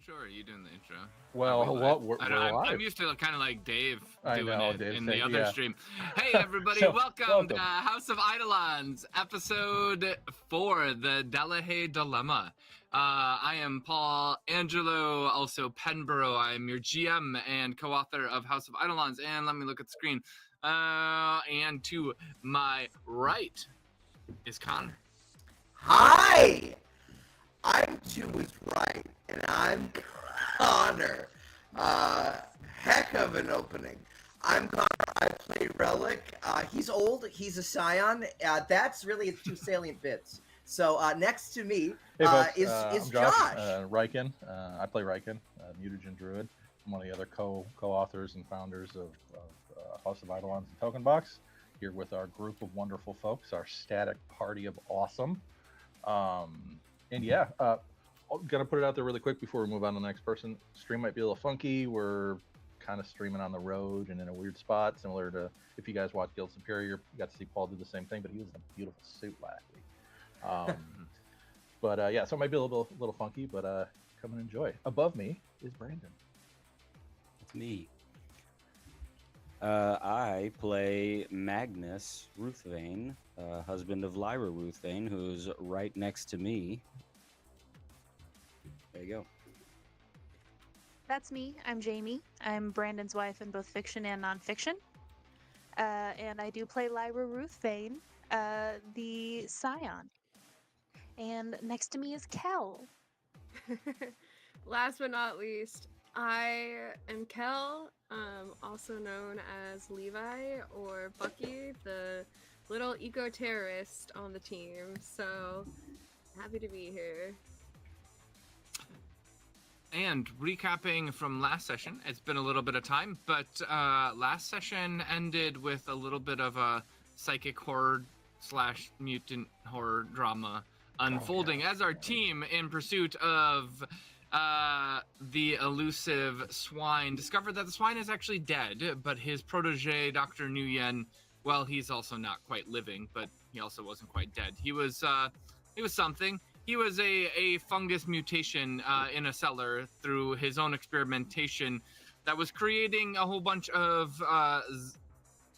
intro, or are you doing the intro? Well, we're live. I'm used to kind of like Dave I doing know, it Dave in saying, the other yeah. stream. Hey, everybody, So, welcome to welcome. House of Eidolons, episode 4, the Delahaye Dilemma. I am Paul Angelo, also Penborough. I am your GM and co-author of House of Eidolons. And let me look at the screen. And to my right is Connor. Hi! I'm Jewish right, and I'm Connor. Heck of an opening. I'm Connor. I play Relic. He's old. He's a scion. That's really its two salient bits. So next to me Hey, folks. is I'm Josh. Riken. I play Riken, mutagen druid. I'm one of the other co-authors and founders of House of Eidolons and Token Box. Here with our group of wonderful folks, our static party of awesome. And yeah, gonna put it out there really quick before we move on to the next person. Stream might be a little funky. We're kind of streaming on the road and in a weird spot, similar to if you guys watch Guild Superior, you got to see Paul do the same thing, but he was in a beautiful suit last week. But yeah, so it might be a little funky, but come and enjoy. Above me is Brandon. It's me. I play Magnus Ruthvane, husband of Lyra Ruthvane, who's right next to me. There you go. That's me. I'm Jamie. I'm Brandon's wife in both fiction and nonfiction. And I do play Lyra Ruthvane, the Scion. And next to me is Kel. Last but not least, I am Kel, also known as Levi or Bucky, the little eco-terrorist on the team. So happy to be here. And recapping from last session, it's been a little bit of time, but last session ended with a little bit of a psychic horror / mutant horror drama unfolding as our team, in pursuit of the elusive swine, discovered that the swine is actually dead, but his protege, Dr. Nguyen, well, he's also not quite living, but he also wasn't quite dead. He was something. He was a fungus mutation in a cellar through his own experimentation that was creating a whole bunch of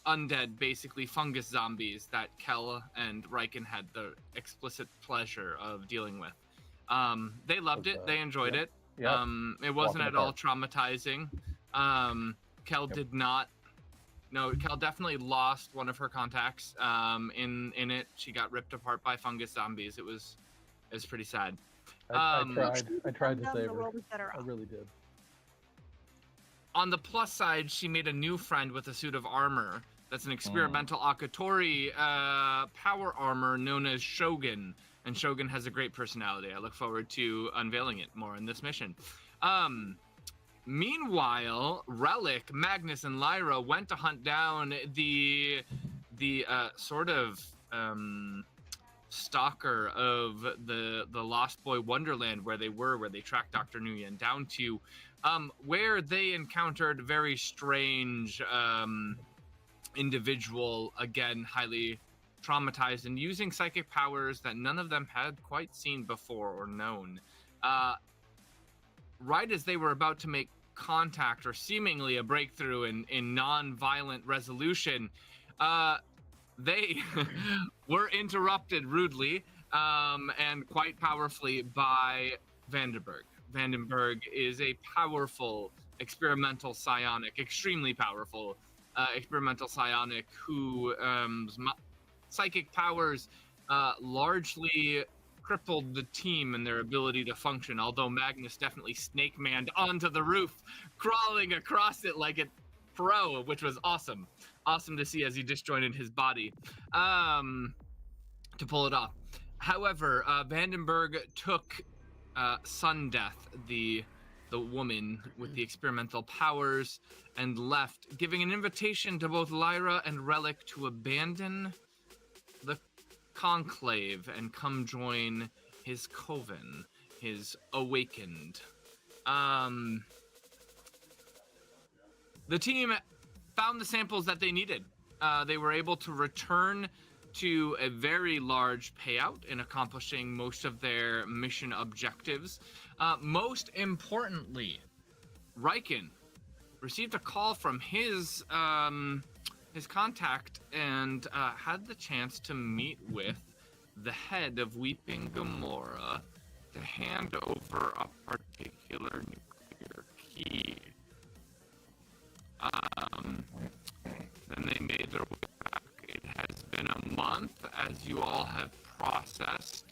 undead, basically fungus zombies that Kel and Riken had the explicit pleasure of dealing with. They loved it. They enjoyed it. Yeah. It wasn't at all traumatizing. Kel did not. No, Kel definitely lost one of her contacts in it. She got ripped apart by fungus zombies. It was pretty sad. I tried to save her. I Off. really did. On the plus side, she made a new friend with a suit of armor. That's an experimental Akatori power armor known as Shogun. And Shogun has a great personality. I look forward to unveiling it more in this mission. Meanwhile, Relic, Magnus, and Lyra went to hunt down the sort of stalker of the Lost Boy Wonderland, where they tracked Dr. Nguyen down to, where they encountered very strange individual, again, highly traumatized and using psychic powers that none of them had quite seen before or known. Right as they were about to make contact, or seemingly a breakthrough in non-violent resolution, they were interrupted rudely and quite powerfully by Vandenberg. Vandenberg is a powerful experimental psionic, extremely powerful experimental psionic who psychic powers largely crippled the team and their ability to function, although Magnus definitely snake manned onto the roof, crawling across it like a pro, which was awesome. Awesome to see as he disjointed his body to pull it off. However, Vandenberg took Sundeath, the woman with the experimental powers, and left, giving an invitation to both Lyra and Relic to abandon the conclave and come join his coven, his awakened. The team found the samples that they needed. They were able to return to a very large payout in accomplishing most of their mission objectives. Most importantly, Riken received a call from his contact and had the chance to meet with the head of Weeping Gamora to hand over a particular nuclear key. Then they made their way back. It has been a month as you all have processed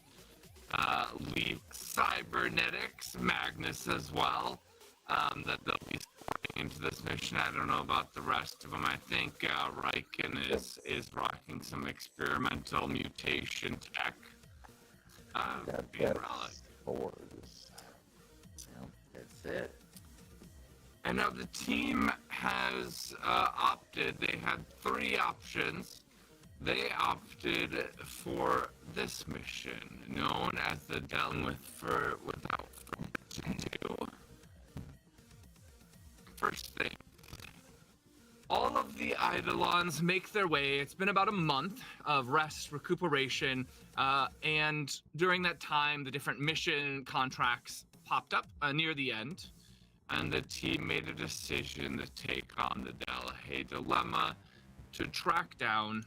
Leave Cybernetics, Magnus as well, that they'll be supporting into this mission. I don't know about the rest of them. I think Riken is rocking some experimental mutation tech. Being relic. That's it. And now the team has opted. They had 3 options. They opted for this mission, known as the Down Without Further Ado. First thing, all of the Eidolons make their way. It's been about a month of rest, recuperation, and during that time, the different mission contracts popped up near the end. And the team made a decision to take on the Delahaye dilemma to track down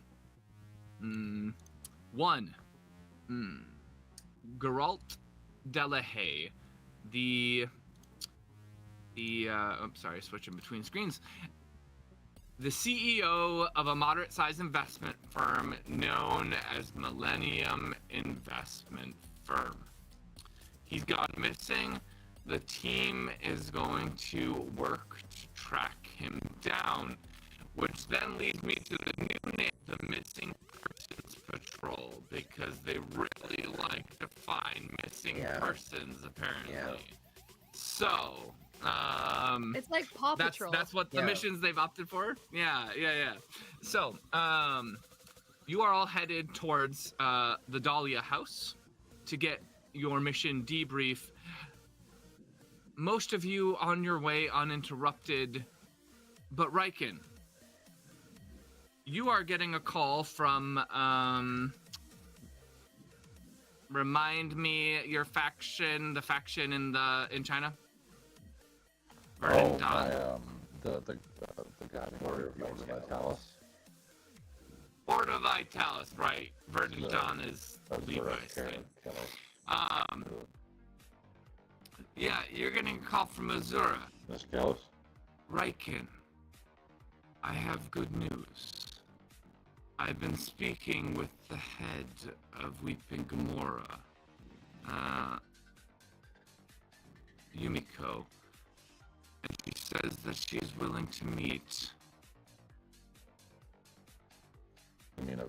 Geralt Delahaye, I'm sorry, switching between screens. The CEO of a moderate-sized investment firm known as Millennium Investment Firm. He's gone missing. The team is going to work to track him down, which then leads me to the new name, the Missing Persons Patrol, because they really like to find missing persons, apparently. Yeah. So, It's like Paw Patrol. that's what the missions they've opted for. Yeah. So, you are all headed towards the Dahlia house to get your mission debrief. Most of you on your way uninterrupted, but Riken, you are getting a call from, remind me your faction, the faction in China? The guy Order Vitalis. Order Vitalis, right. Verdant Dawn is Levi's thing. Yeah, you're getting a call from Azura. Miss Gallus? Riken, I have good news. I've been speaking with the head of Weeping Gamora, Yumiko, and she says that she is willing to meet. You mean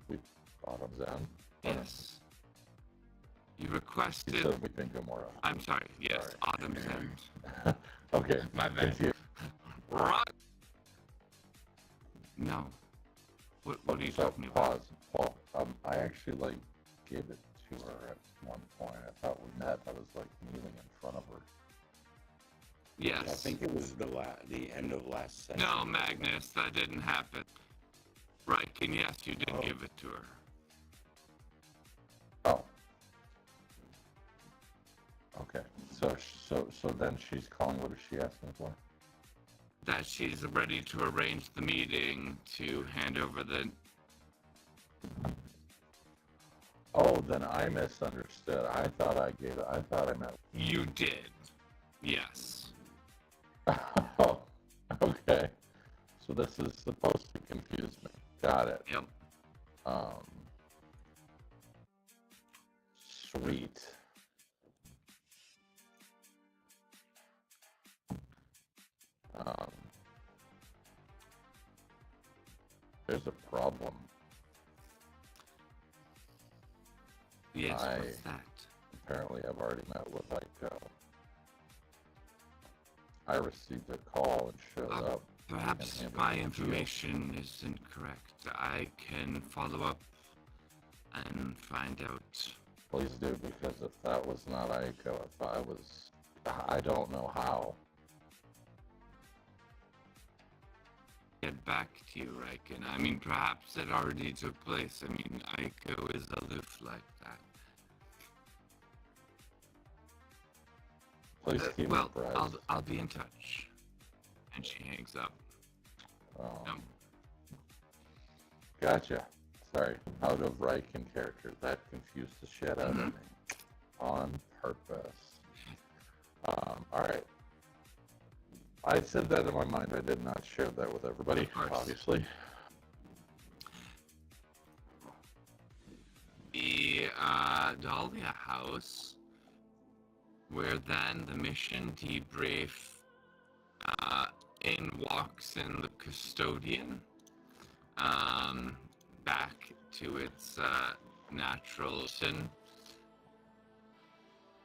we bottoms down? Yes. You requested. You said Weeping Gamora. I'm sorry. Yes, Sorry. Autumn's End. Okay. My bad. Rock. No. What are you talking about? Pause. I actually gave it to her at one point. I thought we met. I was kneeling in front of her. Yes. I think it was the end of last session. No, Magnus, that didn't happen. Right, and yes, you did give it to her. Oh. Okay. So then she's calling. What is she asking for? That she's ready to arrange the meeting to hand over the... Oh, then I misunderstood. I thought I meant... You did. Yes. Oh, okay. So this is supposed to confuse me. Got it. Yep. Sweet. There's a problem. Yes, what's that? Apparently I've already met with I received a call and showed up. Perhaps my information is incorrect. I can follow up and find out. Please do, because if that was not Aiko, I don't know how. get back to you, Riken. I mean, perhaps it already took place. I mean, Aiko is aloof like that. Please keep me Well, apprised. I'll be in touch. And she hangs up. Um, Gotcha. Sorry, out of Riken character. That confused the shit out of me. On purpose. Alright. I said that in my mind. I did not share that with everybody, Of course. obviously. The Dahlia house, where then the mission debrief in walks in the custodian back to its natural sin.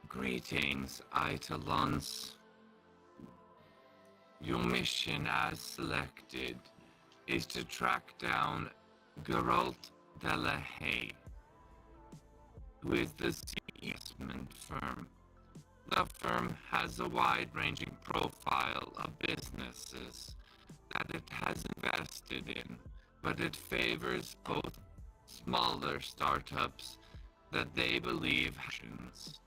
Greetings, Italons. Your mission as selected is to track down Geralt Delahaye, who is the investment firm. The firm has a wide-ranging profile of businesses that it has invested in, but it favors both smaller startups that they believe actions.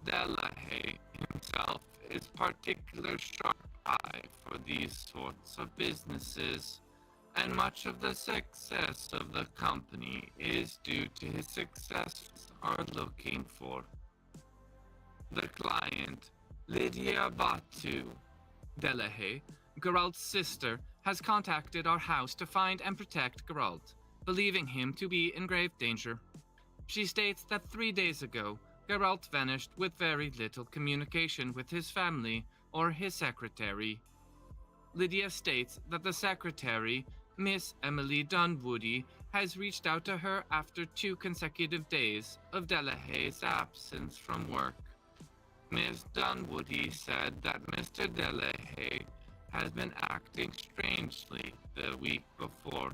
Delahaye himself is particular sharp eye for these sorts of businesses, and much of the success of the company is due to his success are looking for. The client, Lydia Batu. Delahaye, Geralt's sister, has contacted our house to find and protect Geralt, believing him to be in grave danger. She states that 3 days ago, Geralt vanished with very little communication with his family or his secretary. Lydia states that the secretary, Miss Emily Dunwoody, has reached out to her after 2 consecutive days of Delahaye's absence from work. Miss Dunwoody said that Mr. Delahaye has been acting strangely the week before.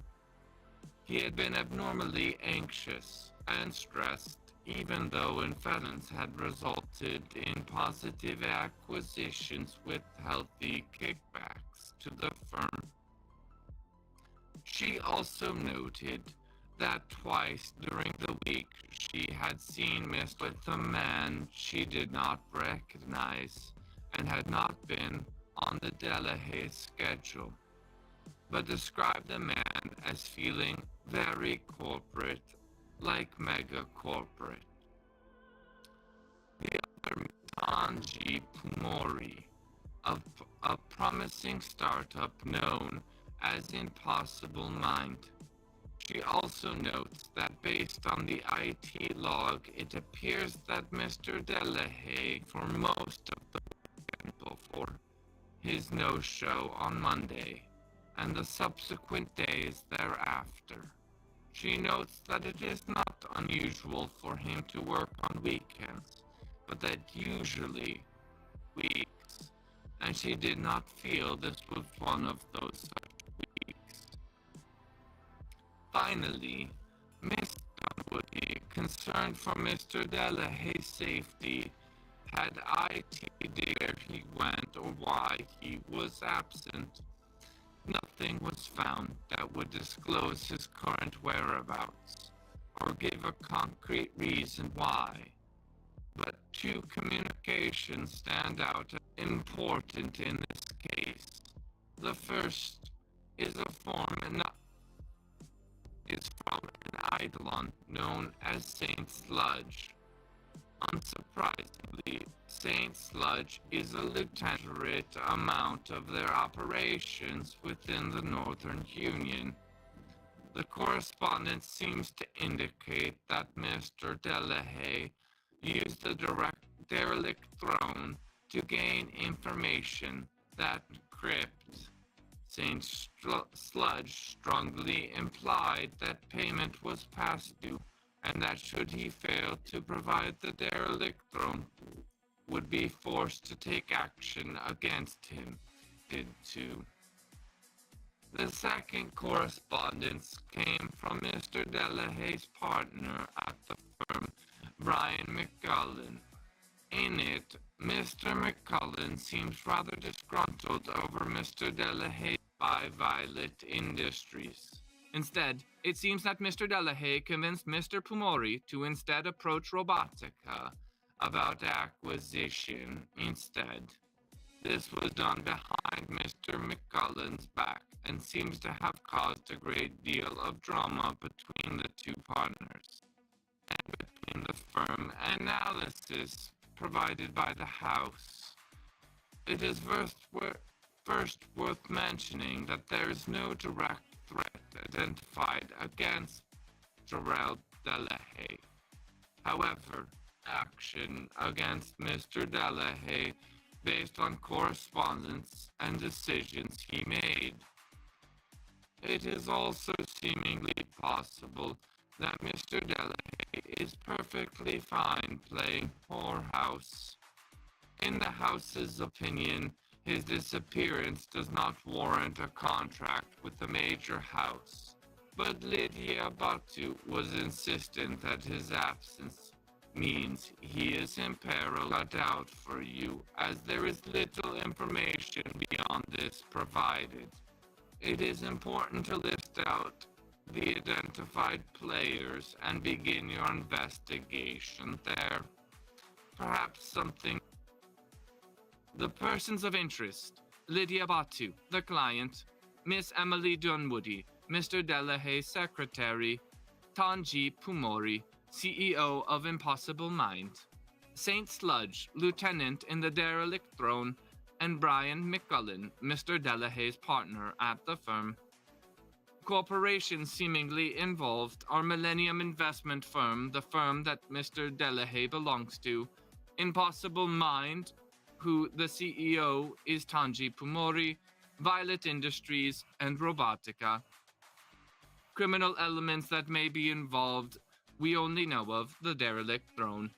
He had been abnormally anxious and stressed, even though investments had resulted in positive acquisitions with healthy kickbacks to the firm. She also noted that twice during the week she had seen Miss with a man she did not recognize and had not been on the Delahaye schedule, but described the man as feeling very corporate, like mega corporate. The other, Tanji Pumori, of a promising startup known as Impossible Mind. She also notes that based on the IT log, it appears that Mr. Delahaye, for most of the weekend before his no-show on Monday, and the subsequent days thereafter. She notes that it is not unusual for him to work on weekends, but that usually weeks, and she did not feel this was one of those such weeks. Finally, Miss Dunwoody, concerned for Mr. Delahaye's safety, had IT dig where he went or why he was absent. Nothing was found that would disclose his current whereabouts or give a concrete reason why. But 2 communications stand out as important in this case. The first is from an eidolon known as Saint Sludge. Unsurprisingly, Saint Sludge is a lieutenant amount of their operations within the Northern Union. The correspondence seems to indicate that Mr. Delahaye used the derelict throne to gain information that crypt. Saint Sludge strongly implied that payment was past due, and that should he fail to provide the derelict throne, would be forced to take action against him. Did too. The second correspondence came from Mr. Delahaye's partner at the firm, Brian McCullen. In it, Mr. McCullen seems rather disgruntled over Mr. Delahaye's by Violet Industries. Instead, it seems that Mr. Delahaye convinced Mr. Pumori to instead approach Robotica About acquisition instead. This was done behind Mr. McCullen's back and seems to have caused a great deal of drama between the two partners and between the firm analysis provided by the House. It is first worth mentioning that there is no direct threat identified against Jarrell Delahaye. However, action against Mr. Delahaye based on correspondence and decisions he made. It is also seemingly possible that Mr. Delahaye is perfectly fine playing whorehouse. In the House's opinion, his disappearance does not warrant a contract with the major house, but Lydia Batu was insistent that his absence means he is in peril. Cut out for you, as there is little information beyond this provided. It is important to list out the identified players and begin your investigation there. Perhaps something. The persons of interest: Lydia Batu, the client; Miss Emily Dunwoody, Mr. Delahaye's secretary; Tanji Pumori, CEO of Impossible Mind; Saint Sludge, lieutenant in the derelict throne; and Brian McCullen, Mr. Delahaye's partner at the firm. Corporations seemingly involved are Millennium Investment Firm, the firm that Mr. Delahaye belongs to; Impossible Mind, who the CEO is Tanji Pumori; Violet Industries; and Robotica. Criminal elements that may be involved, we only know of the derelict throne.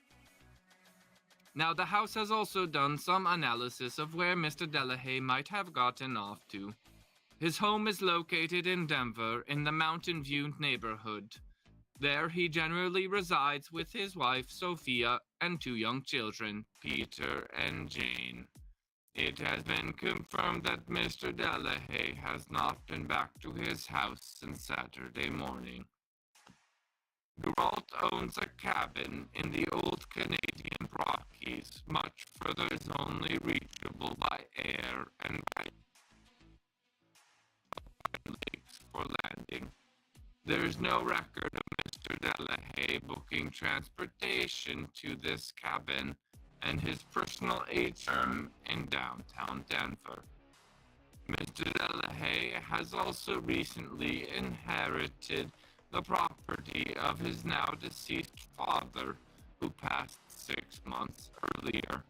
Now, the House has also done some analysis of where Mr. Delahaye might have gotten off to. His home is located in Denver in the Mountain View neighborhood. There he generally resides with his wife, Sophia, and 2 young children, Peter and Jane. It has been confirmed that Mr. Delahaye has not been back to his house since Saturday morning. Geralt owns a cabin in the old Canadian Rockies, much further is only reachable by air and by lakes for landing. There is no record of Mr. Delahaye booking transportation to this cabin and his personal HM in downtown Denver. Mr. Delahaye has also recently inherited the property of his now deceased father, who passed 6 months earlier.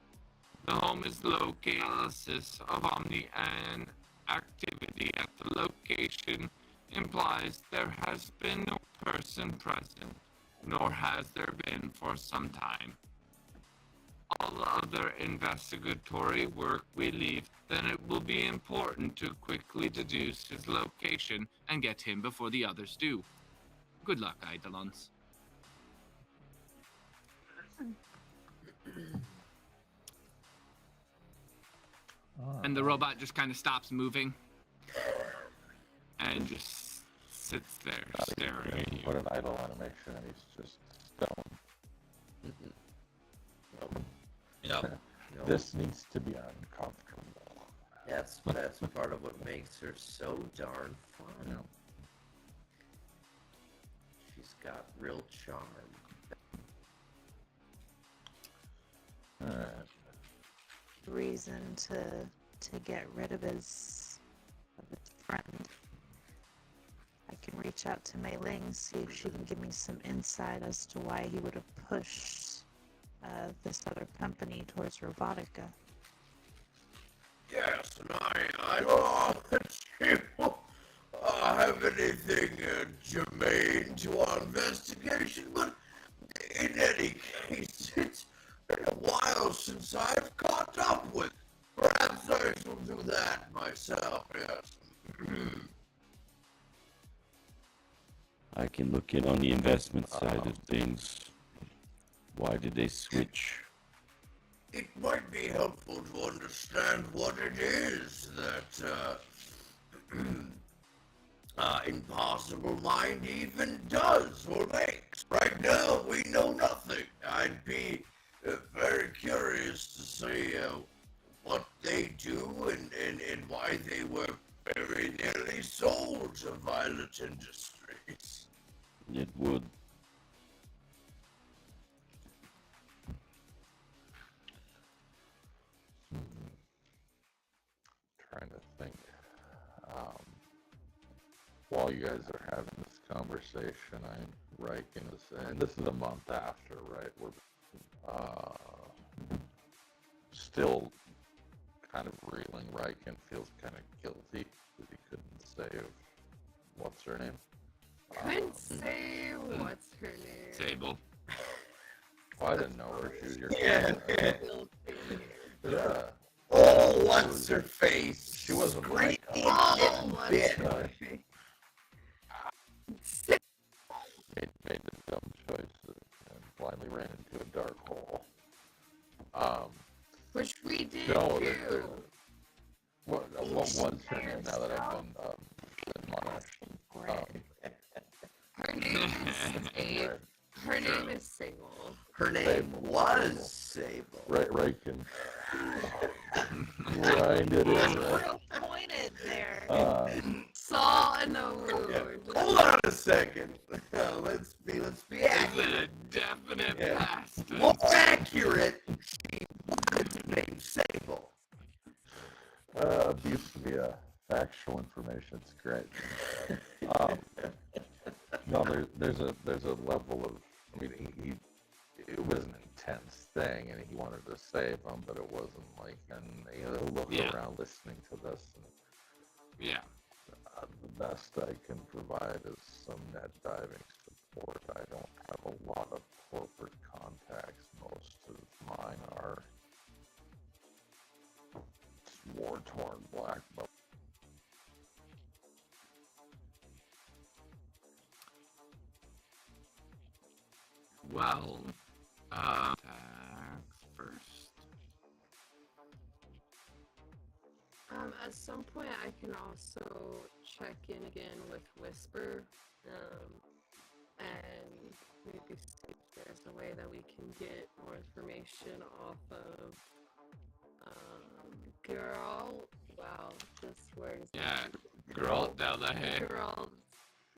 The home is located analysis of Omni and activity at the location implies there has been no person present, nor has there been for some time. All other investigatory work we leave, then it will be important to quickly deduce his location and get him before the others do. Good luck, Eidolons. And the robot just kind of stops moving and just sits there staring at you. Put an idol animation and he's just stone. Yep. This needs to be uncomfortable. That's part of what makes her so darn fun. Yeah. She's got real charm. Alright. Reason to get rid of his friend. I can reach out to Mei Ling, see if she can give me some insight as to why he would have pushed this other company towards Robotica. Yes, and I don't have anything germane to our investigation, but in any case, it's been a while since I've caught up with. Perhaps I shall do that myself, yes. I can look in on the investment side of things. Why did they switch? It might be helpful to understand what it is that impossible mind even does or makes. Right now, we know nothing. I'd be very curious to see what they do and why they were very nearly sold to Violet Industries. It would. Trying to think. While you guys are having this conversation, I'm Riken is, and this is a month after, right? We're still kind of reeling. Riken feels kind of guilty because he couldn't save what's her name. Couldn't say what's her name. Sable. Well, I didn't know her. She was your Yeah. yeah. Oh, what's her face? She wasn't Screaming like, Oh, what's bit. her face? made the dumb choice and blindly ran into a dark hole. Which we did No, too. what was her name now that I've been admonished? Her name is Abe. Right. Her name is Sable. Her name was Sable. Riken grinded in there. Real pointed there. Saw in the wound. Hold on a second. Let's be It's accurate. a definite Yeah. past. More accurate, she wanted to name Sable. Used to be a factual information. It's great. No, there's a level of. I mean, it was an intense thing, and he wanted to save him, but it wasn't like, and look Yeah. around listening to this. And, Yeah. the best I can provide is some net diving support. I don't have a lot of corporate contacts. Most of mine are war-torn black belt. Well, tax first. At some point, I can also check in again with Whisper, and maybe see if there's a way that we can get more information off of girl. Wow, this word is Yeah, girl Delahaye. girl.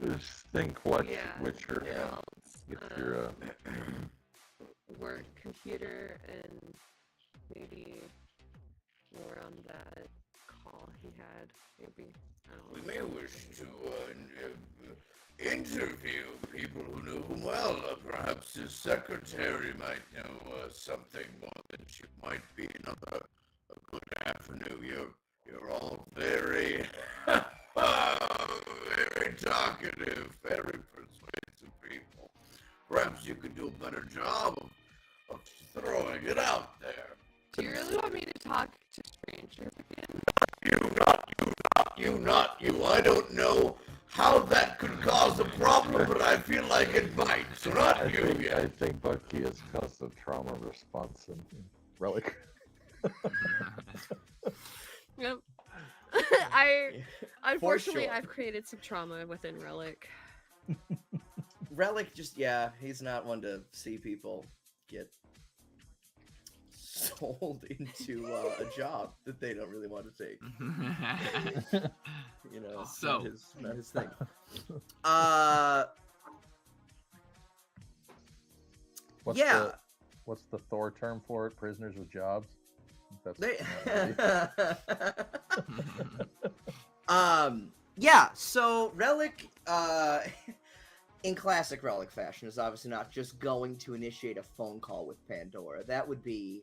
Just think what Yeah, your girls. if you're Work computer and maybe more on that call he had. Maybe I We don't may know. wish to interview people who know him well. Perhaps his secretary might know something more than she might be another a good avenue. You're all very, very talkative, very persuasive people. Perhaps you could do a better job of throwing it out there. Do you really want me to talk to strangers again? Not you. I don't know how that could cause a problem, but I feel like it might. So not I you. I think Bucky has caused a trauma response in Relic. Yep. I unfortunately sure. I've created some trauma within Relic. Relic just, yeah, he's not one to see people get sold into a job that they don't really want to take. You know, it's So- not his thing. What's Yeah. What's the Thor term for it? Prisoners with jobs? That's They, movie. yeah, so Relic, in classic Relic fashion, is obviously not just going to initiate a phone call with Pandora. That would be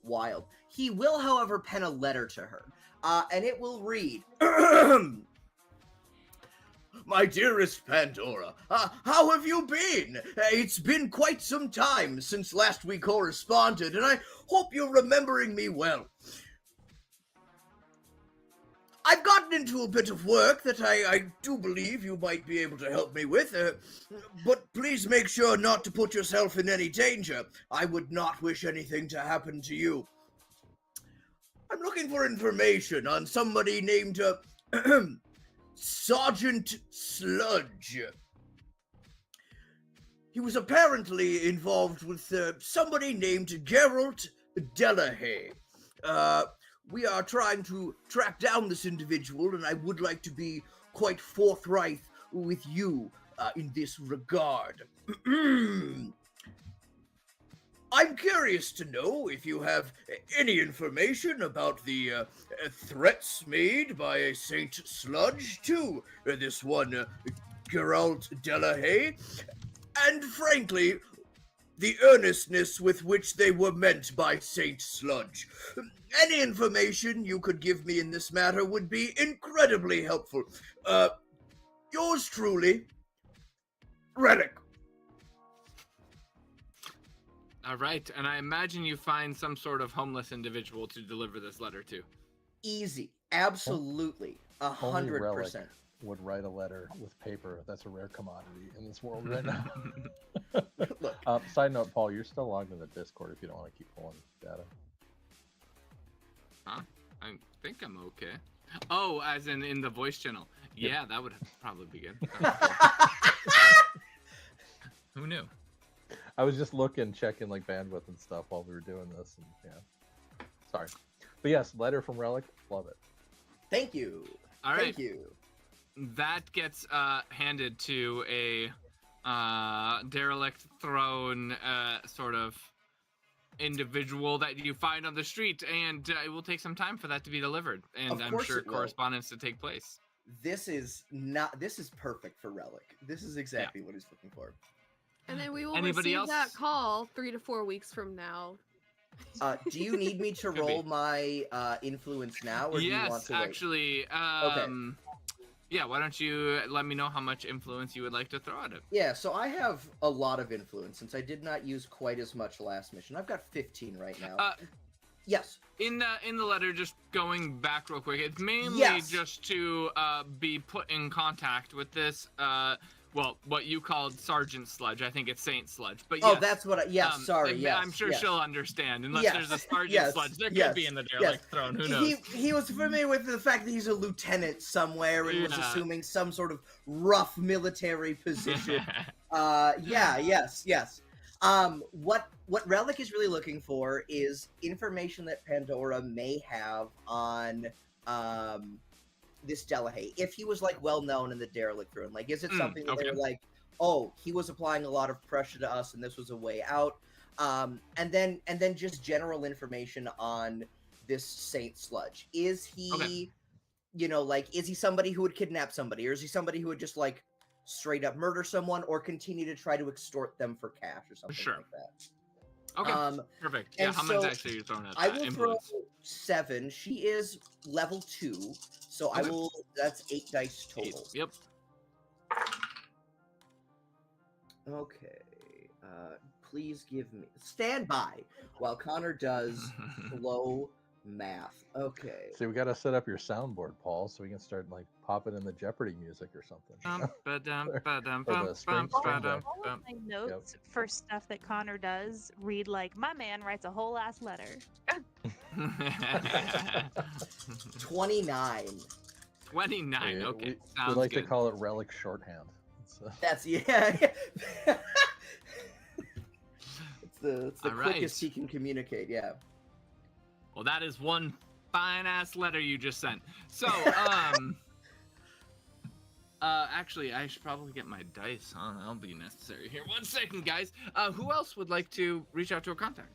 wild. He will, however, pen a letter to her, and it will read, My dearest Pandora, how have you been? It's been quite some time since last we corresponded, and I hope you're remembering me well. I've gotten into a bit of work that I do believe you might be able to help me with, but please make sure not to put yourself in any danger. I would not wish anything to happen to you. I'm looking for information on somebody named Sergeant Sludge. He was apparently involved with somebody named Geralt Delahaye. We are trying to track down this individual, and I would like to be quite forthright with you in this regard. I'm curious to know if you have any information about the threats made by Saint Sludge to this one, Geralt Delahaye, and frankly, the earnestness with which they were meant by Saint Sludge. Any information you could give me in this matter would be incredibly helpful. Yours truly, Relic. All right, and I imagine you find some sort of homeless individual to deliver this letter to. Easy. Absolutely. Only Relic 100%. would write a letter with paper. That's a rare commodity in this world right now. Look. Side note, Paul, you're still logged in the Discord if you don't want to keep pulling data. Huh? I think I'm okay. Oh, as in the voice channel. Yeah, that would probably be good. Who knew? I was just checking like bandwidth and stuff while we were doing this, and yeah. Sorry, but yes, letter from Relic, love it. Thank you. All right. Thank you. That gets handed to a derelict thrown sort of individual that you find on the street, and it will take some time for that to be delivered, and Of I'm course sure it will. correspondence to take place. This is perfect for Relic. This is exactly what he's looking for. And then we will Anybody receive else? that call 3 to 4 weeks from now. Do you need me to Could be. roll my influence now, or do you want Yes, to wait? actually. Yeah, why don't you let me know how much influence you would like to throw at it? Yeah, so I have a lot of influence since I did not use quite as much last mission. I've got 15 right now. Yes. In the letter, just going back real quick, it's mainly Yes. just to be put in contact with this, what you called Sergeant Sludge. I think it's Saint Sludge. But Oh, yes, that's what I... Yes, sorry, yes. I'm sure yes. she'll understand. Unless Yes, there's a Sergeant yes, Sludge, there yes, could be in the derelict throne. Who knows? He was familiar with the fact that he's a lieutenant somewhere and was Yeah. assuming some sort of rough military position. Yes. What Relic is really looking for is information that Pandora may have on this Delahaye. If he was like well known in the derelict throne, like is it something that they okay. were like, oh, he was applying a lot of pressure to us and this was a way out. And then just general information on this Saint Sludge. Is he, Okay. is he somebody who would kidnap somebody, or is he somebody who would just like straight up murder someone or continue to try to extort them for cash or something Sure. like that? Okay, perfect. Yeah, and how so much actually you're throwing at I that will influence? throw 7. She is level 2, so I Okay. will. That's 8 dice total. Yep. Okay. Please give me stand by while Connor does slow math. Okay. See, we got to set up your soundboard, Paul, so we can start like popping in the Jeopardy music or something. you know? Or the spring deck. All of my notes for stuff that Connor does read like, my man writes a whole ass letter. 29. 29. We- Okay, we sounds like good. to call it relic shorthand. That's yeah. It's the All quickest right. he can communicate. Yeah. Well, that is one fine ass letter you just sent. So, actually, I should probably get my dice, huh? That'll be necessary here. 1 second, guys. Who else would like to reach out to a contact?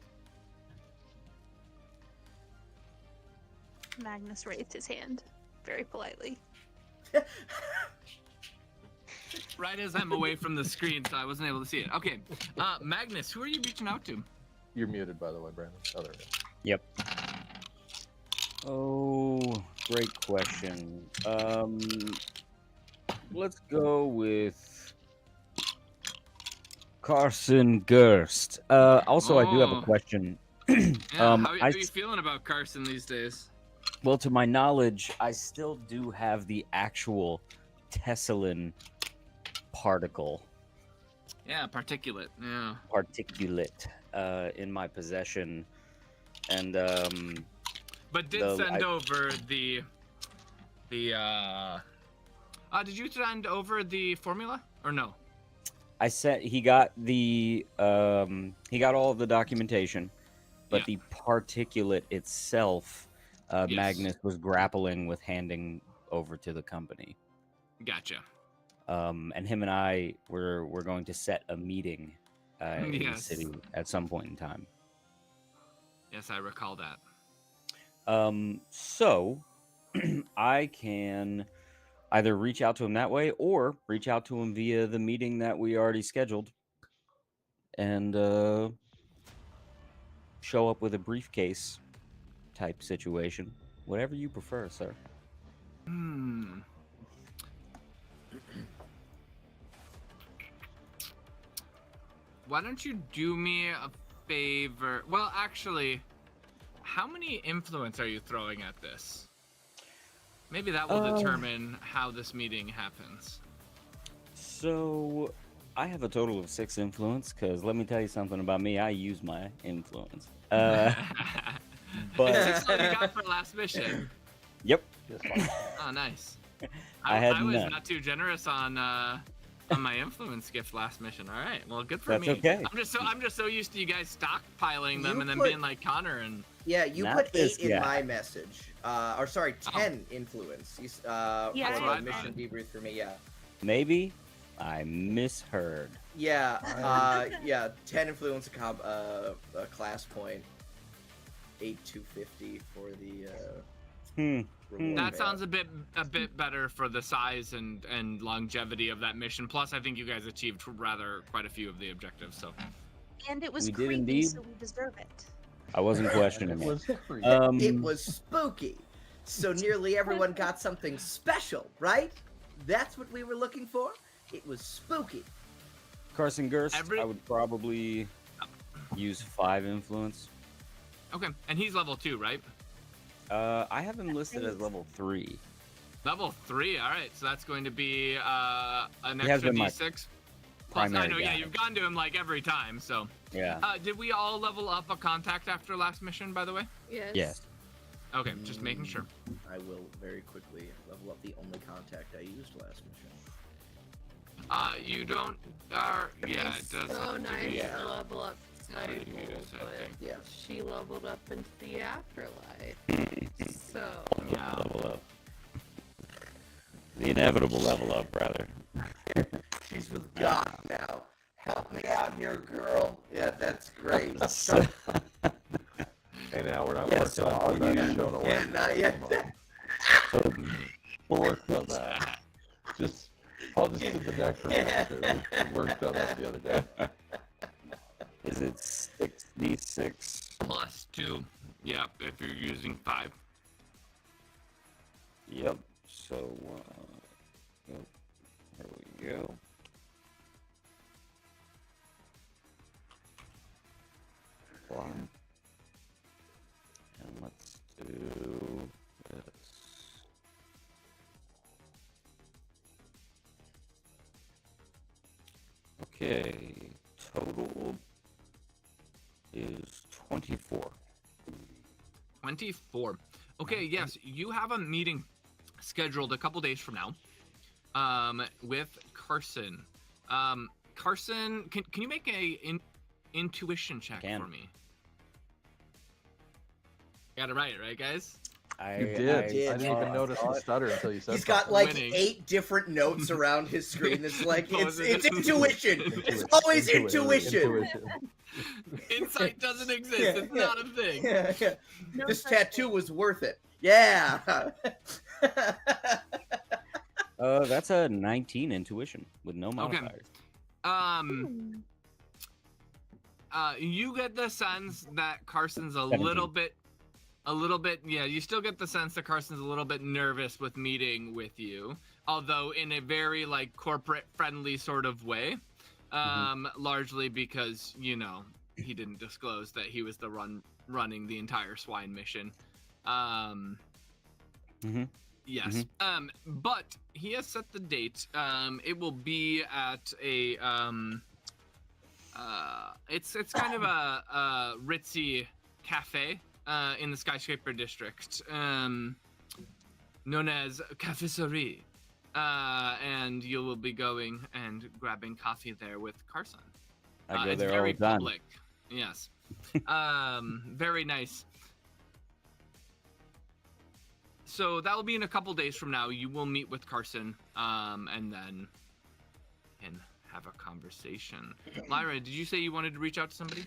Magnus raised his hand very politely. Right as I'm away from the screen, so I wasn't able to see it. Okay, Magnus, who are you reaching out to? You're muted, by the way, Brandon. Oh, there we go. Yep. Oh, great question. Let's go with Carson Gerst. Also, I do have a Oh. question. Yeah, how are I you feeling about Carson these days? Well, to my knowledge, I still do have the actual Tessalin particle. Yeah, particulate. Yeah. Particulate in my possession, and But did the- send I- over the Did you send over the formula or no? I said he got all of the documentation, but Yeah. the particulate itself, Yes. Magnus was grappling with handing over to the company. Gotcha. And him and I we're going to set a meeting in the Yes. city at some point in time. Yes, I recall that. So I can either reach out to him that way or reach out to him via the meeting that we already scheduled and show up with a briefcase type situation. Whatever you prefer, sir. Why don't you do me a favor? Well, actually, how many influence are you throwing at this? Maybe that will determine how this meeting happens. So I have a total of 6 influence, because let me tell you something about me. I use my influence. But That's all you got for last mission. Yep. Oh, nice. I was none. Not too generous on my influence gift last mission. All right, well, good for That's me. okay. I'm just so used to you guys stockpiling them You and then put- being like Connor and. Yeah, you Not put 8 this in guy. my message. Or sorry, 10 influence. Yeah, for I the mission thought. debrief for me. Yeah. Maybe I misheard. Yeah. Yeah. 10 influence a class point. 8,250 for the reward That payout. sounds a bit better for the size and longevity of that mission. Plus, I think you guys achieved quite a few of the objectives. So. And it was We did creepy, indeed. so we deserve it. I wasn't questioning It it. was free. It was spooky. So nearly everyone got something special, right? That's what we were looking for? It was spooky. Carson Gerst, Every- I would probably use 5 influence. Okay, and he's level 2, right? I have him listed as level 3. Level 3. All right, so that's going to be an He has extra been my D6. Plus, I primary know, yeah, guy. you've gone to him like every time. So, Yeah. did we all level up a contact after last mission? By the way. Yes. Yes. Okay, just making sure. I will very quickly level up the only contact I used last mission. You don't. Yeah, it does. So have to nice be, to level up Skyfall, use, I but think. Yeah. she leveled up into the afterlife. So Yeah. Level up. The inevitable level up, rather. She's with God now. Help me out here, girl. Yeah, that's great. Hey, now we're not Yeah, working so on all that you- show to yeah, work. not yet. We'll work on that. I'll just do the necromancer. We worked on that the other day. Is it 6d6? Plus 2. Yep, if you're using 5. Yep. So, there we go. One. And let's do this. Okay. Total is 24. 24. Okay, yes, you have a meeting scheduled a couple days from now with Carson. Carson, can you make a intuition check Can. for me? Got it right, guys? You did. I did. didn't even notice the stutter until you said He's got something. like Winning. 8 different notes around his screen. It's like it's Intuition. intuition. It's always intuition. Insight doesn't exist. Yeah, It's yeah. not a thing. Yeah, yeah. No This such tattoo thing. was worth it. Yeah. That's a 19 intuition with no modifiers. You get the sense that Carson's a 17. little bit, yeah, you still get the sense that Carson's a little bit nervous with meeting with you, although in a very like corporate friendly sort of way, largely because, you know, he didn't disclose that he was the running the entire swine mission. Yes. But he has set the date. It will be at a it's kind of a ritzy cafe in the skyscraper district, known as Cafeterie. and you will be going and grabbing coffee there with Carson. I go it's there all very the time. public. Yes. Very nice. So that will be in a couple days from now. You will meet with Carson, and then can have a conversation. Lyra, did you say you wanted to reach out to somebody?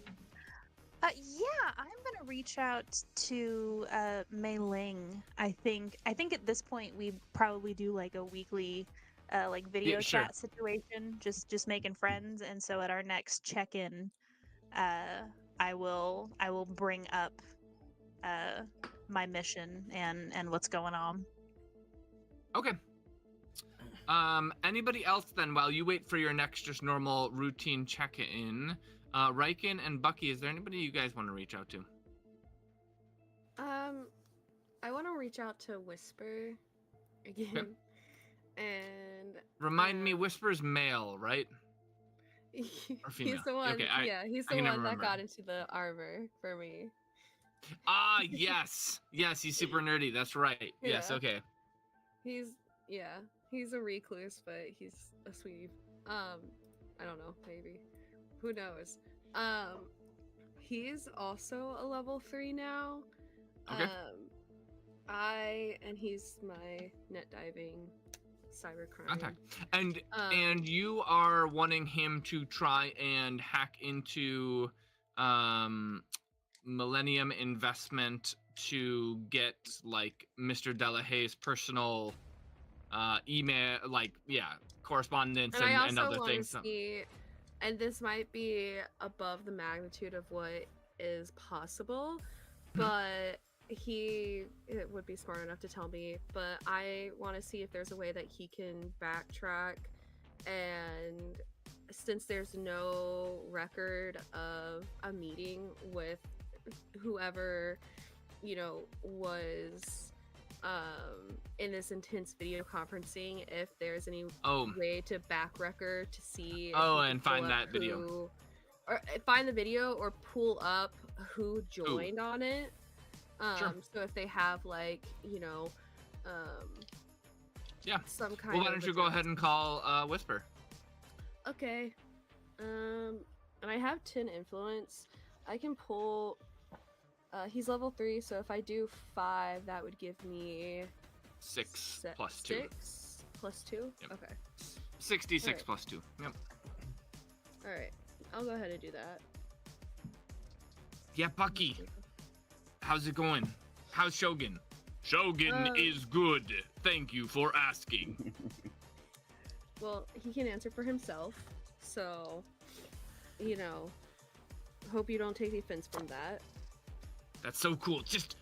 Yeah, I'm gonna reach out to Mei Ling. I think at this point we probably do like a weekly like video sure. chat situation, just making friends. And so at our next check-in, I will bring up my mission and what's going on. Okay. Anybody else then, while you wait for your next just normal routine check-in, Riken and Bucky, is there anybody you guys want to reach out to? I want to reach out to Whisper again. Okay. And Remind me, Whisper's male, right? Or female? He's the one. Okay, he's I the can never one that remember. got into the armor for me. Ah, yes. Yes, he's super nerdy. That's right. Yes, Yeah. okay. He's a recluse, but he's a sweetie. I don't know, maybe. Who knows? He's also a level 3 now. Okay. He's my net diving cybercrime Contact. And you are wanting him to try and hack into Millennium Investment to get like Mr. Delahaye's personal email, correspondence And I and also other want things. to see, and this might be above the magnitude of what is possible, but it would be smart enough to tell me, but I want to see if there's a way that he can backtrack, and since there's no record of a meeting with whoever, was in this intense video conferencing, if there's any way to back record to see and find that video. Or find the video or pull up who joined on it. Sure. So if they have some kind of Well, why don't you go ahead and call Whisper? Okay. And I have 10 influence. I can pull he's level 3, so if I do 5, that would give me 6 plus 2. 6 plus 2? Yep. Okay. 66 Alright. plus 2. Yep. Alright. I'll go ahead and do that. Yeah, Bucky. How's it going? How's Shogun? Shogun is good. Thank you for asking. Well, he can answer for himself, so, hope you don't take offense from that. That's so cool. Just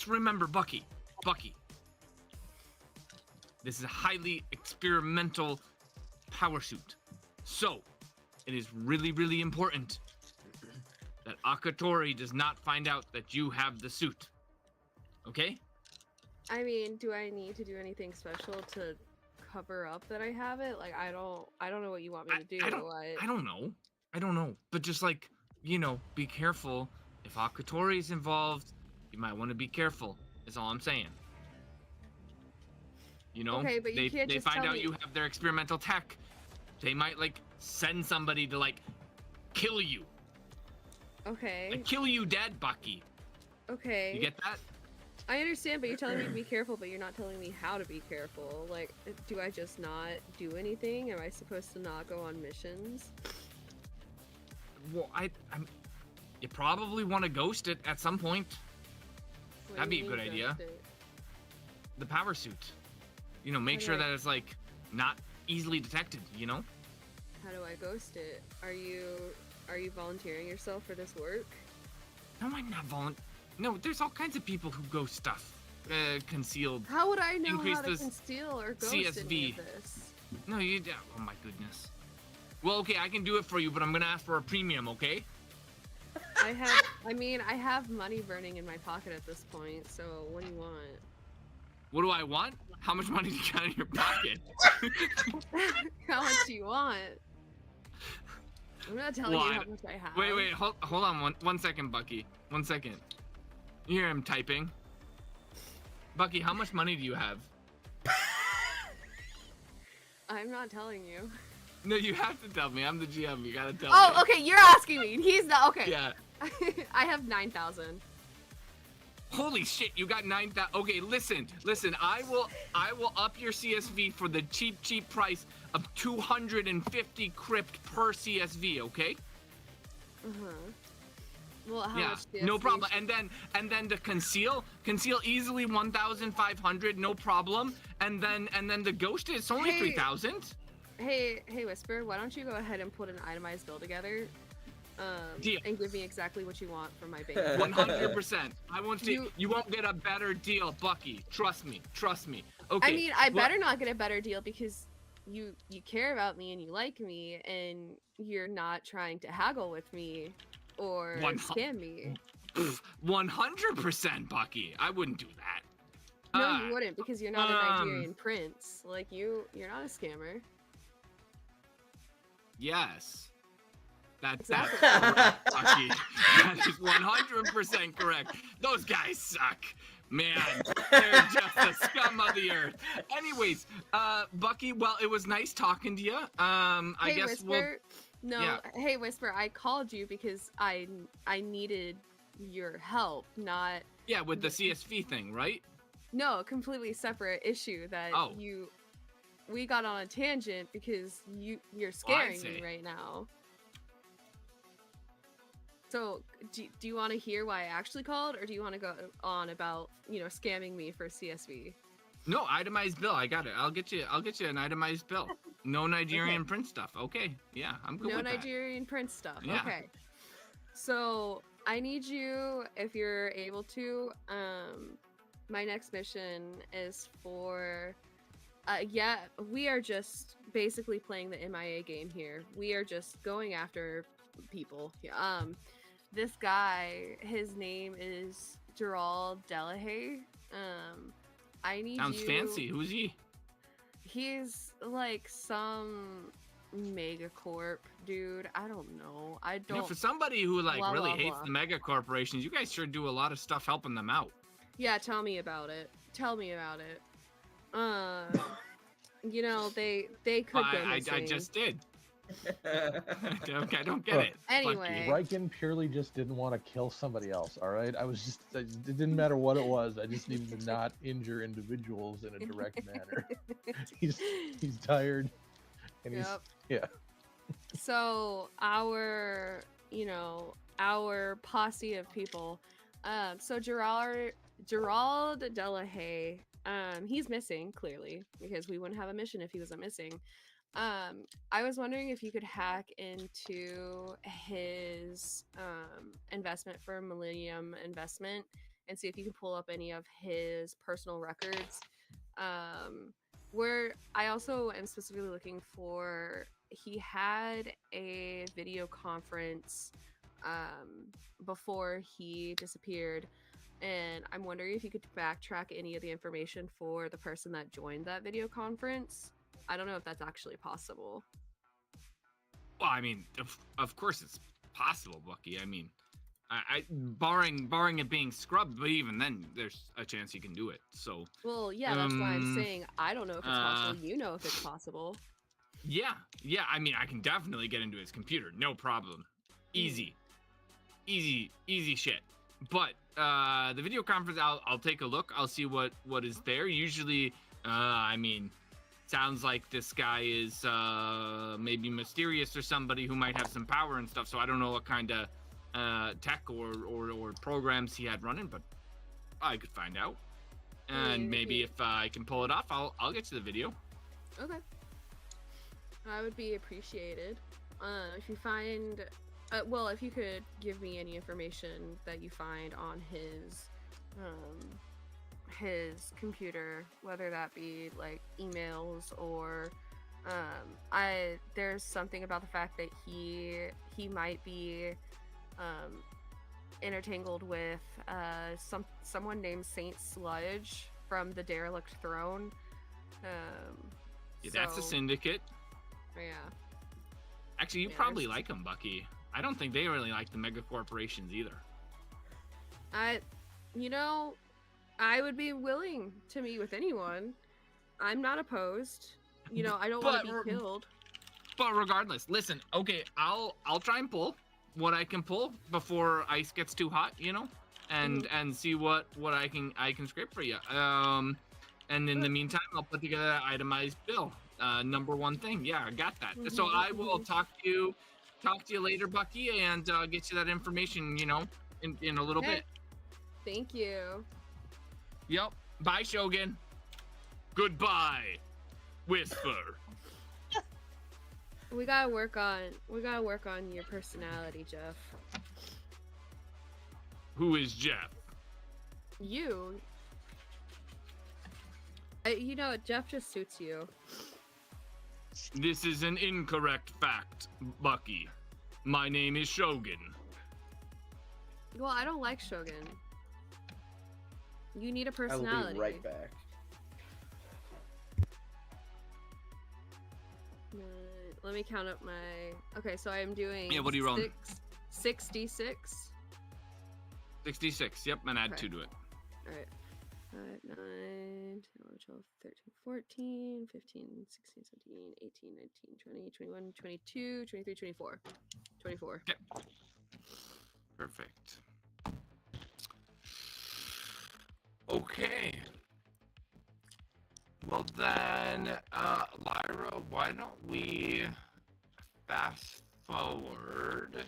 remember, Bucky. This is a highly experimental power suit. So, it is really, really important that Akatori does not find out that you have the suit. Okay? I mean, do I need to do anything special to cover up that I have it? Like, I don't know what you want me to do. I don't know. But just be careful. If Akatori is involved, you might want to be careful. Is all I'm saying. Okay, but you can't they just find tell out me. you have their experimental tech. They might send somebody to kill you. Okay. Kill you dead, Bucky. Okay. You get that? I understand, but you're telling me to be careful, but you're not telling me how to be careful. Like, do I just not do anything? Am I supposed to not go on missions? Well, you probably want to ghost it at some point. What That'd do be a you good mean, idea. ghost it? The power suit. Make sure Okay. that it's not easily detected. How do I ghost it? Are you volunteering yourself for this work? No, I'm not No, there's all kinds of people who ghost stuff. Concealed. How would I know Increase how to this conceal or ghost CSV. any of this? No, you. Oh my goodness. Well, okay, I can do it for you, but I'm gonna ask for a premium, okay? I have money burning in my pocket at this point, so what do you want? What do I want? How much money do you got in your pocket? How much do you want? I'm not telling you how much I have. Wait, hold on one second, Bucky. 1 second. You hear him typing. Bucky, how much money do you have? I'm not telling you. No, you have to tell me. I'm the GM. You gotta tell me. Oh, okay. You're asking me. He's not. Okay. Yeah. I have 9,000. Holy shit, you got 9,000. Okay, listen. I will up your CSV for the cheap price of 250 crypt per CSV. Okay. Well, how Yeah. much No CSV problem. And then to conceal easily 1,500. No problem. And then the ghost is only Hey. 3,000. Hey, Whisper. Why don't you go ahead and put an itemized bill together? Deal. And give me exactly what you want for my base. 100%. I won't see. You won't get a better deal, Bucky. Trust me. Okay. I mean, I better not get a better deal because you care about me and you like me and you're not trying to haggle with me or scam me. 100%, Bucky. I wouldn't do that. No, you wouldn't because you're not a Nigerian prince. Like you're not a scammer. Yes. That's Exactly. correct, Bucky. That is 100% correct. Those guys suck. Man, they're just the scum of the earth. Anyways, Bucky, well, it was nice talking to you. I guess Whisper, we'll... Yeah. Hey, Whisper, I called you because I needed your help, not... Yeah, with the CSV thing, right? No, a completely separate issue that we got on a tangent because you're scaring me right now. So, do you want to hear why I actually called, or do you want to go on about, scamming me for CSV? No, itemized bill. I got it. I'll get you an itemized bill. No Nigerian print stuff. Okay. Yeah, I'm good with that. No Nigerian print stuff. Yeah. Okay. So, I need you, if you're able to, my next mission is for... we are just basically playing the MIA game here. We are just going after people. This guy, his name is Delahaye. I need Sounds fancy. Who's he? He's like some megacorp dude. I don't know. I don't. For somebody who really hates the mega corporations, you guys sure do a lot of stuff helping them out. Yeah, tell me about it. They could go missing. I just did. I don't get it. Anyway, Riken purely just didn't want to kill somebody else. All right, it didn't matter what it was. I just needed to not injure individuals in a direct manner. He's tired, and So our posse of people. So Gerald Delahaye, he's missing clearly because we wouldn't have a mission if he wasn't missing. I was wondering if you could hack into his investment for Millennium Investment and see if you can pull up any of his personal records. Where I also am specifically looking for, he had a video conference before he disappeared, and I'm wondering if you could backtrack any of the information for the person that joined that video conference. I don't know if that's actually possible. Well, I mean, of course it's possible, Bucky. I mean, barring it being scrubbed, but even then, there's a chance you can do it. So. Well, yeah, that's why I'm saying I don't know if it's possible. You know if it's possible. Yeah. I mean, I can definitely get into his computer, no problem. Easy shit. But the video conference, I'll take a look. I'll see what is there. Usually, I mean. Sounds like this guy is maybe mysterious or somebody who might have some power and stuff. So I don't know what kind of tech or programs he had running, but I could find out. And maybe if I can pull it off, I'll get you the video. Okay. I would be appreciated. If you find, if you could give me any information that you find on his computer, whether that be like emails or there's something about the fact that he might be intertangled with someone named Saint Sludge from the Derelict Throne. That's a syndicate. Yeah. Actually, you probably like them, Bucky. I don't think they really like the mega corporations either. I would be willing to meet with anyone. I'm not opposed. you know, I don't want to But be killed. But regardless, listen. Okay, I'll try and pull what I can pull before ice gets too hot, you know, and see what I can scrape for you. And in the meantime, I'll put together an itemized bill. Number one thing, yeah, I got that. So I will talk to you later, Bucky, and get you that information, you know, in a little Okay. bit. Thank you. Yep. Bye, Shogun. Goodbye, Whisper. We gotta work on your personality, Jeff. Who is Jeff? You. You know what? Jeff just suits you. This is an incorrect fact, Bucky. My name is Shogun. Well, I don't like Shogun. You need a I personality. will be right back. Let me count up my. Okay, so I am doing. Yeah, what are you rolling? 66. 66. Yep, and add Okay. 2 to it. Alright. 5, 9, 10, 11, 12, 13, 14, 15, 16, 17, 18, 19, 20, 21, 22, 23, 24. 24. Perfect. Okay. Well then, Lyra, why don't we fast forward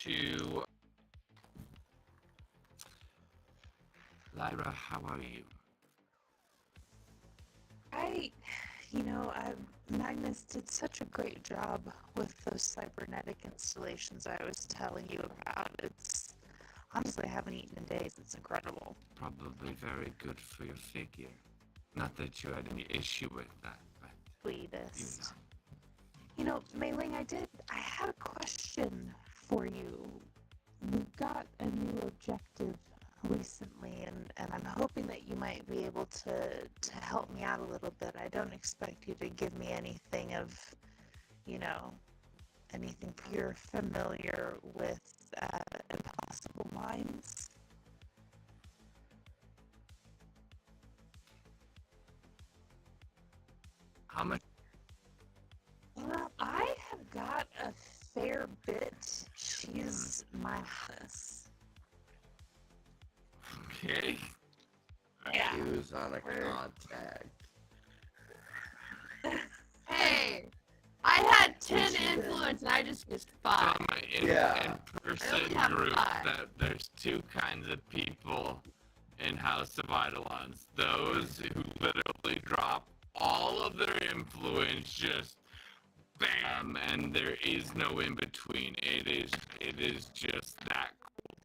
to Lyra, how are you? Magnus did such a great job with those cybernetic installations I was telling you about. It's honestly, I haven't eaten in days. It's incredible. Probably very good for your figure. Not that you had any issue with that, but Sweetest. Mei Ling, I had a question for you. We got a new objective recently, and I'm hoping that you might be able to help me out a little bit. I don't expect you to give me anything of, anything you're familiar with Impossible Minds. how much? Well, I have got a fair bit. She's my hottest. Okay. Yeah. Use on a contact. Hey! I had 10 influence and I just used 5. From an Yeah. in-person I only have group 5. that there's 2 kinds of people in House of Eidolons. Those who literally drop all of their influence, just bam, and there is no in between. It is just that cool.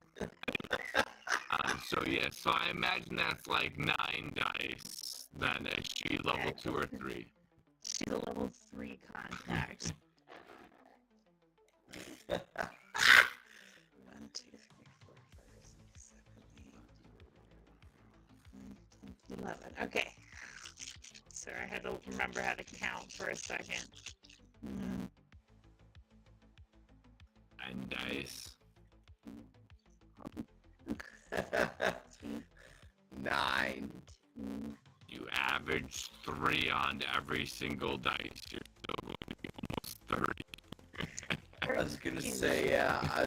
So I imagine that's like 9 dice. Then is she level 2 or 3? She's a level 3 contact. 1, 2, 3, 4, 5, 6, 7, 8, 9, 10, 11. Okay. Sorry, I had to remember how to count for a second. 9 dice. 9. You average 3 on every single dice. You're still going to be almost 30. I was gonna say, yeah.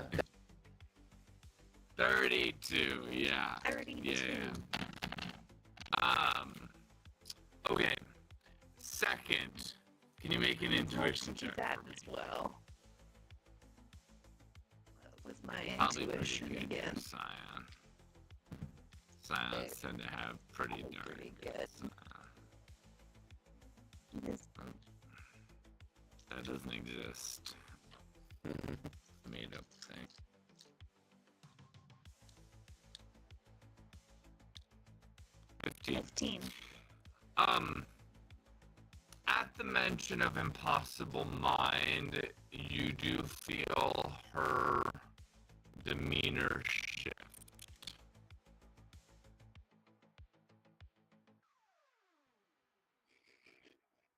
32, yeah. 32. Yeah. Okay. Second, can you make an intuition Do check that for me? as well. With my Probably intuition pretty good again. for Scion. Scions tend to have pretty darn Pretty good. This That doesn't exist. Made up thing. $15. 15. At the mention of Impossible Mind, you do feel her demeanor shift.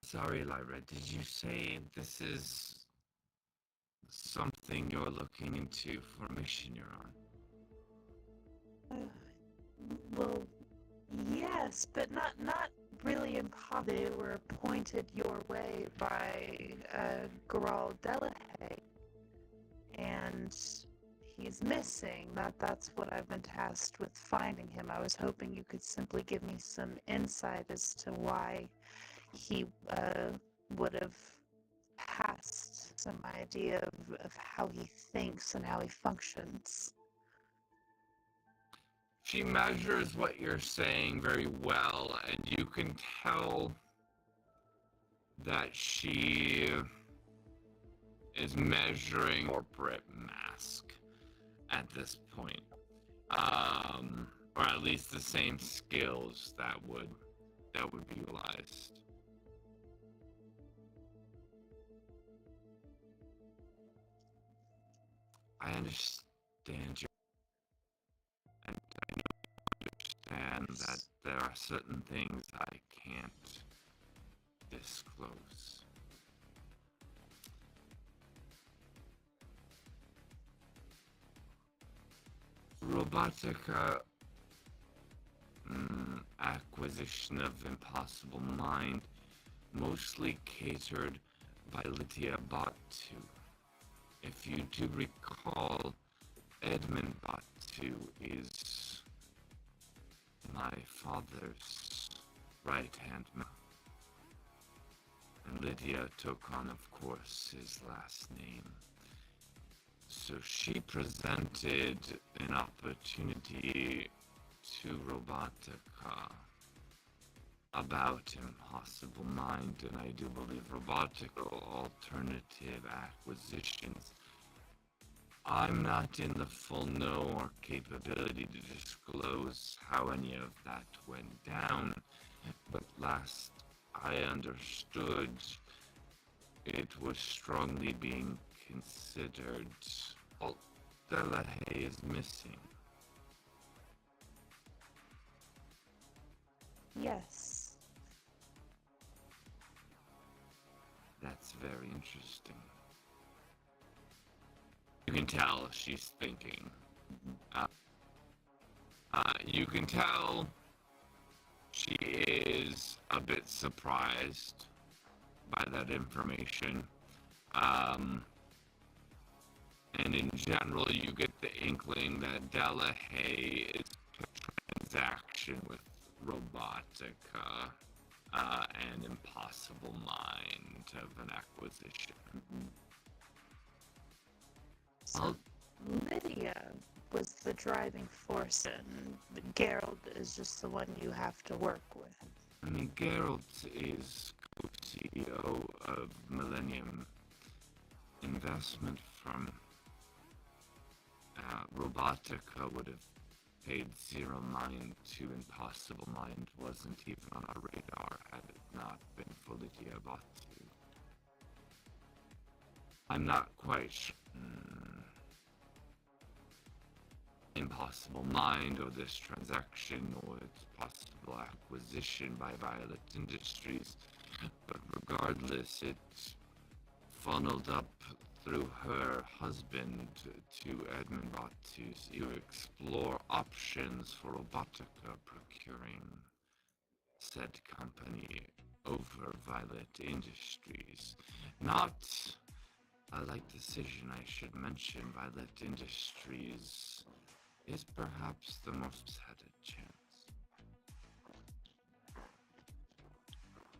Sorry, Lyra, did you say this is something you're looking into for a mission you're on? Well, yes, but not really impossible. They were pointed your way by Garal Delahaye, and he's missing. That's what I've been tasked with finding him. I was hoping you could simply give me some insight as to why he would have passed, some idea of how he thinks and how he functions. She measures what you're saying very well, and you can tell that she is measuring corporate mask at this point. Or at least the same skills that would be utilized. I understand you, and I understand that there are certain things I can't disclose. Robotica acquisition of Impossible Mind, mostly catered by Lydia Batu. If you do recall, Edmund Batu is my father's right-hand man. And Lydia took on, of course, his last name. So she presented an opportunity to Robotica about Impossible Mind, and I do believe Robotica alternative acquisitions. I'm not in the full know or capability to disclose how any of that went down, but last I understood, it was strongly being considered. Well, Delahaye is missing. Yes. That's very interesting. You can tell she's thinking. You can tell she is a bit surprised by that information. And in general, you get the inkling that Delahaye is a transaction with Robotica and Impossible Mind of an acquisition. So Lydia was the driving force, and Gerald is just the one you have to work with. I mean, Geralt is co-CEO of Millennium investment firm. Robotica would have paid zero mind to Impossible Mind, wasn't even on our radar had it not been for Lydia Batu. I'm not quite sure. Impossible Mind or this transaction or its possible acquisition by Violet Industries, but regardless, it funneled up through her husband to Edmund Batu to explore options for Robotica procuring said company over Violet Industries. Not a light decision, I should mention. Violet Industries is perhaps the most had a chance.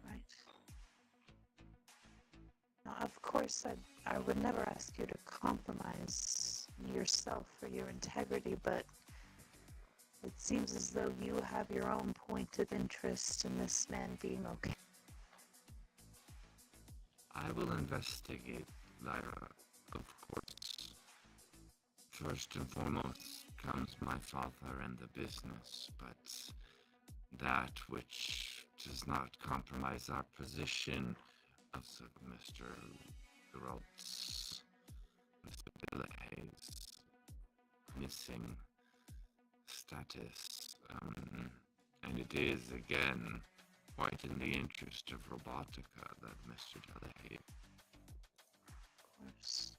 Right. Now, of course, I would never ask you to compromise yourself or your integrity, but it seems as though you have your own point of interest in this man being okay. I will investigate, Lyra, of course. First and foremost comes my father and the business, but that which does not compromise our position of Mr. Geralt's, Mr. Delahaye's missing status, and it is, again, quite in the interest of Robotica that Mr. Delahaye. Of course.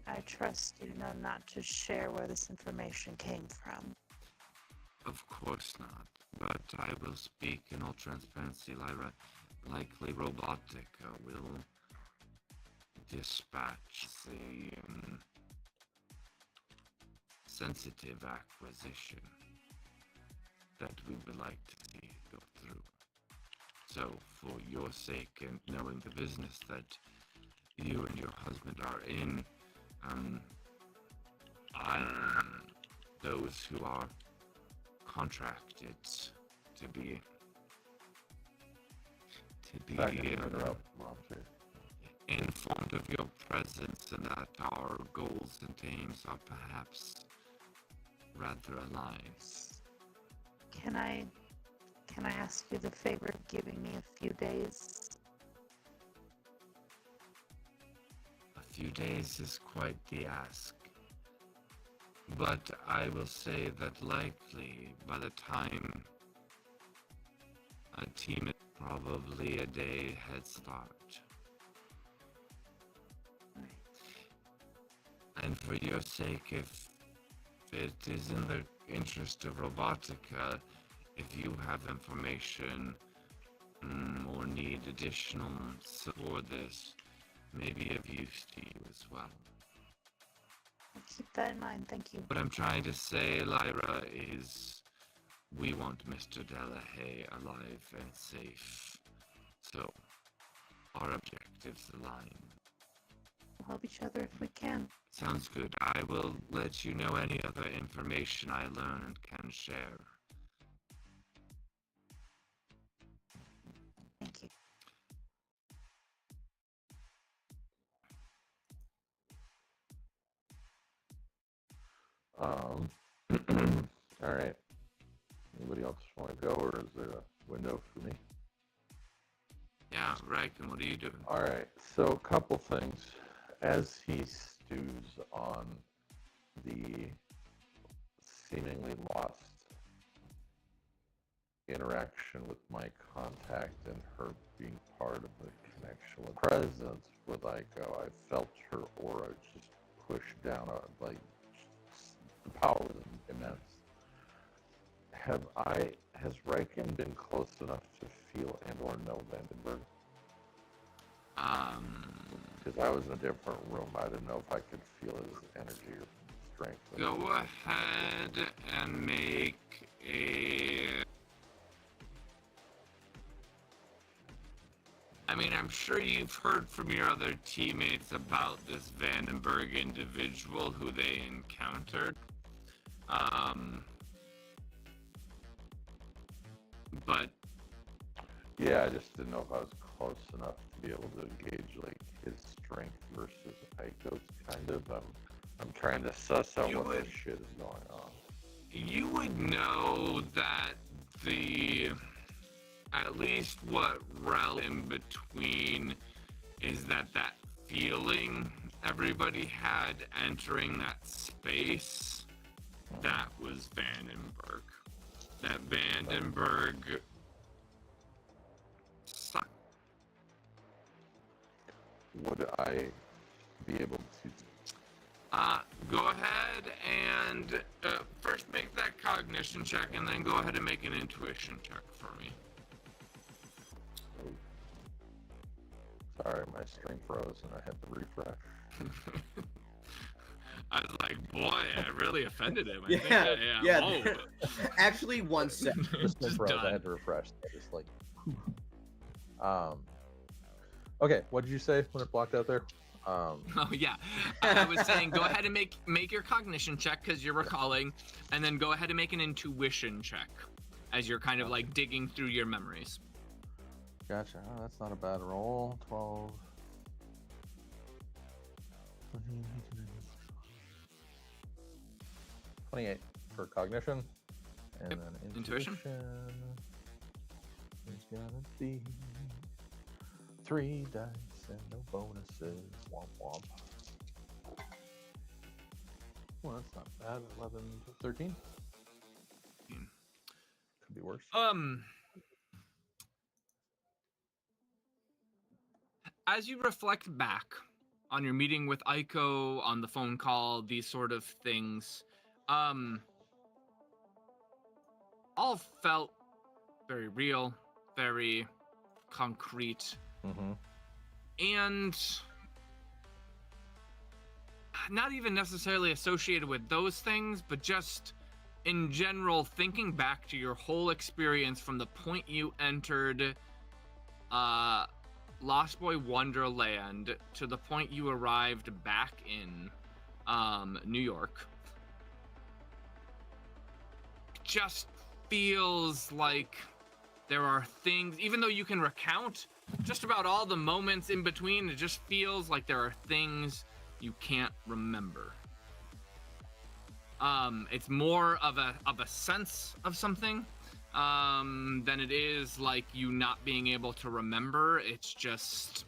I trust you know not to share where this information came from. Of course not. But I will speak in all transparency, Lyra. Likely Robotica will dispatch the sensitive acquisition that we would like to see go through. So, for your sake and knowing the business that you and your husband are in, those who are contracted to be informed of your presence and that our goals and aims are perhaps rather aligned. Can I ask you the favor of giving me a few days? A few days is quite the ask. But I will say that likely by the time a team is probably a day head start. And for your sake, if it is in the interest of Robotica, if you have information or need additional support, this may be of use to you as well. I'll keep that in mind, thank you. What I'm trying to say, Lyra, is we want Mr. Delahaye alive and safe. So, our objectives align. We'll help each other if we can. Sounds good. I will let you know any other information I learn and can share. Thank you. All right. Anybody else want to go, or is there a window for me? Yeah, right. And what are you doing? All right. So a couple things. As he stews on the seemingly lost interaction with my contact and her being part of the connection with presence with Aiko, I felt her aura just push down, like the power was immense. Has Riken been close enough to feel and or know Vandenberg? Because I was in a different room. I didn't know if I could feel his energy or strength. Go ahead and make a... I mean, I'm sure you've heard from your other teammates about this Vandenberg individual who they encountered. But... Yeah, I just didn't know if I was close enough to be able to gauge, like, his strength versus Aiko's, kind of. I'm trying to suss out what this shit is going on. You would know that at least what Rel in between is that feeling everybody had entering that space, that was Vandenberg. That Vandenberg sucked. Would I be able to... Go ahead and first make that cognition check, and then go ahead and make an intuition check for me. Oh. Sorry, my string froze and I had to refresh. I was like, boy, I really offended him. Yeah. Actually, 1 second. Just froze. I had to refresh. Just like... Okay, what did you say when it blocked out there? Oh yeah, I was saying go ahead and make your cognition check because you're recalling, and then go ahead and make an intuition check as you're kind of like digging through your memories. Gotcha. Oh, that's not a bad roll. 12. 28 for cognition, and Yep. then Intuition is gonna be 3 dice and no bonuses. Womp womp. Well, that's not bad. 11 to 13. Could be worse. As you reflect back on your meeting with Aiko, on the phone call, these sort of things, all felt very real, very concrete, Mm-hmm. and not even necessarily associated with those things, but just in general, thinking back to your whole experience from the point you entered Lost Boy Wonderland to the point you arrived back in New York, just feels like there are things, even though you can recount just about all the moments in between, it just feels like there are things you can't remember. It's more of a sense of something than it is like you not being able to remember. It's just,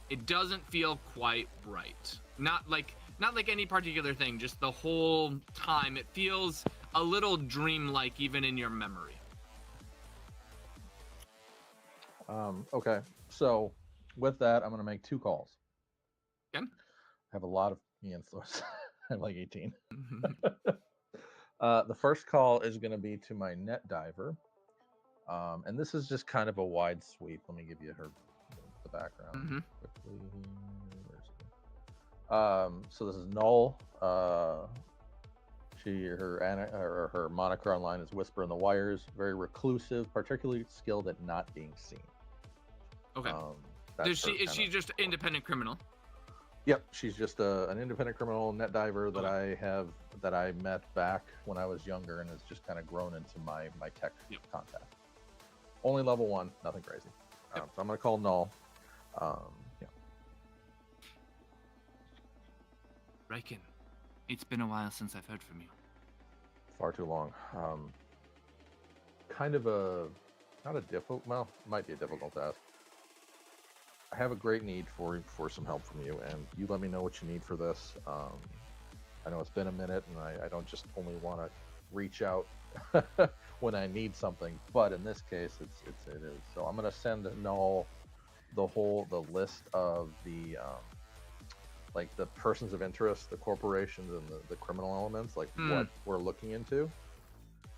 it doesn't feel quite right. Not like any particular thing, just the whole time. It feels a little dreamlike even in your memory. Okay, so with that, I'm going to make 2 calls. Okay. I have a lot of influence. I have like 18. The first call is going to be to my net diver. And this is just kind of a wide sweep. Let me give you the background quickly. So this is Null. Her moniker online is Whisper in the Wires. Very reclusive, particularly skilled at not being seen. Okay. Is she just independent criminal? Yep, she's just an independent criminal net diver that I met back when I was younger, and has just kind of grown into my tech contact. Only level 1, nothing crazy. So I'm gonna call Null. Riken, it's been a while since I've heard from you. Far too long. Kind of not a difficult. Well, might be a difficult task. I have a great need for some help from you, and you let me know what you need for this. I know it's been a minute, and I don't just only want to reach out when I need something, but in this case, it is. So I'm gonna send Null the list of the like the persons of interest, the corporations, and the criminal elements, like what we're looking into,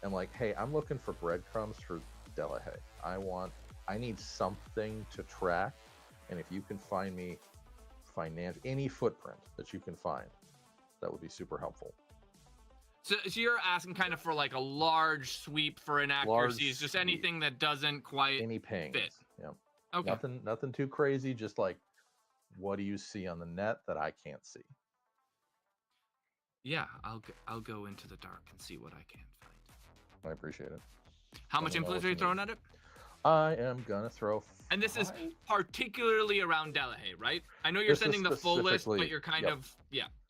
and like, hey, I'm looking for breadcrumbs for Delahaye. I need something to track. And if you can find me any footprint that you can find, that would be super helpful. So you're asking kind of for like a large sweep for inaccuracies, just anything that doesn't quite any pings. Fit. Yeah. Okay. Nothing too crazy. Just like, what do you see on the net that I can't see? Yeah, I'll go into the dark and see what I can find. I appreciate it. How much influence are you throwing at it? I am gonna throw. And this is particularly around Delahaye, right? I know you're sending the full list, but you're kind of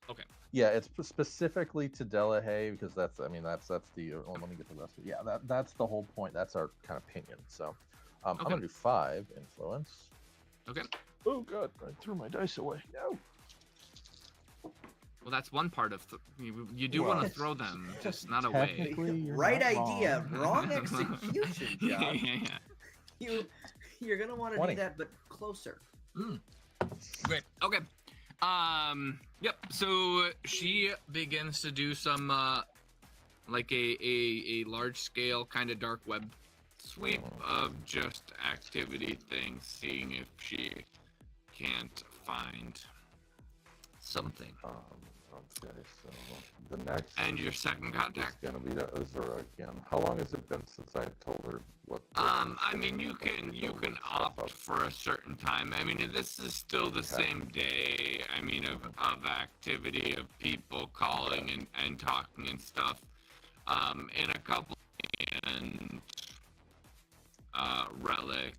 okay. Yeah, it's specifically to Delahaye because that's the. Let me get the rest of it. Yeah, that's the whole point. That's our kind of opinion. So, I'm gonna do 5 influence. Okay. Oh god, I threw my dice away. No. Well, that's one part of you do want to throw them, just not away. Right idea, wrong execution, John. Yeah. You're gonna want to 20. do that, but closer. Great. Okay. Yep. So she begins to do some like a large scale kind of dark web Sweep of just activity things, seeing if she can't find something. Okay, so the next. And your second contact is gonna be Azura again. How long has it been since I told her what? I mean, you can opt for a certain time. I mean, this is still the same day. I mean, of activity of people calling and talking and stuff. In a couple, and Relic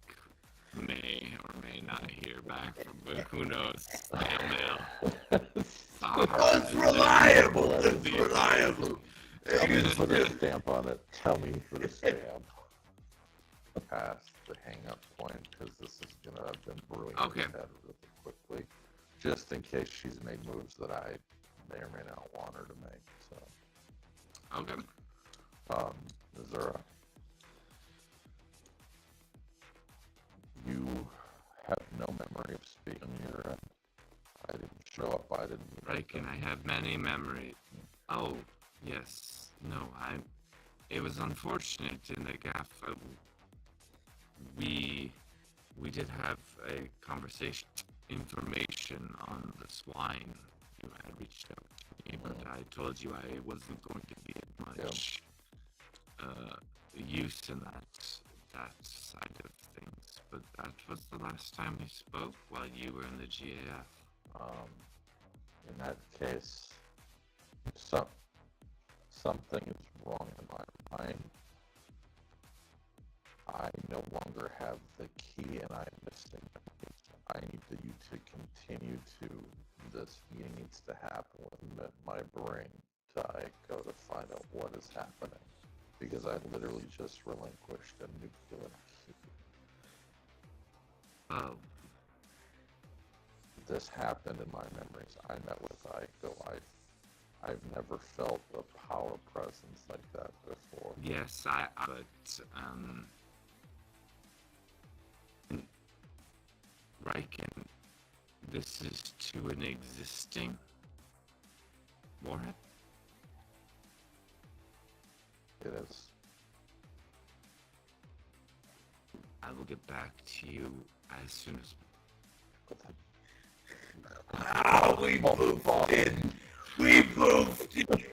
may or may not hear back from, but who knows? Mail. It's reliable. It's reliable. Tell me to put a stamp on it. Tell me for the stamp. Past the hang-up point, because this is gonna have been brewing in my head really quickly, just in case she's made moves that I may or may not want her to make. So. Okay. Azura, you have no memory of speaking your end. I didn't show up. I didn't. Right, can I have many memories? Oh, yes. No, it was unfortunate in the gaff. We did have a conversation, information on the swine. You had reached out to me, but I told you I wasn't going to be of much use in that side of things. But that was the last time we spoke while you were in the GAF. In that case, something is wrong in my mind. I no longer have the key, and I'm missing it. I need you to continue to. This meeting needs to happen with my brain to go to find out what is happening, because I literally just relinquished a nuclear key. Oh. This happened in my memories. I met with Aiko. I've never felt a power presence like that before. Yes, but Riken, this is to an existing warhead? It is. I will get back to you as soon as... We poofed it. We poofed it.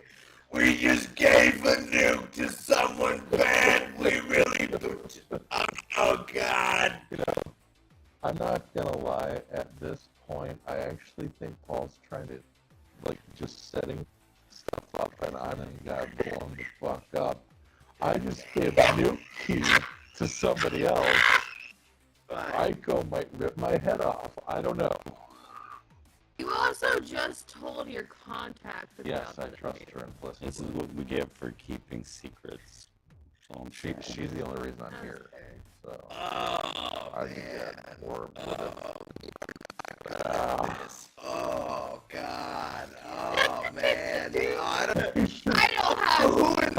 We just gave a nuke to someone bad. We really poofed it. Oh, God. You know, I'm not gonna lie, at this point, I actually think Paul's trying to, just setting stuff up, and I got blown the fuck up. I just gave a nuke key to somebody else. Aiko might rip my head off. I don't know. You also just told your contact Yes, about I the trust name. her implicitly. This is what we get for keeping secrets. So I'm She's the only reason I'm That's here. fair. So Oh, I think man. that more Oh, God. Oh, man. I don't I don't have. who in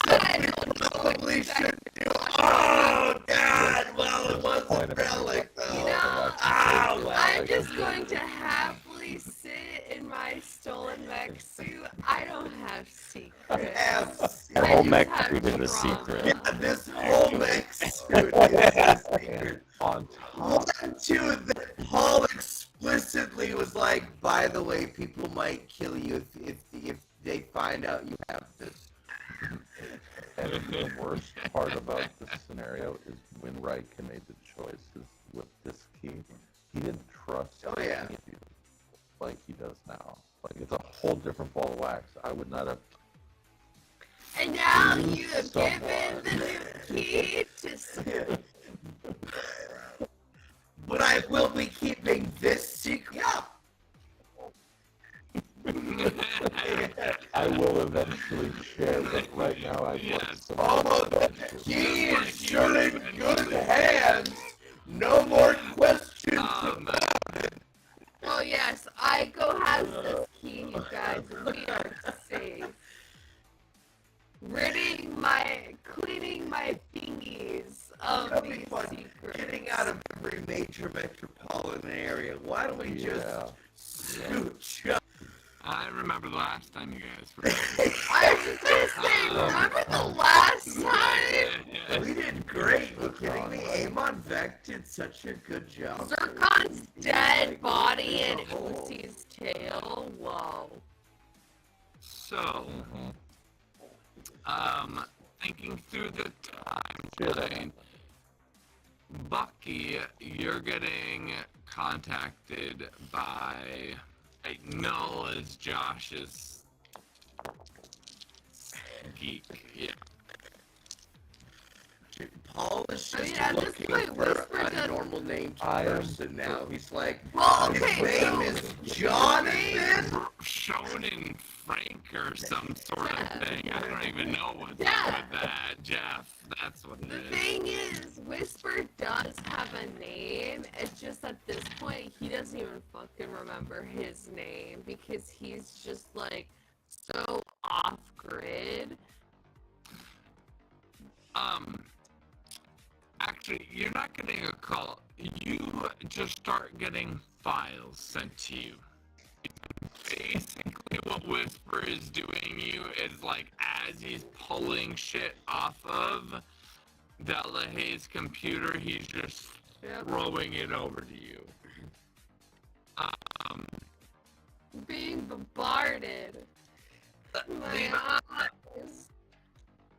I don't know. probably should do. Oh, God. Well, it wasn't Relic, though. You know, Oh, well. I'm just going to happily sit in my stolen mech suit. I don't have secrets. Yes. The I whole just mech have suit is a trauma. secret. Yeah, this whole mech suit is a secret. on top. One, two, that Paul explicitly was like, by the way, people might kill you if they find out you have this. And the worst part about this scenario is when Riken made the choices with this key, he didn't trust Oh, yeah. any of you like he does now. Like, it's a whole different ball of wax. I would not have. And now you have given the new key to But I will be keeping this secret. I will eventually share, but right now I'd like Yes. some. Oh, the key is still in good hands. No more questions. Oh yes, Aiko has this key, you guys, and we are safe. Cleaning my thingies of That'd be these fun. secrets. Getting out of every major metropolitan area. Why don't we just scooch up? I remember the last time you guys were... I was just gonna say, remember the last time? We did great. Are you kidding me? Amon Vec did such a good job. Zircon's dead body and Uzi's tail. Whoa. So, thinking through the timeline, Bucky, you're getting contacted by Null as Josh's geek. Yeah. Paul is I just mean, at this looking point, for Whisper a does- normal named I am- person now. He's like, Well, his okay, name so is Jonathan. Shonen Frank or some sort Yeah. of thing. I don't even know what's Yeah. up with that. Jeff, that's what it the is. thing is, Whisper does have a name. It's just at this point, he doesn't even fucking remember his name because he's just like so off grid. Actually, you're not getting a call. You just start getting files sent to you. Basically, what Whisper is doing you is like as he's pulling shit off of Delahaye's computer, he's just throwing it over to you. Being bombarded. My eyes.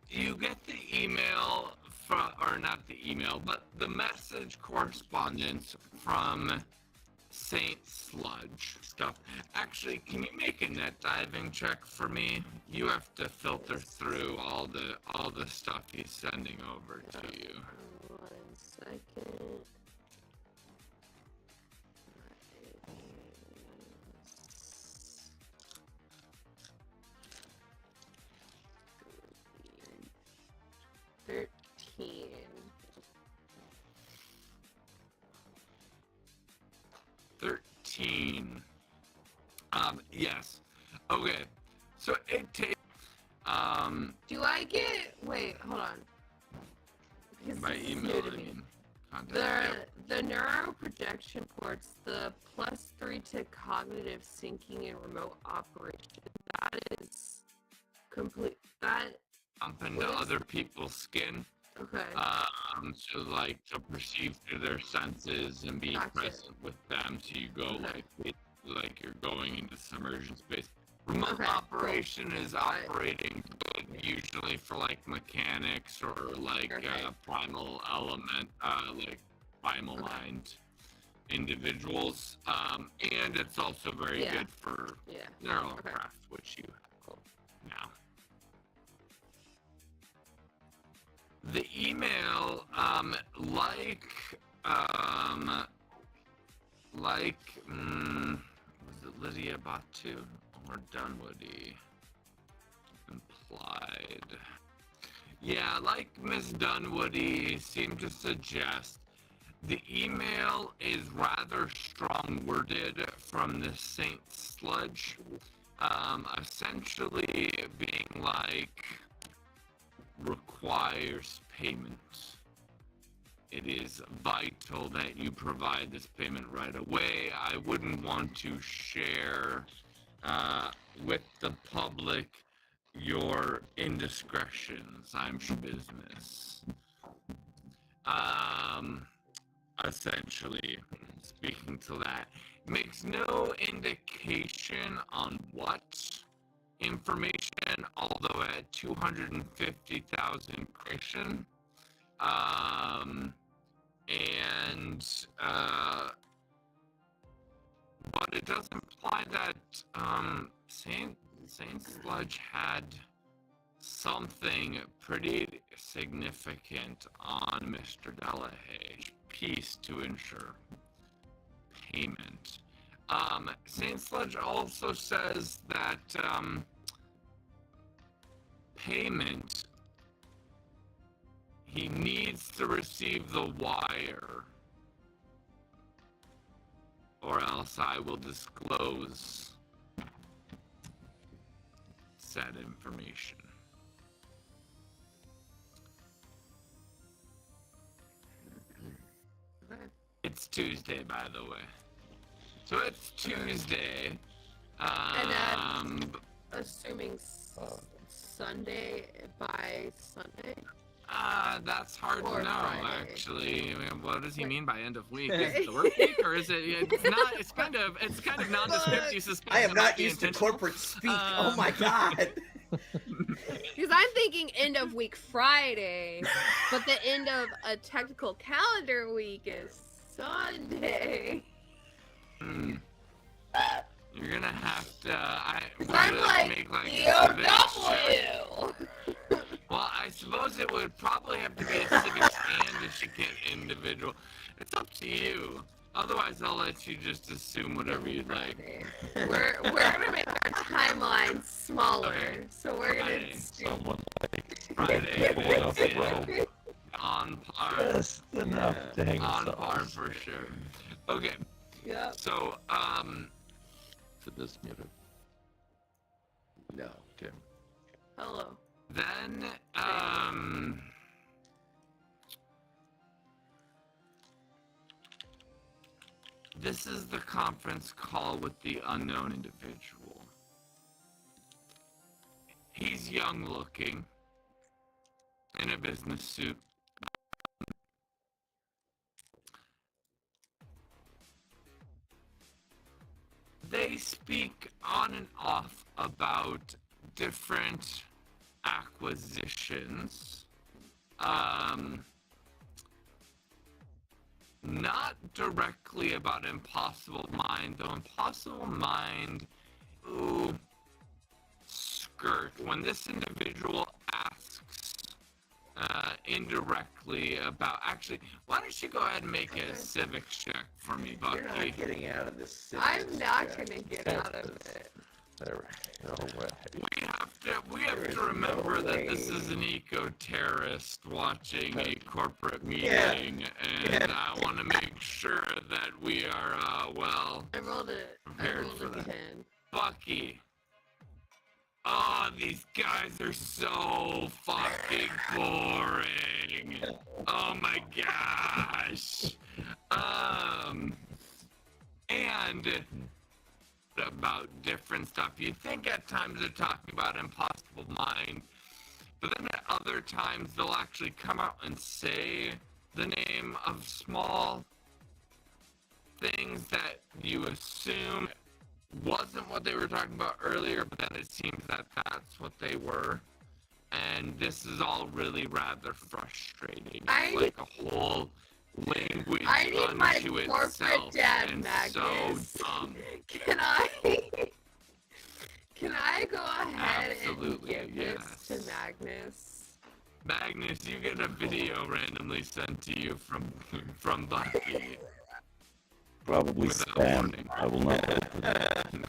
You get the email from, or not the email, but the message correspondence from Saint Sludge stuff. Actually, can you make a net diving check for me? You have to filter through all the stuff he's sending over to you. 1 second. That is 13. Yes. Okay. So it takes Do I get? Wait, hold on. Because by this is email, new to I me. mean. Contact, The neuro projection ports, the +3 to cognitive syncing and remote operation. That is complete. That Jump into what is- other people's skin. okay. So like to perceive through their senses and be Gotcha. present with them. So you go Okay. like you're going into submersion space. Remote Okay, cool. operation is Got it. operating good, usually for like mechanics or like Okay. primal element, like primal Okay. mind individuals. And it's also very Yeah. good for Yeah. neurocraft, which you have now. The email, was it Lydia Batu or Dunwoody? Implied. Yeah, like Miss Dunwoody seemed to suggest, the email is rather strong-worded from the Saint Sludge, essentially being like, requires payment. It is vital that you provide this payment right away. I wouldn't want to share with the public your indiscretions. I'm sure business. Essentially, speaking to that, makes no indication on what information, although at 250,000 Christian, but it does imply that Saint Sludge had something pretty significant on Mr. Delahaye piece to ensure payment. Saint Sludge also says that payment, he needs to receive the wire, or else I will disclose said information. Okay. It's Tuesday, by the way. So it's Tuesday. Assuming Sunday by Sunday. That's hard Or to know, Friday. actually. I mean, what does he mean by end of week? Right. Is it the work week, or is it? It's not. It's kind of nondescript. You suspect I am it might not be used to intentional. corporate speak. Oh my god. Because I'm thinking end of week Friday, but the end of a technical calendar week is Sunday. You're gonna have to. I'm like, make like DOW! Well, I suppose it would probably have to be a civic certificate individual. It's up to you. Otherwise, I'll let you just assume whatever you'd like. We're gonna make our timeline smaller, Okay. so we're gonna Friday. Someone Friday enough is rope. on par. Just enough to hang On us par off. for sure. Okay, Yep. so To this muted. No. Okay. Hello. then This is the conference call with the unknown individual. He's young looking, in a business suit. They speak on and off about different acquisitions. Not directly about Impossible Mind, though Impossible Mind, ooh, skirt. When this individual asks indirectly about, actually, why don't you go ahead and make a civics check for me, Bucky? You're not getting out of this. I'm not gonna get out of it. There, no way. We have to remember that this is an eco-terrorist watching a corporate meeting, and I want to make sure that we are, well, I rolled it. I prepared rolled for a that. 10. Bucky. Oh, these guys are so fucking boring. Oh my gosh. And about different stuff. You think at times they're talking about Impossible Mind, but then at other times they'll actually come out and say the name of small things that you assume wasn't what they were talking about earlier, but then it seems that that's what they were. And this is all really rather frustrating. It's like a whole language I need my unto corporate itself, dad, and Magnus. so dumb. Can I go ahead Absolutely, and give this to Magnus? Magnus, you get a video randomly sent to you from Bucky. Probably Without spam. warning. I will not open it.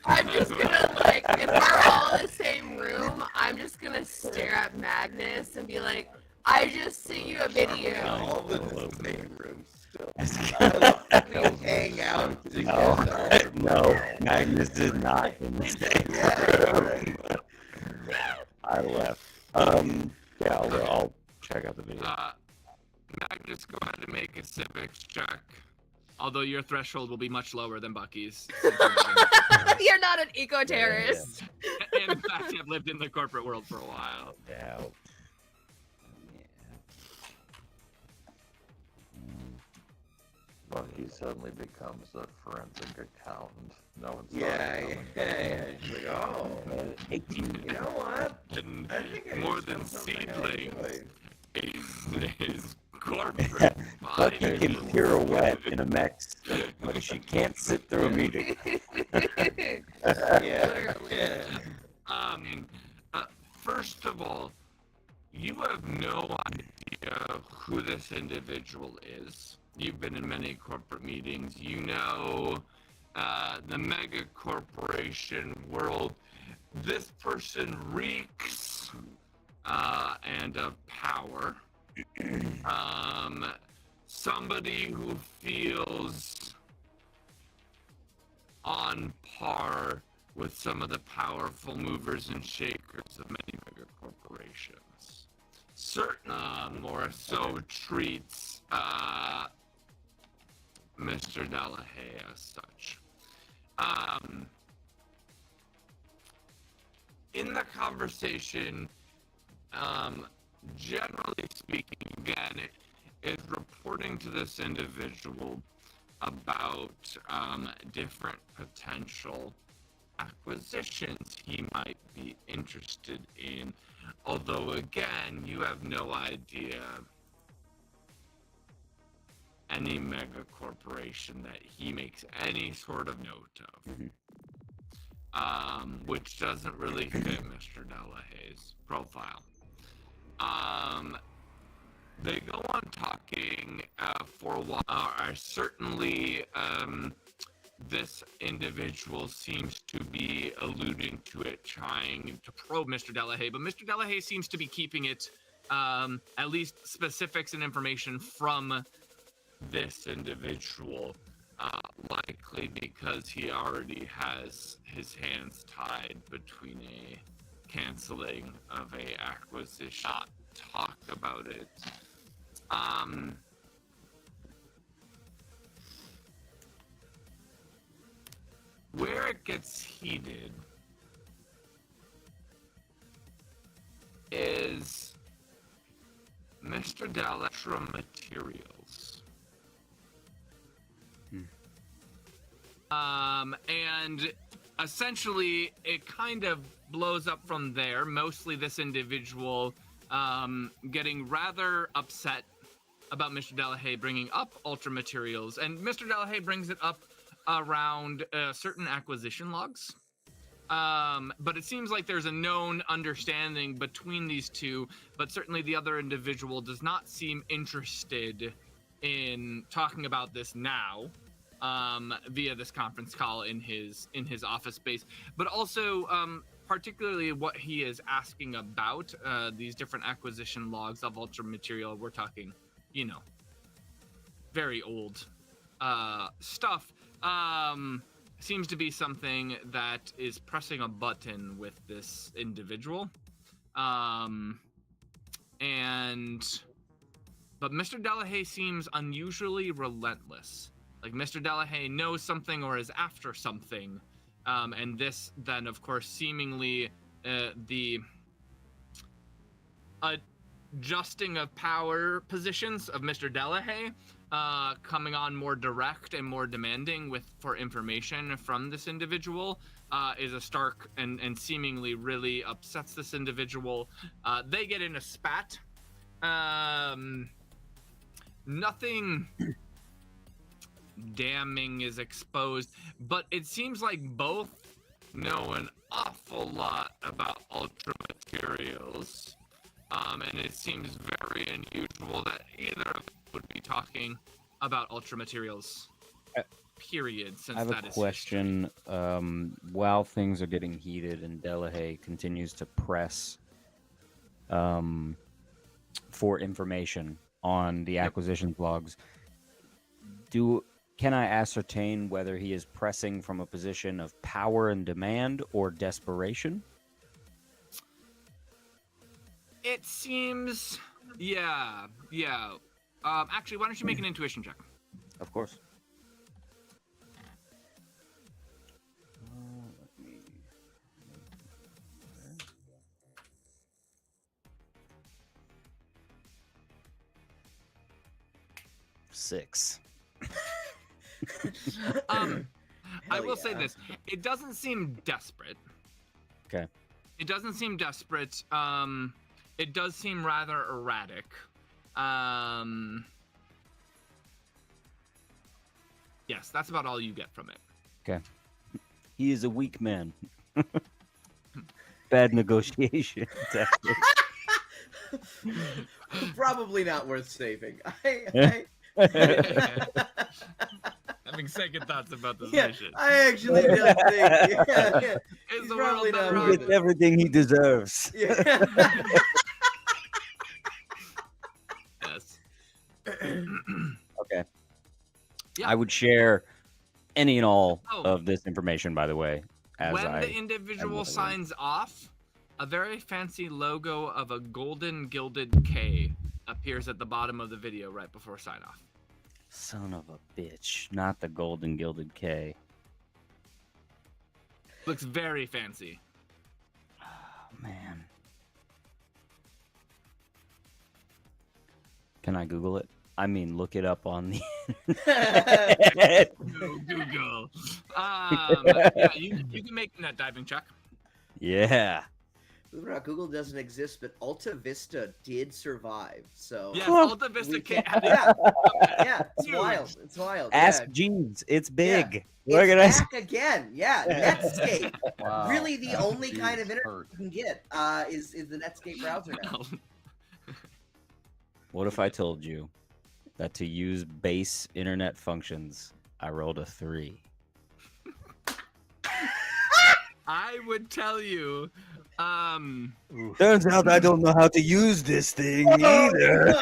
I'm just gonna, like, if we're all in the same room, I'm just gonna stare at Magnus and be like, I just sent you a video. All in the same room still. No, Hang out together. no, Magnus is not in the same room. I left. Yeah, I'll check out the video. Magnus, go ahead and make a civics check. Although your threshold will be much lower than Bucky's. You're not an eco-terrorist. And in fact, have lived in the corporate world for a while. Yeah. Bucky suddenly becomes a forensic accountant. No one's Yeah. It's like, oh, you know what? And I think I more just than found something else seedlings anyway. is corporate Bucky can finance. pirouette in a mech, but she can't sit through a meeting. Yeah. First of all, you have no idea who this individual is. You've been in many corporate meetings. You know the mega corporation world. This person reeks and of power. Somebody who feels on par with some of the powerful movers and shakers of many mega corporations. Certain more so treats Mr. Delahaye as such. In the conversation, generally speaking, again, it is reporting to this individual about different potential acquisitions he might be interested in. Although, again, you have no idea any mega corporation that he makes any sort of note of. Which doesn't really fit Mr. Delahaye's profile. They go on talking for a while. Certainly, this individual seems to be alluding to it, trying to Probe Mr. Delahaye, but Mr. Delahaye seems to be keeping it, at least specifics and information from this individual, likely because he already has his hands tied between a canceling of a acquisition. Not talk about it. it gets heated is Mr. Delahaye materials. And essentially it kind of blows up from there. Mostly this individual getting rather upset about Mr. Delahaye bringing up Ultra materials, and Mr. Delahaye brings it up around certain acquisition logs. But it seems like there's a known understanding between these two, but certainly the other individual does not seem interested in talking about this now, via this conference call in his office space, but also particularly what he is asking about, these different acquisition logs of Ultra material. We're talking, you know, very old stuff. Seems to be something that is pressing a button with this individual. But Mr. Delahaye seems unusually relentless. Like Mr. Delahaye knows something or is after something. And this then, of course, seemingly the adjusting of power positions of Mr. Delahaye coming on more direct and more demanding for information from this individual is a stark and seemingly really upsets this individual. They get in a spat. Nothing damning is exposed, but it seems like both Know an awful lot about Ultra materials. And it seems very unusual that either of them would be talking about Ultra materials. Period. Since I have that a is question. While things are getting heated and Delahaye continues to press for information on the acquisition logs, can I ascertain whether he is pressing from a position of power and demand or desperation? It seems, yeah. Actually, why don't you make an intuition check? Of course. Let me... 6. I will say this: it doesn't seem desperate. Okay. It doesn't seem desperate. It does seem rather erratic. Yes, that's about all you get from it. Okay. He is a weak man. Bad negotiation tactics. Probably not worth saving. Having second thoughts about this Yeah, mission. I actually don't think. Yeah, Is he's the probably world better not off? worth Gets it. everything he deserves. Yeah. Yes. Okay. Yeah. I would share any and all Oh. of this information, by the way, as When I... the individual signs off, a very fancy logo of a golden gilded K appears at the bottom of the video right before sign off. Son of a bitch. Not the golden gilded K. Looks very fancy. Oh, man. Can I Google it? I mean, look it up on the internet. Go Google. Yeah, you can make a net diving check. Yeah. Believe it or not, Google doesn't exist, but Alta Vista did survive. So Yes, Alta Vista we K. can- yeah, it's Huge. wild. It's wild. Ask yeah. Jeeves. It's big. It's Look at us. back again. Yeah, Netscape. Wow. Really, the That's only kind of huge internet hurt. you can get is the Netscape browser now. What if I told you that to use base internet functions, I rolled a 3? I would tell you, Turns out I don't know how to use this thing either.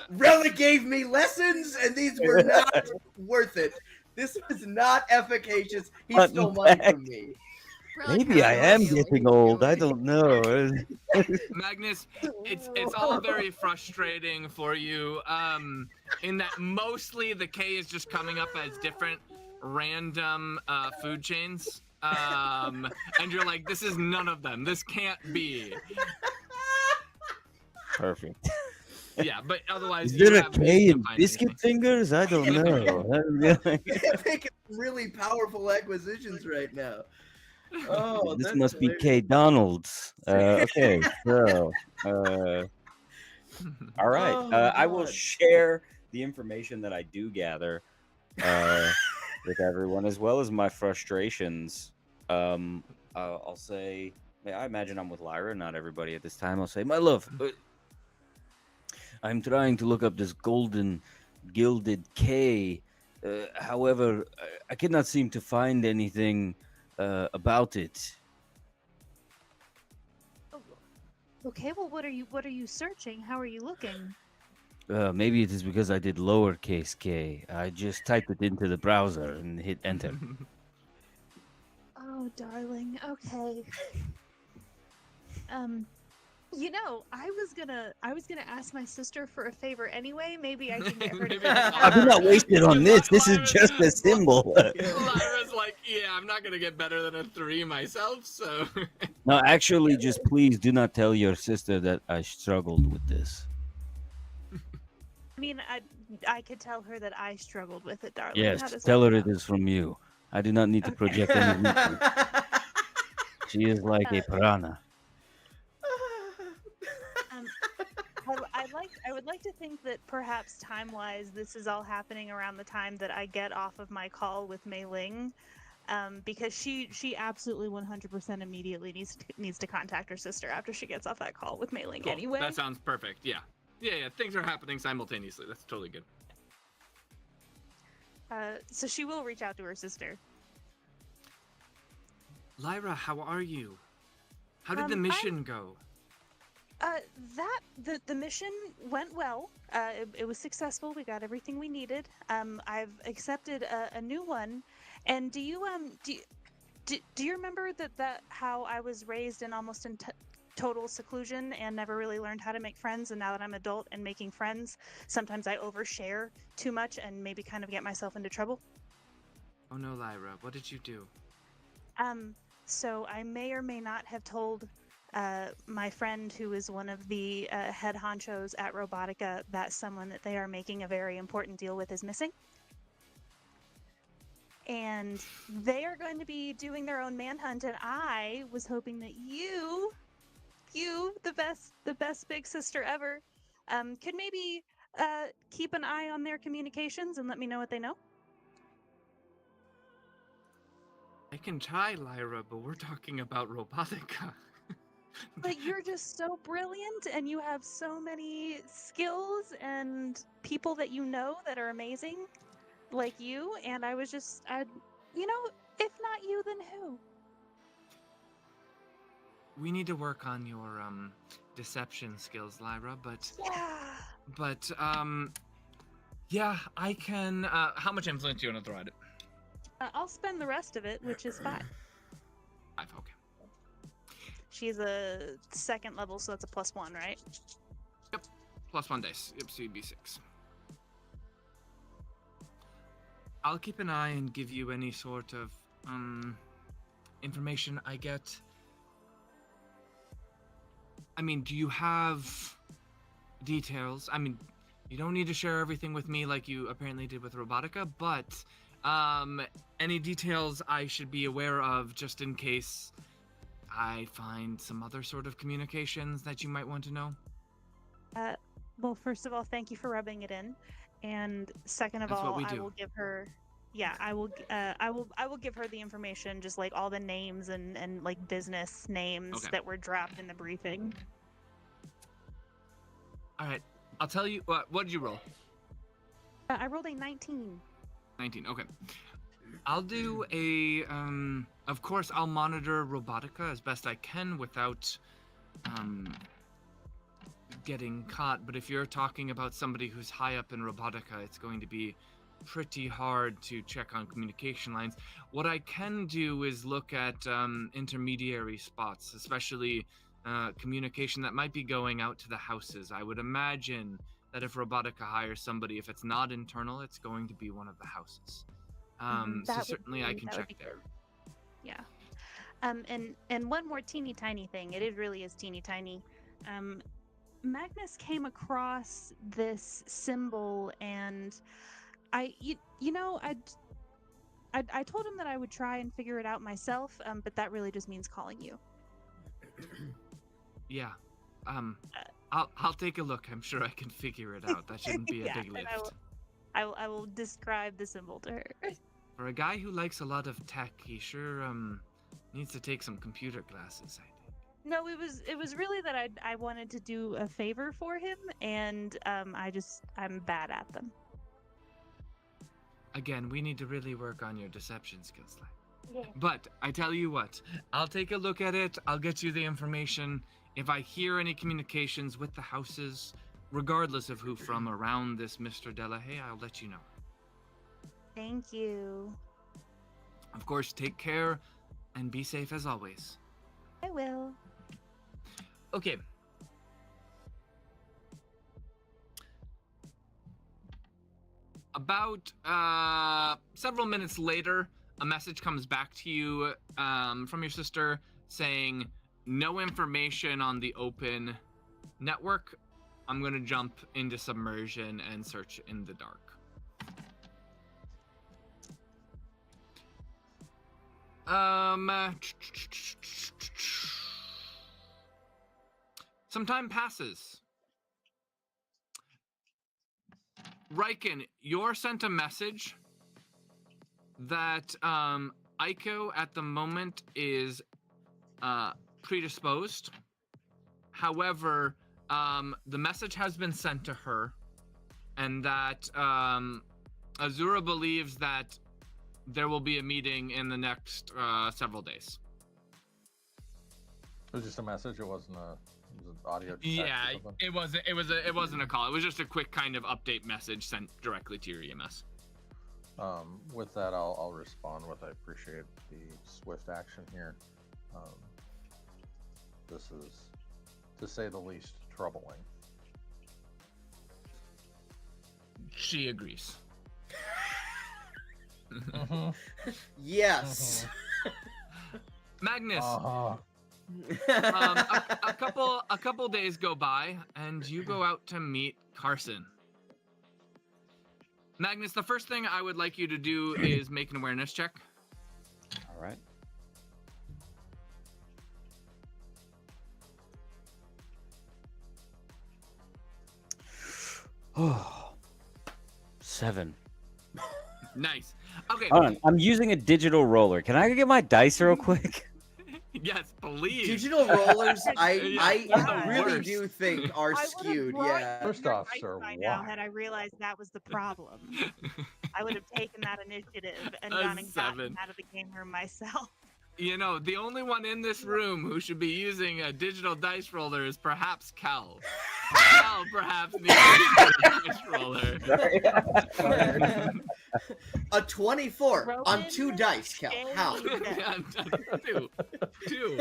Relic gave me lessons, and these were not worth it. This was not efficacious. He Fun stole money fact. from me. Maybe I am getting old. I don't know. Magnus, it's all very frustrating for you. In that mostly the K is just coming up as different random food chains, and you're like, this is none of them. This can't be. Perfect. Yeah, but otherwise, Is you there a have K reason to in find biscuit anything. fingers? I don't know. Making really powerful acquisitions right now. Oh, This that's must be hilarious. K Donald's. Okay, so all right. Oh, I will God. share the information that I do gather with everyone, as well as my frustrations. I'll say, I imagine I'm with Lyra, not everybody at this time. I'll say, my love, I'm trying to look up this golden gilded K. However, I cannot seem to find anything about it. Okay, well, what are you searching? How are you looking? Maybe it is because I did lowercase k. I just typed it into the browser and hit enter. Oh, darling. Okay. I was gonna ask my sister for a favor anyway. Maybe I can get her to. Maybe I did not waste it on this. This is just a symbol. Lyra's like, yeah, I'm not gonna get better than a 3 myself, so. No, actually, just please do not tell your sister that I struggled with this. I mean, I could tell her that I struggled with it, darling. Yes, How does tell that her it sound? is from you. I do not need to project any weakness. She is like a piranha. I would like to think that perhaps time-wise, this is all happening around the time that I get off of my call with Mei Ling, because she absolutely 100% immediately needs to contact her sister after she gets off that call with Mei Ling. Cool. Anyway, That sounds perfect. Yeah. Yeah. Things are happening simultaneously. That's totally good. so she will reach out to her sister. Lyra, how are you? How did the I'm- mission go? The mission went well. It was successful. We got everything we needed. I've accepted a new one. And do you remember that how I was raised in almost total seclusion and never really learned how to make friends? And now that I'm adult and making friends, sometimes I overshare too much and maybe kind of get myself into trouble. Oh no, Lyra, what did you do? So I may or may not have told my friend, who is one of the head honchos at Robotica, that someone that they are making a very important deal with is missing. And they are going to be doing their own manhunt, and I was hoping that you, the best big sister ever, could maybe keep an eye on their communications and let me know what they know. I can try, Lyra, but we're talking about Robotica. But you're just so brilliant, and you have so many skills and people that you know that are amazing, like you. And I was just, if not you, then who? We need to work on your deception skills, Lyra, but Yeah. yeah, I can. How much influence do you want to throw at it? I'll spend the rest of it, which is 5. 5, okay. She's a 2nd level, so that's a +1, right? Yep, +1 dice. Yep, so you'd be 6. I'll keep an eye and give you any sort of information I get. I mean, do you have details? I mean, you don't need to share everything with me like you apparently did with Robotica, but any details I should be aware of just in case I find some other sort of communications that you might want to know? Well, first of all, thank you for rubbing it in, and second of That's what all, we I do. will give her. Yeah, I will give her the information, just like all the names and like business names that were dropped in the briefing. All right, I'll tell you. What did you roll? I rolled a 19. 19. Okay. I'll do a. Of course, I'll monitor Robotica as best I can without getting caught. But if you're talking about somebody who's high up in Robotica, it's going to be pretty hard to check on communication lines. What I can do is look at intermediary spots, especially communication that might be going out to the houses. I would imagine that if Robotica hires somebody, if it's not internal, it's going to be one of the houses. So That would certainly I be- can that would check be there. good. Yeah. And one more teeny tiny thing. It really is teeny tiny. Magnus came across this symbol, and I told him that I would try and figure it out myself. But that really just means calling you. Yeah. I'll take a look. I'm sure I can figure it out. That shouldn't be a Yeah, big and lift. I will describe the symbol to her. For a guy who likes a lot of tech, he sure needs to take some computer classes, I think. No, it was really that I wanted to do a favor for him, and I'm bad at them. Again, we need to really work on your deception skills. Yeah. But I tell you what, I'll take a look at it. I'll get you the information. If I hear any communications with the houses, regardless of who from around this Mr. Delahaye, I'll let you know. Thank you. Of course, take care and be safe as always. I will. Okay. About several minutes later, a message comes back to you from your sister saying, no information on the open network. I'm going to jump into submersion and search in the dark. Some time passes. Riken, you're sent a message that Aiko at the moment is predisposed. However, the message has been sent to her, and that Azura believes that there will be a meeting in the next several days. It was just a message. It wasn't a. It was an audio. Text Yeah, or something? it wasn't a call. It was just a quick kind of update message sent directly to your EMS. With that, I'll respond with I appreciate the swift action here. This is, to say the least, troubling. She agrees. Yes. Magnus, Uh-huh. a couple days go by, and you go out to meet Carson. Magnus, the first thing I would like you to do is make an awareness check. All right. Oh, 7. Nice. Okay. Hold on, I'm using a digital roller. Can I get my dice real quick? Yes, please. Digital rollers, Yeah, I the really worst. do think are I would've skewed. brought Yeah. First your off, dice sir, by now why? had I realized that was the problem. I would have taken that initiative and A gone and 7. gotten out of the game room myself. You know, the only one in this room who should be using a digital dice roller is perhaps Cal. Cal perhaps needs a digital dice roller. A 24 on Roman 2 dice, Cal. How? Yeah, two.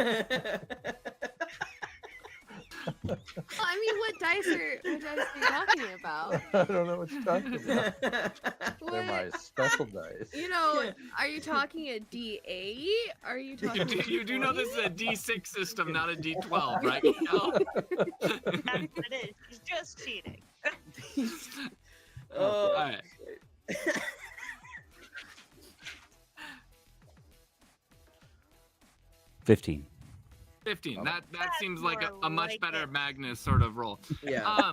I mean, what dice are you talking about? I don't know what you're talking about. They're my What? special dice. You know, are you talking a D8? Are you talking? You do know this is a D6 system, not a D12, right, Cal? That's what it is. She's just cheating. All right. 15. 15. That That's seems like more a much like better it. Magnus sort of roll. Yeah.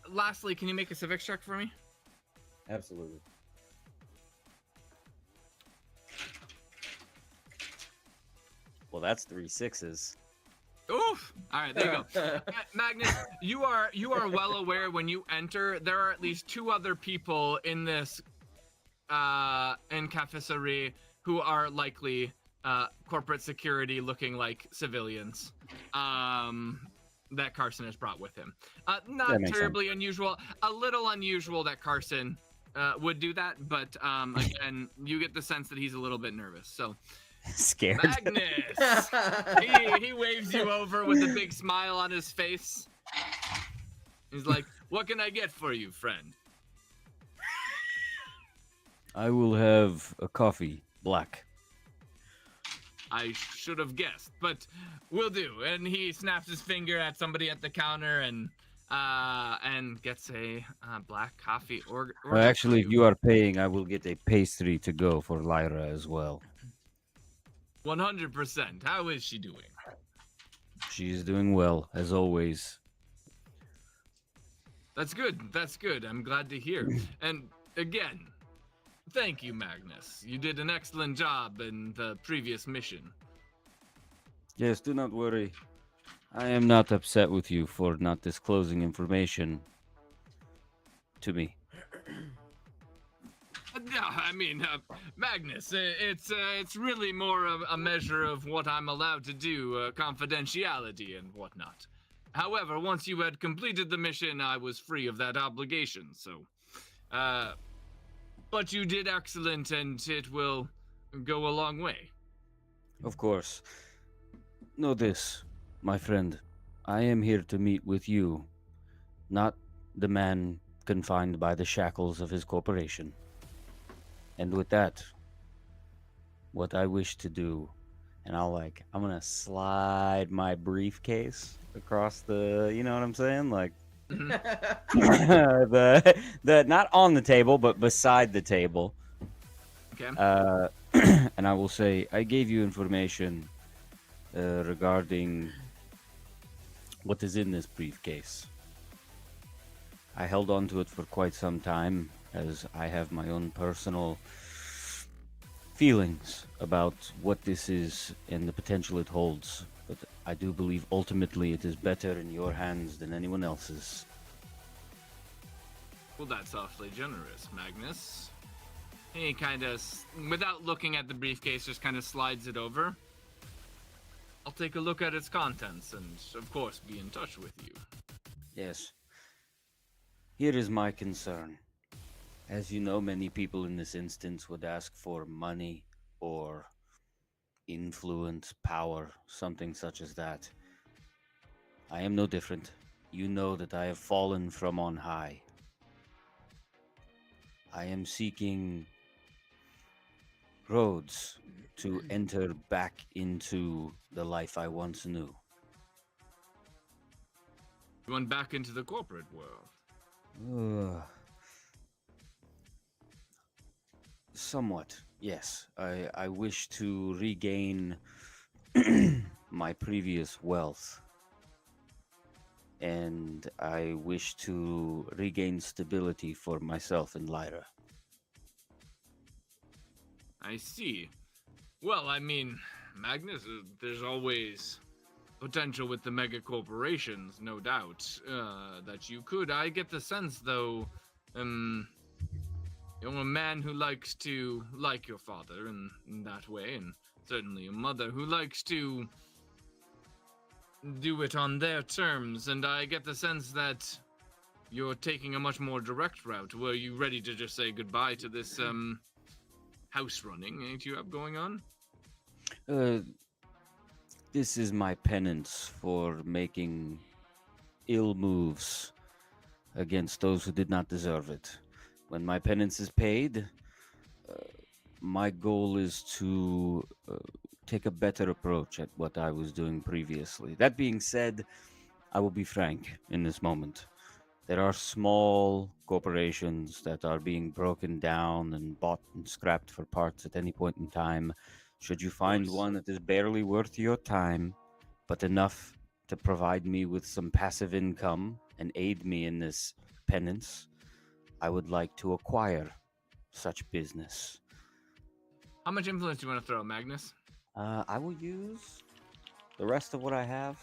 Lastly, can you make a civics check for me? Absolutely. Well, that's 3 6s. Oof! All right, there you go. Magnus, you are well aware when you enter, there are at least 2 other people in this in Cafeteria who are likely corporate security looking like civilians that Carson has brought with him. Not That makes terribly unusual. A little unusual that Carson would do that, but again, you get the sense that he's a little bit nervous. So, Scared. Magnus, he waves you over with a big smile on his face. He's like, "What can I get for you, friend?" I will have a coffee, black. I should have guessed, but will do. And he snaps his finger at somebody at the counter and gets a black coffee. Actually, if you are paying, I will get a pastry to go for Lyra as well. 100%. How is she doing? She is doing well, as always. That's good. That's good. I'm glad to hear. And again, thank you, Magnus. You did an excellent job in the previous mission. Yes, do not worry. I am not upset with you for not disclosing information to me. No, I mean, Magnus, it's really more of a measure of what I'm allowed to do, confidentiality and whatnot. However, once you had completed the mission, I was free of that obligation, so... but you did excellent, and it will go a long way. Of course. Know this, my friend. I am here to meet with you, not the man confined by the shackles of his corporation. And with that, what I wish to do, and I'm gonna slide my briefcase across the, you know what I'm saying? Like, the not on the table, but beside the table. Okay. And I will say, I gave you information regarding what is in this briefcase. I held on to it for quite some time, as I have my own personal feelings about what this is and the potential it holds. But I do believe ultimately it is better in your hands than anyone else's. Well, that's awfully generous, Magnus. He kind of, without looking at the briefcase, just kind of slides it over. I'll take a look at its contents and, of course, be in touch with you. Yes. Here is my concern. As you know, many people in this instance would ask for money or influence, power, something such as that. I am no different. You know that I have fallen from on high. I am seeking roads to enter back into the life I once knew. You went back into the corporate world. Somewhat, yes. I wish to regain my previous wealth. And I wish to regain stability for myself and Lyra. I see. Well, I mean, Magnus, there's always potential with the mega corporations, no doubt, that you could. I get the sense, though, you're a man who likes to like your father in that way, and certainly a mother who likes to do it on their terms, and I get the sense that you're taking a much more direct route. Were you ready to just say goodbye to this, house running you have going on? This is my penance for making ill moves against those who did not deserve it. When my penance is paid, my goal is to take a better approach at what I was doing previously. That being said, I will be frank in this moment. There are small corporations that are being broken down and bought and scrapped for parts at any point in time. Should you find one that is barely worth your time, but enough to provide me with some passive income and aid me in this penance, I would like to acquire such business. How much influence do you want to throw, Magnus? I will use the rest of what I have.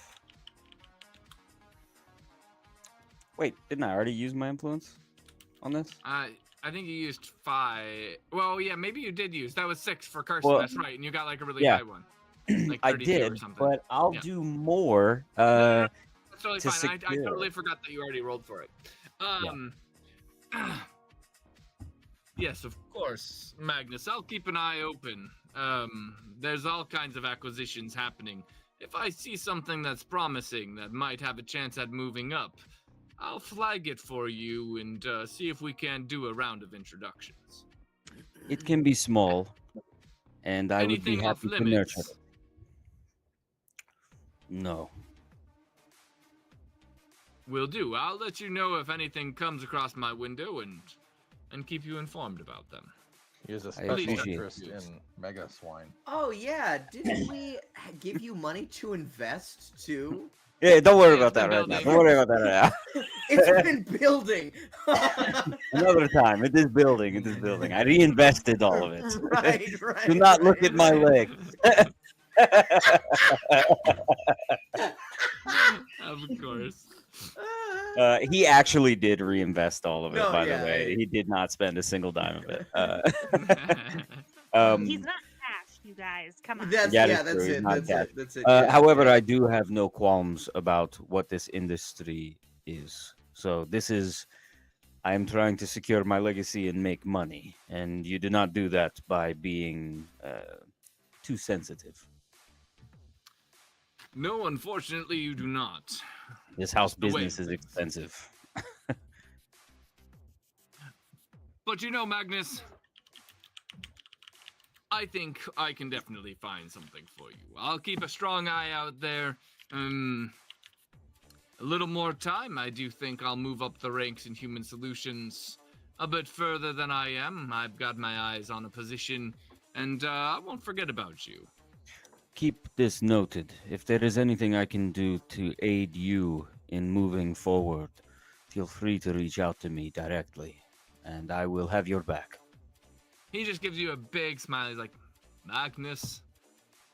Wait, didn't I already use my influence on this? I think you used 5. Well, yeah, maybe you did use. That was 6 for Carson. Well, That's right, and you got like a really yeah. high one. Like I 32 or did, something. but I'll Yeah. do more. No, that's totally to fine. I secure. totally forgot that you already rolled for it. Yes, of course, Magnus. I'll keep an eye open. There's all kinds of acquisitions happening. If I see something that's promising that might have a chance at moving up, I'll flag it for you and see if we can do a round of introductions. It can be small, and I would be Anything off happy to nurture limits? it. No. Will do. I'll let you know if anything comes across my window and keep you informed about them. He has a I special appreciate interest it. in mega swine. Oh yeah, didn't we give you money to invest too? Yeah, don't worry Yeah, about it's that been right now. building. Don't worry about that right now. It's been building. Another time. It is building. It is building. I reinvested all of it. Right. Do not look at my right. legs. Of course. He actually did reinvest all of it, No, by yeah, the way. He did not spend a single dime of it. He's not cash, you guys. Come on. That's Yeah, yeah, that's true, that's he's it. not That's cash. it. That's it. Yeah, However, yeah. I do have no qualms about what this industry is. So this is, I am trying to secure my legacy and make money, and you do not do that by being too sensitive. No, unfortunately, you do not. This house The way business is things. expensive. But you know, Magnus, I think I can definitely find something for you. I'll keep a strong eye out there. A little more time, I do think I'll move up the ranks in Human Solutions a bit further than I am. I've got my eyes on a position, and I won't forget about you. Keep this noted. If there is anything I can do to aid you in moving forward, feel free to reach out to me directly, and I will have your back. He just gives you a big smile. He's like, Magnus,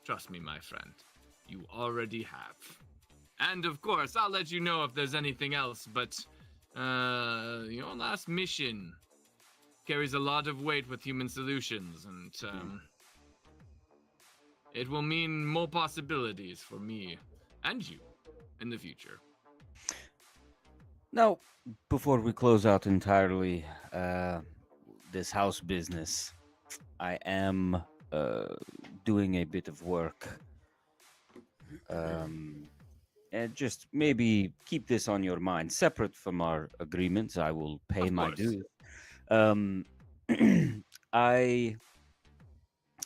trust me, my friend. You already have. And of course, I'll let you know if there's anything else, but your last mission carries a lot of weight with Human Solutions, and it will mean more possibilities for me and you in the future. Now, before we close out entirely this house business, I am doing a bit of work. And just maybe keep this on your mind. Separate from our agreements, I will pay Of my course. dues.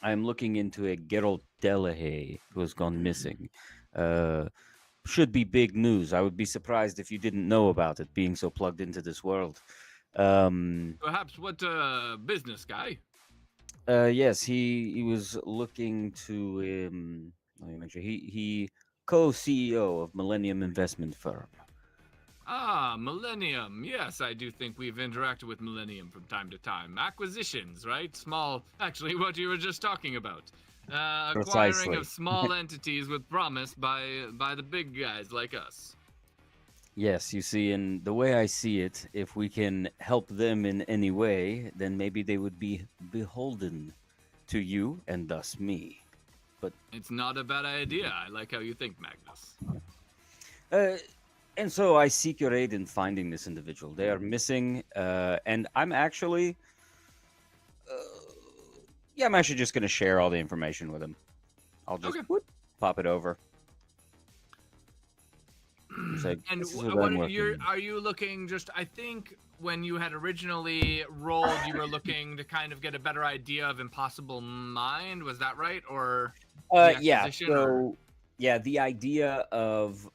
I'm looking into a Geralt Delahaye who has gone missing. Should be big news. I would be surprised if you didn't know about it, being so plugged into this world. Perhaps what business guy? Yes, he was looking to let me make sure he co-CEO of Millennium Investment Firm. Ah, Millennium. Yes, I do think we've interacted with Millennium from time to time. Acquisitions, right? Small, actually, what you were just talking about. Acquiring Precisely. of small entities with promise by the big guys like us. Yes, you see, and the way I see it, if we can help them in any way, then maybe they would be beholden to you and thus me. It's not a bad idea. I like how you think, Magnus. And so I seek your aid in finding this individual. They are missing, and I'm actually, I'm actually just going to share all the information with him. I'll just Okay. pop it over. Say, And "This is what what I'm working are you looking just? I think when you had originally rolled, you were looking to kind of get a better idea of Impossible Mind. Was that right? Or the yeah. acquisition, So or- yeah, the idea of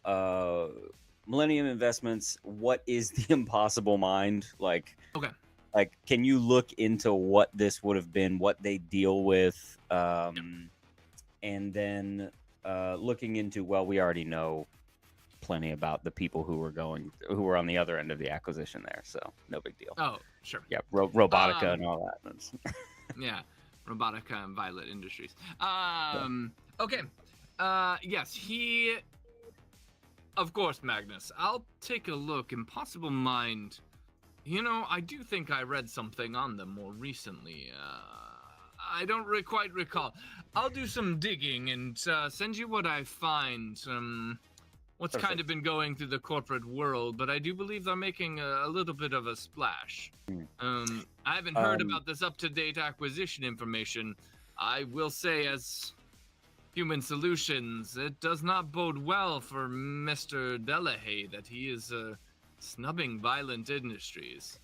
Millennium Investments. What is the Impossible Mind? Like, Okay. Like, can you look into what this would have been, what they deal with, and then looking into? Well, we already know plenty about the people who were on the other end of the acquisition there, so no big deal. Oh, sure. Yeah, Robotica and all that. Yeah, Robotica and Violet Industries. Okay. Yes, he. Of course, Magnus. I'll take a look. Impossible Mind. You know, I do think I read something on them more recently. I don't quite recall. I'll do some digging and send you what I find. What's kind Perfect. of been going through the corporate world, but I do believe they're making a little bit of a splash. I haven't heard about this up-to-date acquisition information. I will say, as Human Solutions, it does not bode well for Mr. Delahaye that he is snubbing Violent Industries.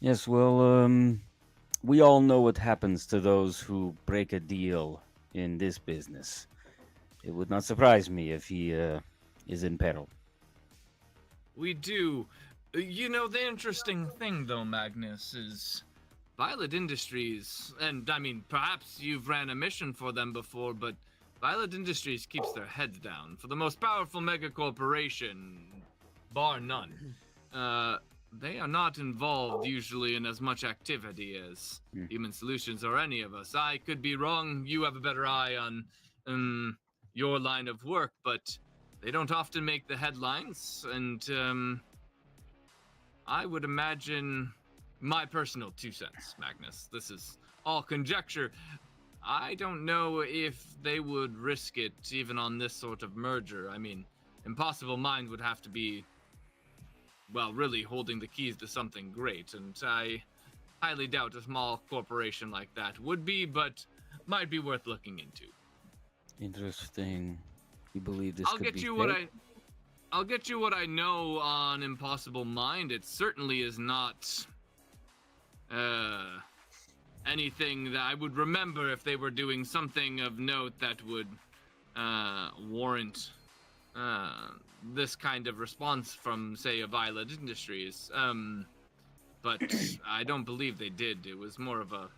Yes, well, we all know what happens to those who break a deal in this business. It would not surprise me if he is in peril. We do. You know, the interesting thing, though, Magnus, is Violet Industries, and I mean, perhaps you've ran a mission for them before, but Violet Industries keeps their heads down. For the most powerful mega corporation, bar none, they are not involved usually in as much activity as Human Solutions or any of us. I could be wrong. You have a better eye on your line of work, but they don't often make the headlines, and I would imagine, my personal 2 cents, Magnus, this is all conjecture, I don't know if they would risk it even on this sort of merger. I mean, Impossible Mind would have to be, well, really holding the keys to something great, and I highly doubt a small corporation like that would be, but might be worth looking into. Interesting. You believe this I'll could get be you fake? I'll get you what I know on Impossible Mind. It certainly is not anything that I would remember if they were doing something of note that would warrant this kind of response from, say, a Violet Industries. But I don't believe they did. It was more of a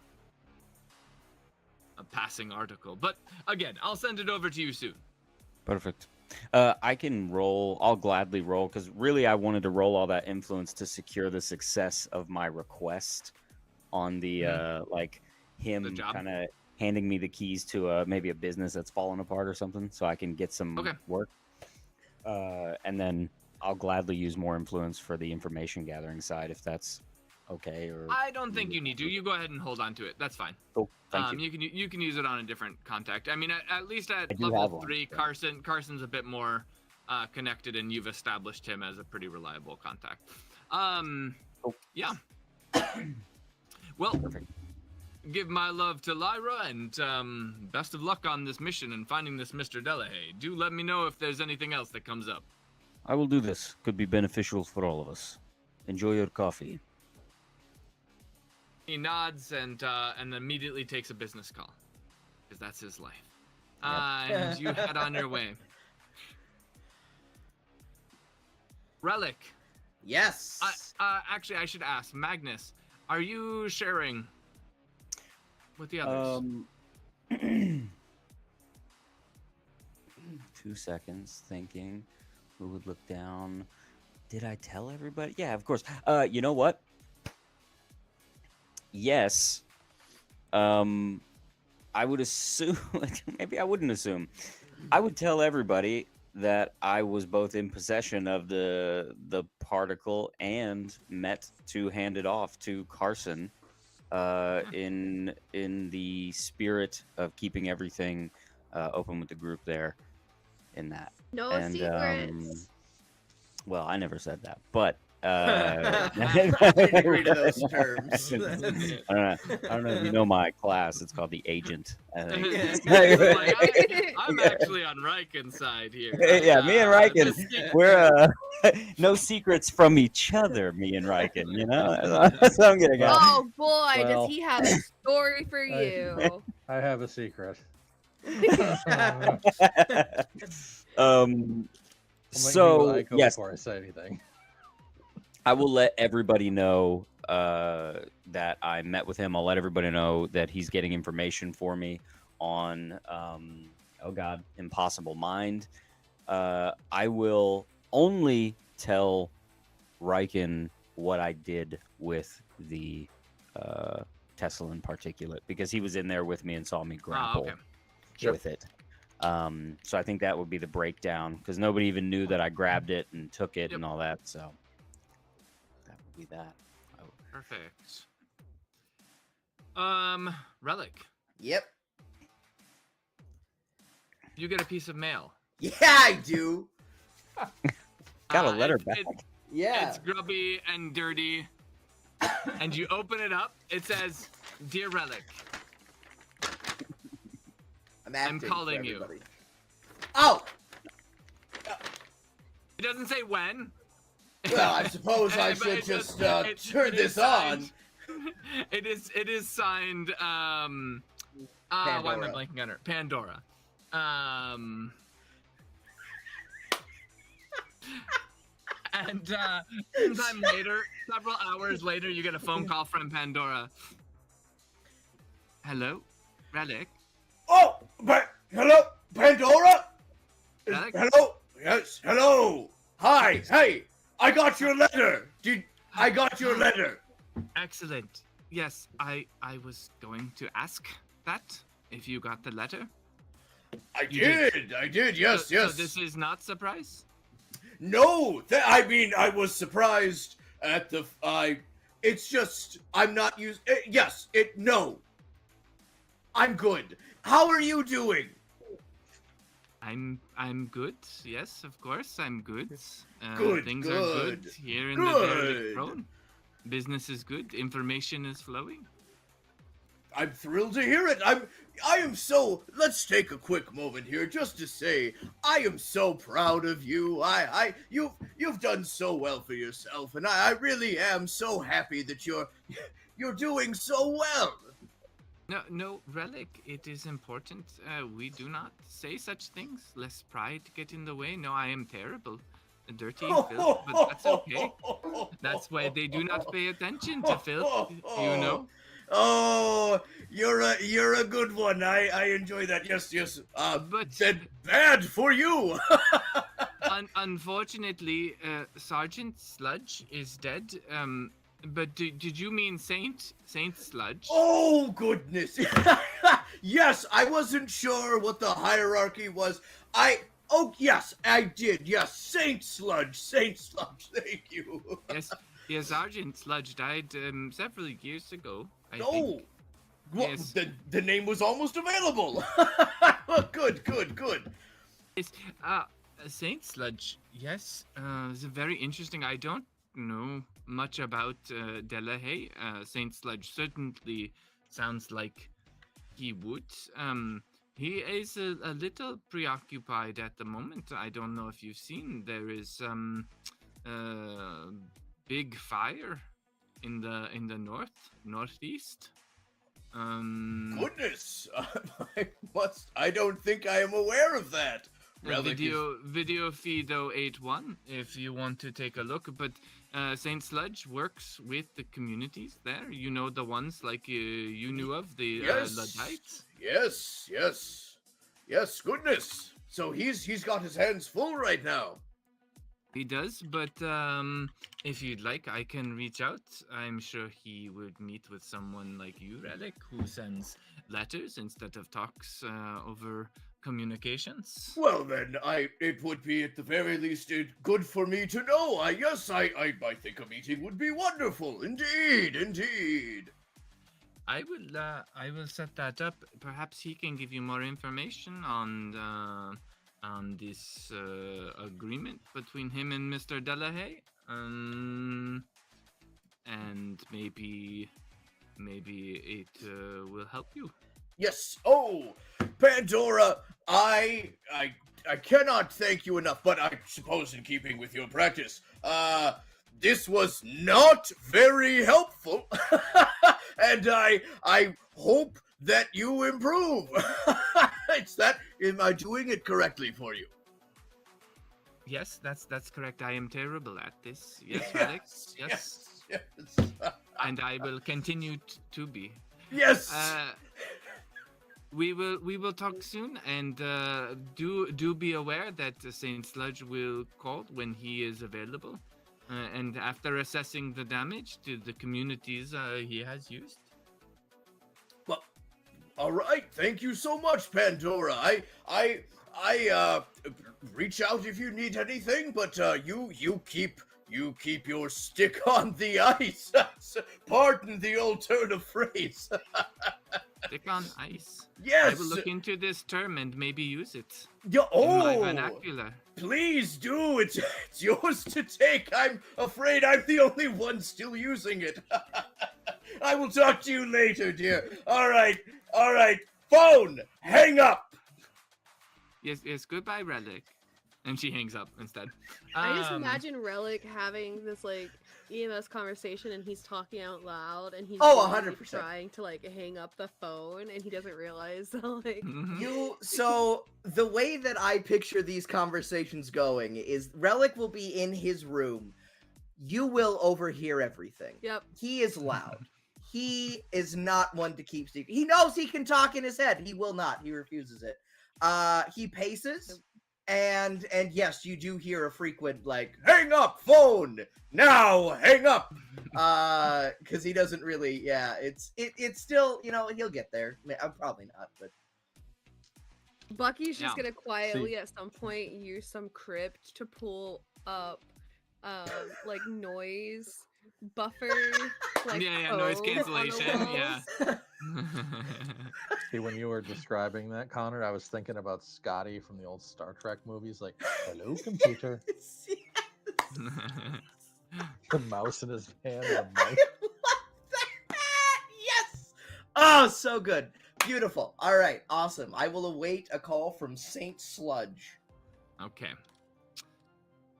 passing article. But again, I'll send it over to you soon. Perfect. I can roll. I'll gladly roll, because really I wanted to roll all that influence to secure the success of my request on the like him kind of handing me the keys to maybe a business that's fallen apart or something, so I can get some work. And then I'll gladly use more influence for the information gathering side, if that's okay. Or I don't think you need to. You go ahead and hold on to it. That's fine. Cool. Thank you. You can use it on a different contact. I mean, at least at do have level one, 3, yeah. Carson's a bit more connected, and you've established him as a pretty reliable contact. Yeah. Well, give my love to Lyra, and best of luck on this mission and finding this Mr. Delahaye. Do let me know if there's anything else that comes up. I will do this. Could be beneficial for all of us. Enjoy your coffee. He nods and immediately takes a business call, because that's his life. And you head on your way. Relic. Yes. Actually, I should ask, Magnus, are you sharing with the others? 2 seconds thinking. Who would look down? Did I tell everybody? Yeah, of course. You know what? Yes. I would assume, maybe I wouldn't assume. I would tell everybody that I was both in possession of the particle and meant to hand it off to Carson in the spirit of keeping everything open with the group there in that. No secrets. Well, I never said that, but I didn't agree to those terms. I don't know if you know my class. It's called the Agent. I think. I'm actually on Riken's side here. Yeah, me and Riken, we're no secrets from each other. Me and Riken, you know. That's what I'm getting at. Oh boy, Well, does he have a story for you? I have a secret. So yes, before I say anything. I will let everybody know that I met with him. I'll let everybody know that he's getting information for me on, Impossible Mind. I will only tell Riken what I did with the Teslan particulate, because he was in there with me and saw me grapple with it. So I think that would be the breakdown, because nobody even knew that I grabbed it and took it and all that. So that would be that. Perfect. Relic. Yep. You get a piece of mail. Yeah, I do. Got a letter back. Yeah. It's grubby and dirty. And you open it up. It says, "Dear Relic, I'm calling you." Oh! It doesn't say when. Well, I suppose I should just turn this on. It is signed. Why am I Pandora. blanking on her? Pandora. And sometime later, several hours later, you get a phone call from Pandora. Hello, Relic. Oh, hello, Pandora? Relic? Hello? Yes, hello. Hi, hey, I got your letter. I got your letter. Excellent. Yes, I was going to ask that if you got the letter. I You did, yes, So this is not surprise? No, I mean, I was surprised at the, it's just, I'm not used, no. I'm good. How are you doing? I'm good. Yes, of course, I'm good. Good, Things are good good, here in the Derelict Throne. Business is good. Information is flowing. I'm thrilled to hear it. I am so, let's take a quick moment here just to say I am so proud of you. You've done so well for yourself, and I really am so happy that you're doing so well. No, Relic, it is important. We do not say such things, lest pride get in the way. No, I am terrible. Dirty filth, but that's okay. That's why they do not pay attention to filth, you know? Oh, you're a good one. I enjoy that. Yes. But then bad for you. Unfortunately, Sergeant Sludge is dead. But did you mean Saint Sludge? Oh goodness. Yes, I wasn't sure what the hierarchy was. Oh yes, I did. Yes, Saint Sludge. Thank you. Yes, Sergeant Sludge died several years ago. I Oh, think. well, Yes. the name was almost available. Good. Yes, Saint Sludge. Yes, it's very interesting. I don't know much about Delahaye. Saint Sludge certainly sounds like he would. He is a little preoccupied at the moment. I don't know if you've seen. There is big fire in the northeast. Goodness, I don't think I am aware of that. Video feed 081 if you want to take a look. But Saint Sludge works with the communities there. You know, the ones like you knew of, the Luddites. Yes. Goodness. So he's got his hands full right now. He does, but if you'd like, I can reach out. I'm sure he would meet with someone like you, Relic, who sends letters instead of talks over communications. Well then, it would be at the very least good for me to know. I think a meeting would be wonderful. Indeed. I will set that up. Perhaps he can give you more information on this agreement between him and Mr. Delahaye. And maybe it will help you. Yes. Oh, Pandora, I cannot thank you enough, but I suppose in keeping with your practice, this was not very helpful. And I hope that you improve. Am I doing it correctly for you? Yes, that's correct. I am terrible at this. Yes, Felix. Yes. And I will continue to be. Yes. We will talk soon, and do be aware that Saint Sludge will call when he is available, and after assessing the damage to the communities he has used. Well, all right. Thank you so much, Pandora. I reach out if you need anything, but you keep your stick on the ice. Pardon the old turn of phrase. Stick on ice. Yes. I will look into this term and maybe use it. In my vernacular. Please do. It's yours to take. I'm afraid I'm the only one still using it. I will talk to you later, dear. All right. Phone, hang up. Yes. Goodbye, Relic. And she hangs up instead. I just imagine Relic having this like EMS conversation and he's talking out loud and he's Oh, literally 100%. trying to like hang up the phone and he doesn't realize like So the way that I picture these conversations going is Relic will be in his room. You will overhear everything. Yep. He is loud. He is not one to keep secret. He knows he can talk in his head. He will not. He refuses it. He paces, and yes, you do hear a frequent like hang up phone now, hang up, because he doesn't really. Yeah, it's still, you know, he'll get there. I'm probably not, but Bucky's just Yeah. gonna quietly at some point use some crypt to pull up like noise buffer like yeah, noise code on the cancellation. walls. Yeah. See, when you were describing that, Connor, I was thinking about Scotty from the old Star Trek movies, like, hello, computer. The mouse in his hand, the mic. Yes! Oh, so good. Beautiful. All right, awesome. I will await a call from Saint Sludge. Okay.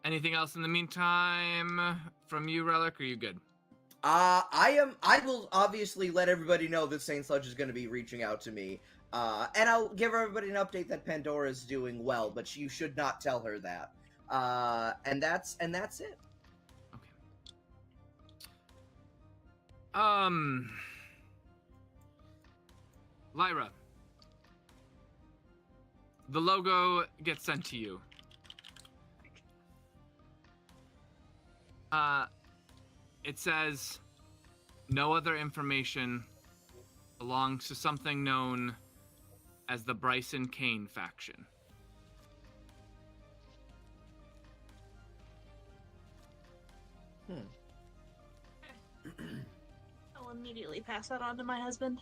Anything else in the meantime from you, Relic? Or are you good? I will obviously let everybody know that Saint Sludge is going to be reaching out to me. And I'll give everybody an update that Pandora is doing well, but you should not tell her that. And that's it. Okay. Lyra. The logo gets sent to you. It says no other information belongs to something known as the Bryson Kane faction. I'll immediately pass that on to my husband.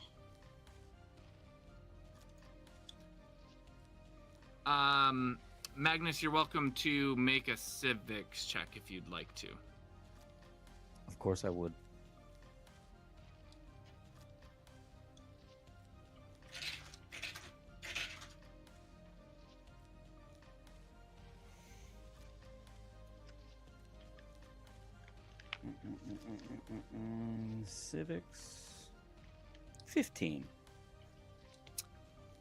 Magnus, you're welcome to make a civics check if you'd like to. Of course I would. Civics. 15.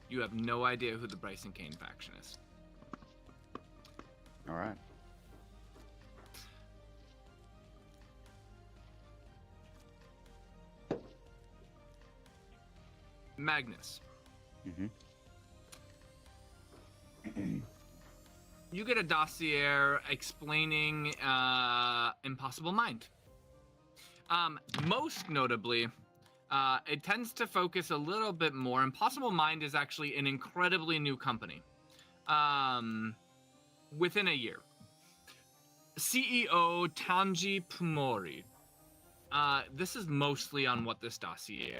You have no idea who the Bryson Kane faction is. All right. Magnus. Mm-hmm. You get a dossier explaining Impossible Mind. Most notably, it tends to focus a little bit more. Impossible Mind is actually an incredibly new company. Within a year. CEO Tanji Pumori. This is mostly on what this dossier,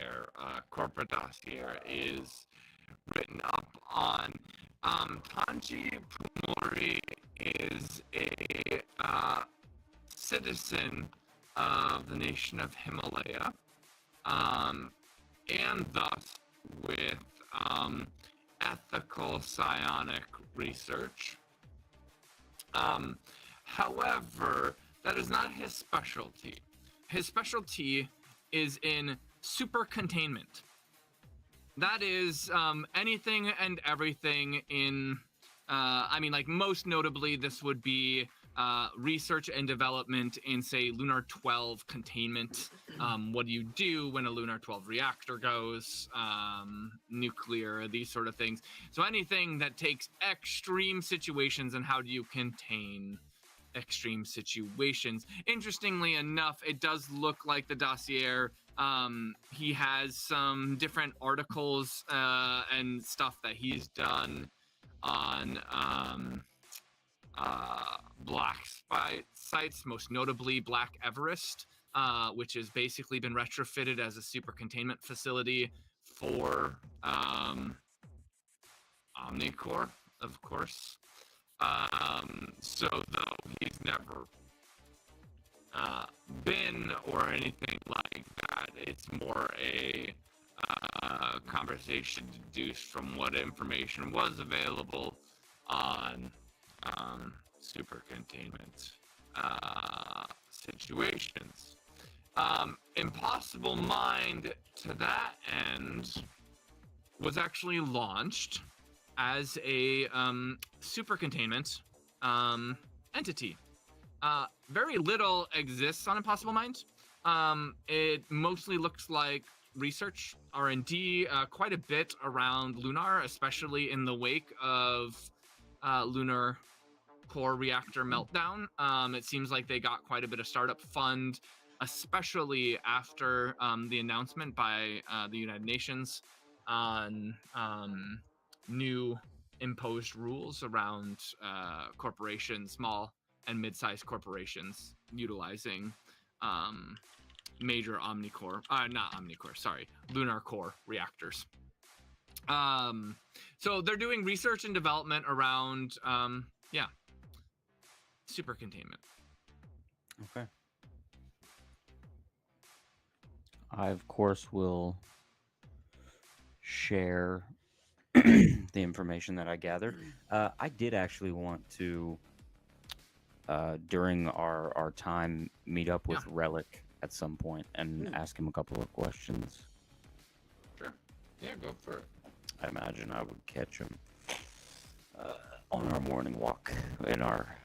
corporate dossier, is written up on. Tanji Pumori is a citizen of the nation of Himalaya, and thus with ethical psionic research. However, that is not his specialty. His specialty is in super containment. That is anything and everything in, like most notably, this would be research and development in, say, Lunar 12 containment. What do you do when a Lunar 12 reactor goes? Nuclear, these sort of things. So anything that takes extreme situations and how do you contain extreme situations. Interestingly enough, it does look like the dossier, he has some different articles and stuff that he's done on black sites, most notably Black Everest, which has basically been retrofitted as a super containment facility for Omnicorp, of course. So though he's never been or anything like that, it's more a conversation deduced from what information was available on super containment situations. Impossible Mind, to that end, was actually launched as a super containment entity. Very little exists on Impossible Mind. It mostly looks like research, R&D, quite a bit around Lunar, especially in the wake of Lunar core reactor meltdown. It seems like they got quite a bit of startup fund, especially after the announcement by the United Nations on new imposed rules around corporations, small and mid-sized corporations utilizing major lunar core reactors. So they're doing research and development around super containment. Okay. I, of course, will share the information that I gathered. I did actually want to, during our time, meet up with Relic at some point and ask him a couple of questions. Sure. Yeah, go for it. I imagine I would catch him on our morning walk in our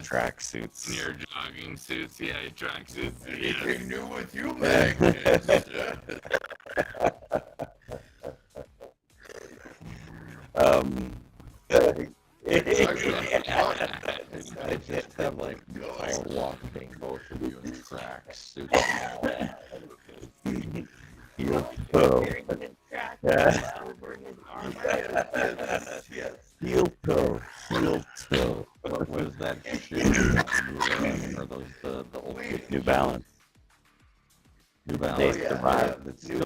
track suits. In your jogging suits, your track suits. Anything new with you, Magnus? I just have like all walking both of you in tracks. Heel toe. What was that shoe? Are those the old New Balance. New Balance? They survived. New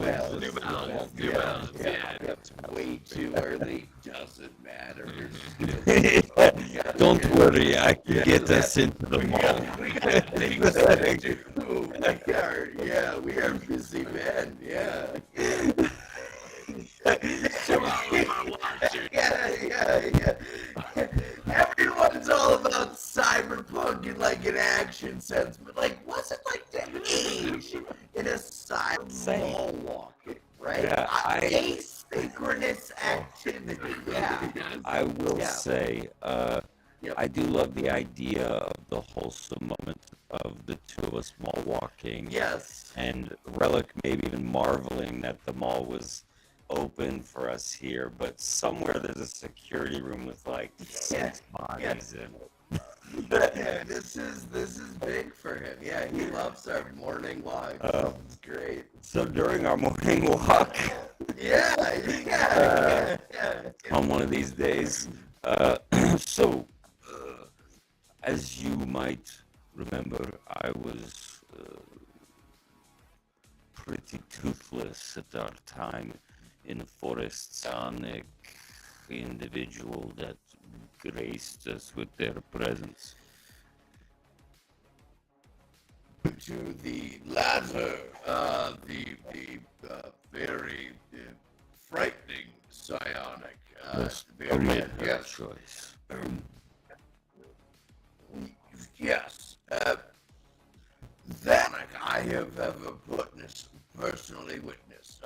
Balance. Yeah. It's way too early. Doesn't matter. Don't worry, I can get us into the mall. We got things to do. We are busy men. Yeah. Everyone's all about cyberpunk in like an action sense, but like, what's it like to age in a cyber mall walking, right? Yeah, Asynchronous activity. Yeah. I will say, I do love the idea of the wholesome moment of the two of us mall walking. Yes. And Relic maybe even marveling that the mall was open for us here, but somewhere there's a security room with like 6 bodies in it. Yeah, this is big for him. Yeah, he loves our morning walk. It's great. So during our morning walk, on one of these days, as you might remember, I was pretty toothless at our time in the forest. Sonic individual that graced us with their presence. To the latter, the very frightening psionic. Choice. Yes. That I have ever personally witnessed.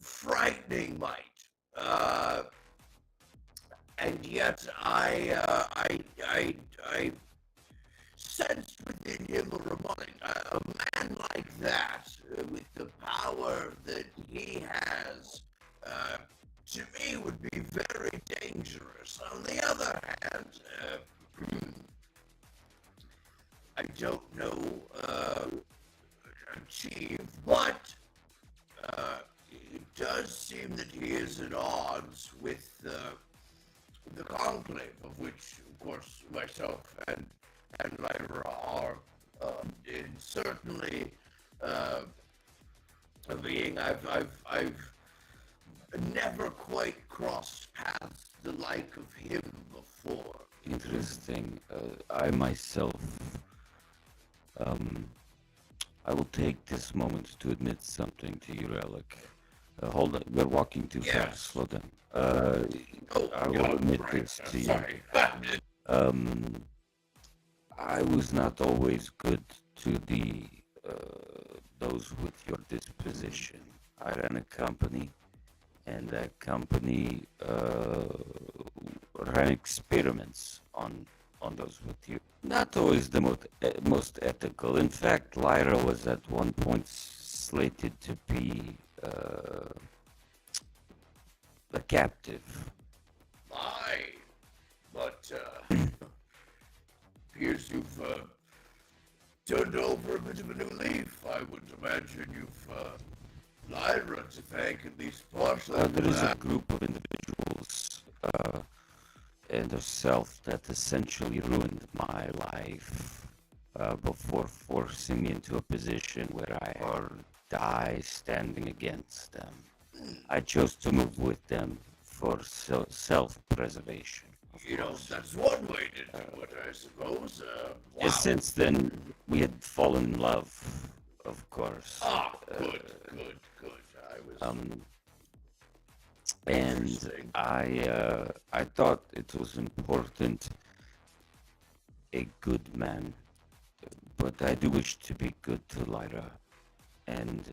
Frightening might. And yet I sensed within him a man like that, with the power that he has, to me would be very dangerous. On the other hand, I don't know, Chief, but it does seem that he is at odds with the conclave, of which, of course, myself and Lyra are, and certainly a being I've never quite crossed paths the like of him before. Interesting. I myself, I will take this moment to admit something to you, Relic. Hold on, we're walking too fast. Slow down. I will admit this to you. I was not always good to those with your disposition. I ran a company, and that company ran experiments on those with you. Not always the most ethical. In fact, Lyra was at one point slated to be a captive. Aye, but appears you've turned over a bit of a new leaf. I would imagine you've Lyra to thank at least partially for There is a that. group of individuals and herself that essentially ruined my life before forcing me into a position where I or die standing against them. I chose to move with them for self-preservation. You know, that's one way to do it, I suppose. Wow. Since then, we had fallen in love, of course. Ah, good. I was And interesting. I thought it was important, a good man, but I do wish to be good to Lyra, and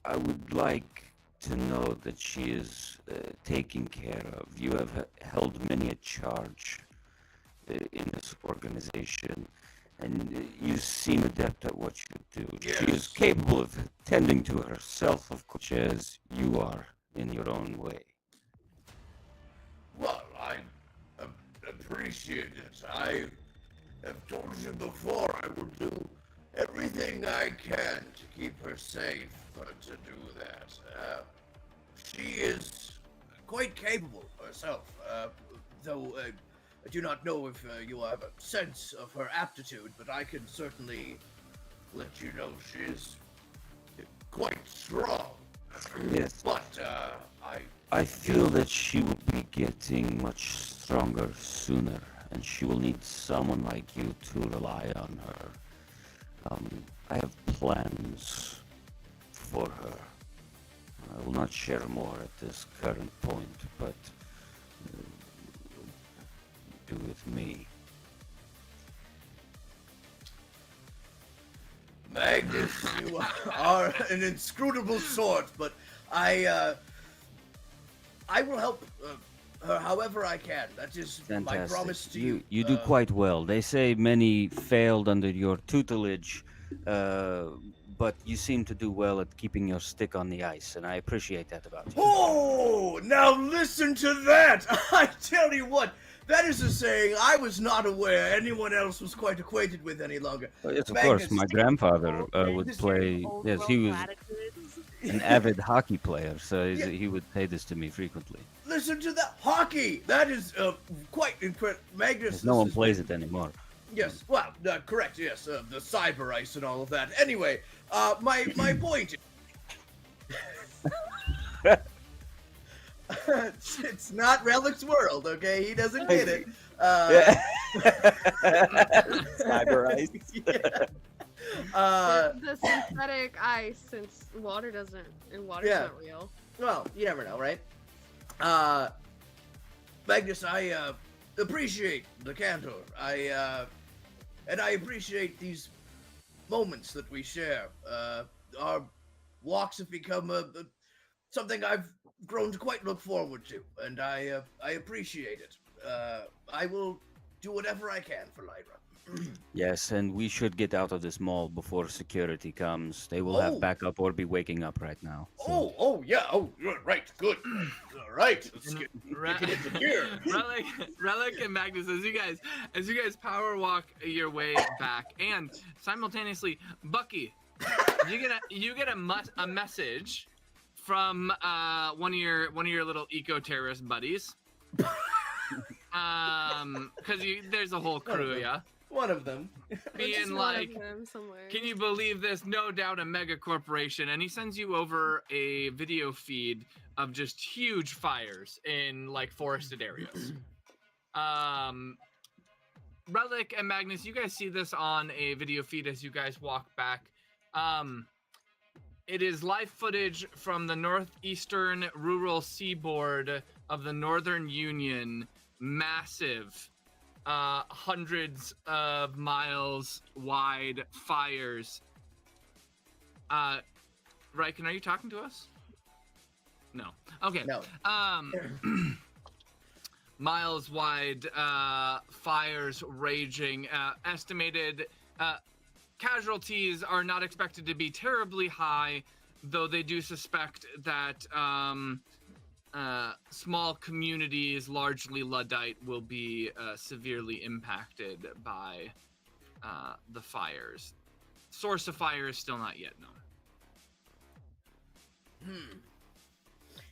I would like to know that she is taken care of. You have held many a charge in this organization, and you seem adept at what you do. She is Yes. capable of tending to herself, of course, as you are in your own way. Well, I appreciate it. I have told you before I will do everything I can to keep her safe, but to do that, she is quite capable herself, though I do not know if you have a sense of her aptitude, but I can certainly let you know she is quite strong. Yes. But, I feel that she will be getting much stronger sooner, and she will need someone like you to rely on her. I have plans for her. I will not share more at this current point, but do with me. Magnus, you are an inscrutable sort, but I will help her however I can. That is my promise to you. You do quite well. They say many failed under your tutelage, but you seem to do well at keeping your stick on the ice, and I appreciate that about you. Oh, now listen to that! I tell you what, that is a saying I was not aware anyone else was quite acquainted with any longer. Yes, of Magnus, course. My grandfather would this- play. Old Yes, world he was latitudes. an avid hockey player, so Yeah. he would say this to me frequently. Listen to that hockey! That is quite incredible. Magnus, No this one has plays been- it anymore. Yes, well, correct, yes, the cyber ice and all of that. Anyway, my point it's not Relic's world, okay? He doesn't get it. Cyber ice. The synthetic ice, since water doesn't, and water's Yeah. not real. Well, you never know, right? Magnus, I appreciate the candor. And I appreciate these moments that we share. Our walks have become something I've grown to quite look forward to, and I appreciate it. I will do whatever I can for Lyra. Yes, and we should get out of this mall before security comes. They will Oh. have backup or be waking up right now. so- Oh, yeah. Oh, right. Good. All right. Let's And get Re- into gear. Relic and Magnus, as you guys power walk your way back, and simultaneously, Bucky, you get a message from one of your little eco-terrorist buddies. Because there's a whole crew, yeah. One of them. Being Just one like, of them somewhere. can you believe this? No doubt a mega corporation. And he sends you over a video feed of just huge fires in like forested areas. Relic and Magnus, you guys see this on a video feed as you guys walk back. It is live footage from the northeastern rural seaboard of the Northern Union. Massive hundreds of miles wide fires. Riken, are you talking to us? No. Okay. No. Miles wide fires raging. Estimated casualties are not expected to be terribly high, though they do suspect that small communities, largely Luddite, will be severely impacted by the fires. Source of fire is still not yet known.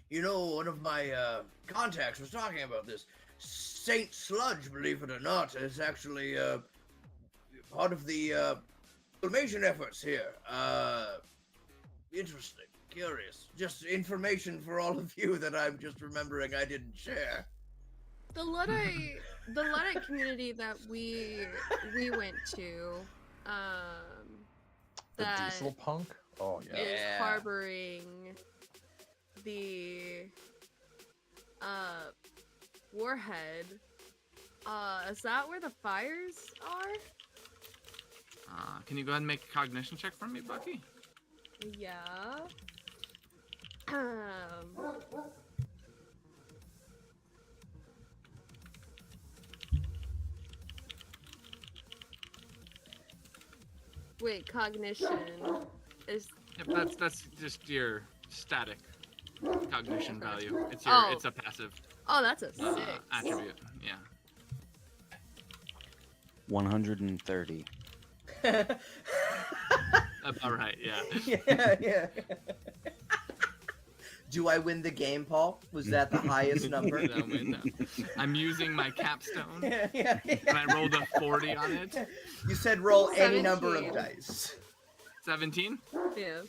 You know, one of my contacts was talking about this. Saint Sludge, believe it or not, is actually part of the filmation efforts here. Interesting, curious. Just information for all of you that I'm just remembering I didn't share. The Luddite community that we went to, The that diesel punk? Oh, yeah. is Yeah. harboring the warhead. Is that where the fires are? Can you go ahead and make a cognition check for me, Bucky? Yeah. Wait, cognition is. Yep, that's just your static cognition value. It's Oh. it's a passive Oh, that's a 6. attribute. Yeah. 130. About right. Yeah. Yeah. Do I win the game, Paul? Was that the highest number? No, wait, no. I'm using my capstone, Yeah. and I rolled a 40 on it. You said roll any number of 17. dice. 17. Yeah.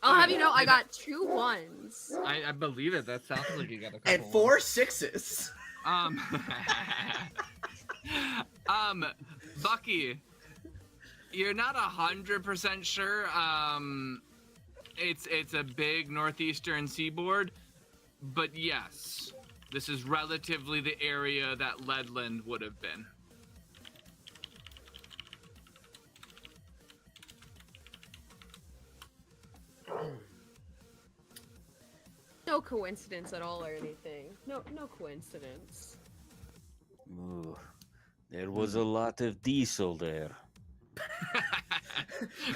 I'll have you know, I got 2 1s. I believe it. That sounds like you got a couple. And 4 6s. Bucky, you're not 100% sure. It's a big northeastern seaboard, but yes, this is relatively the area that Leadland would have been. No coincidence at all or anything. No coincidence. Ooh, there was a lot of diesel there.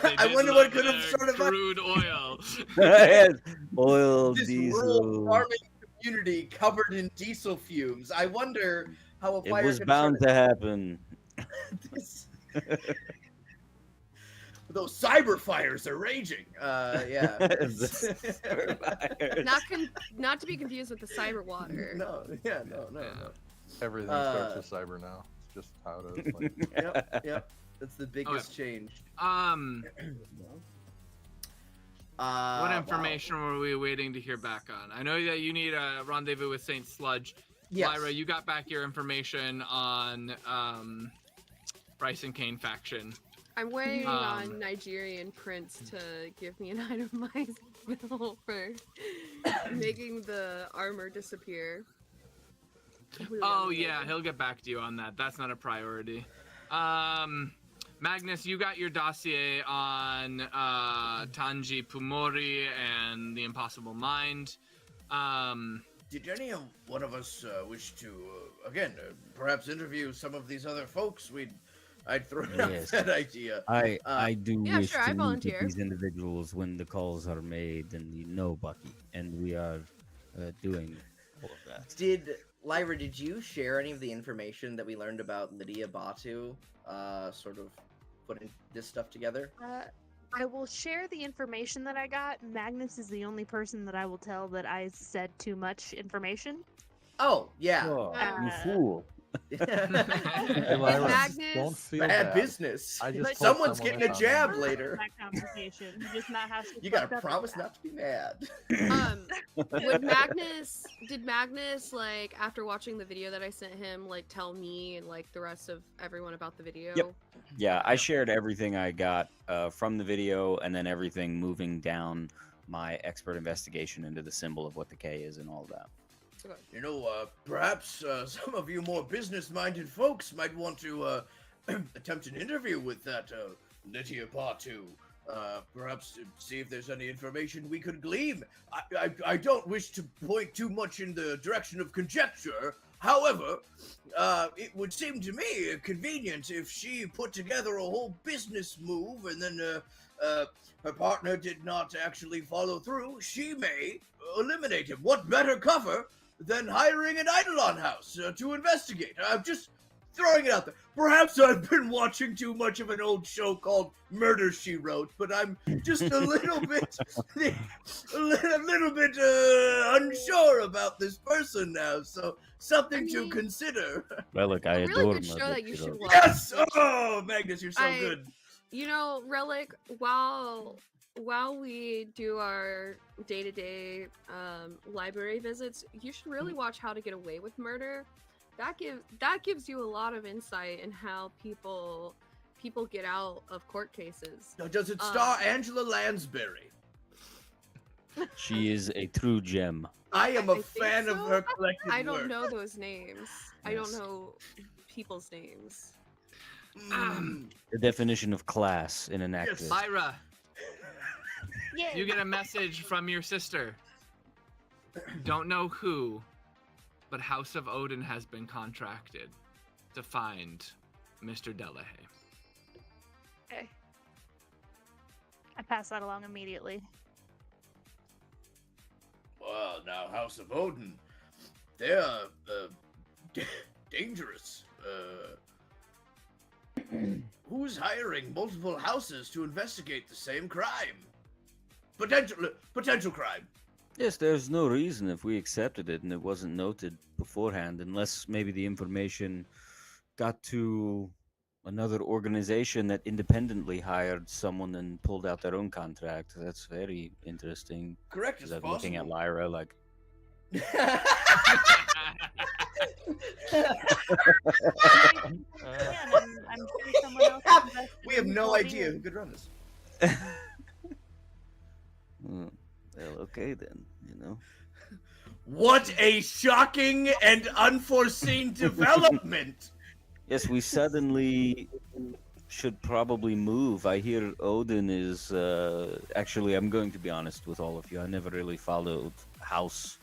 They I did wonder love what could have their started my- crude oil. Yes, oil, This diesel. rural farming community covered in diesel fumes. I wonder how a It fire was could bound start to happen. this. Those cyber fires are raging. Yeah. Not to be confused with the cyber water. No. Everything starts with cyber now. It's just how it is. Like, Yep. That's the biggest change. What information were we waiting to hear back on? I know that you need a rendezvous with Saint Sludge. Yes. Lyra, you got back your information on Bryce and Kane faction. I'm waiting on Nigerian Prince to give me an itemized bill for making the armor disappear. Oh yeah, he'll get back to you on that. That's not a priority. Magnus, you got your dossier on Tanji Pumori and the Impossible Mind. Did any of one of us wish to, again, perhaps interview some of these other folks? I'd throw out Yes. that idea. I do Yeah, wish sure, I to meet volunteer. with these individuals when the calls are made, and you know, Bucky, and we are doing all of that. Lyra, did you share any of the information that we learned about Lydia Batu, sort of putting this stuff together? I will share the information that I got. Magnus is the only person that I will tell that I said too much information. Oh, yeah. Oh, you Uh, fool! Hey, Lyra, Magnus- don't feel Bad bad. business. I just But told Someone's someone getting I a found jab them. later. That conversation. You just not have to. You gotta promise not to be mad. Did Magnus, like, after watching the video that I sent him, like, tell me and, like, the rest of everyone about the video? Yep. Yeah, I shared everything I got from the video, and then everything moving down my expert investigation into the symbol of what the K is and all that. You know, perhaps some of you more business-minded folks might want to attempt an interview with that Lydia Patu. Perhaps to see if there's any information we could glean. I don't wish to point too much in the direction of conjecture. However, it would seem to me convenient if she put together a whole business move and then her partner did not actually follow through. She may eliminate him. What better cover than hiring an Eidolon house to investigate? I'm just throwing it out there. Perhaps I've been watching too much of an old show called Murder, She Wrote, but I'm just a little bit, unsure about this person now. So something to consider. Relic, I A really adore good show Murder, that you She should Wrote. watch. Yes! Oh, Magnus, you're so good. You know, Relic, while we do our day-to-day library visits, you should really watch How to Get Away with Murder. That gives you a lot of insight in how people get out of court cases. Now, does it star Angela Lansbury? She is a true gem. I am a I think fan of so. her collected I don't work. know those names. I don't Yes. know people's names. The definition of class in an actress. Lyra, Yay. you get a message from your sister. Don't know who, but House of Odin has been contracted to find Mr. Delahaye. Okay. I pass that along immediately. Well, now House of Odin, they're dangerous. Who's hiring multiple houses to investigate the same crime? Potential crime. Yes, there's no reason if we accepted it and it wasn't noted beforehand, unless maybe the information got to another organization that independently hired someone and pulled out their own contract. That's very interesting. Correct Is as that looking at possible. Lyra like, I'm sure someone else is invested We have in no Cody idea who and- could run this. well, okay then, you know. What a shocking and unforeseen development! Yes, we suddenly should probably move. I hear Odin is actually, I'm going to be honest with all of you. I never really followed house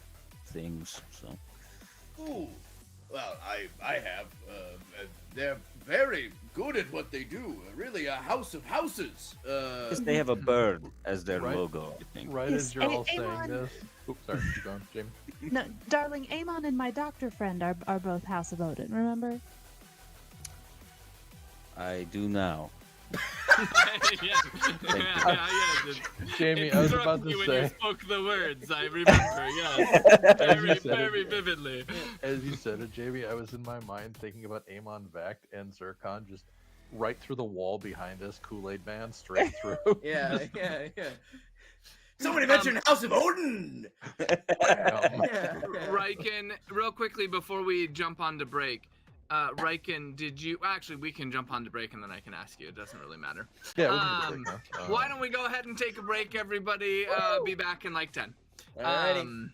things, so. Ooh, well, I have. They're very good at what they do. Really, a house of houses. Yes, they have a bird as their Right. logo, I think. Right Yes, as you're all saying Amon. this. Oops, sorry. Keep going, Jamie. No, darling, Amon and my doctor friend are both House of Odin, remember? I do now. Jamie, It I was struck about me to when say. you spoke the words. I remember, yes, As you very, said it. very vividly. As you said it, Jamie, I was in my mind thinking about Amon Vect and Zircon just right through the wall behind us, Kool-Aid Man, straight through. Yeah. Somebody mentioned House of Odin. Riken, real quickly before we jump on to break, Riken, did you actually? We can jump on to break and then I can ask you. It doesn't really matter. Yeah, we can take a break now. Why don't we go ahead and take a break, everybody? Be back in like 10. Alrighty.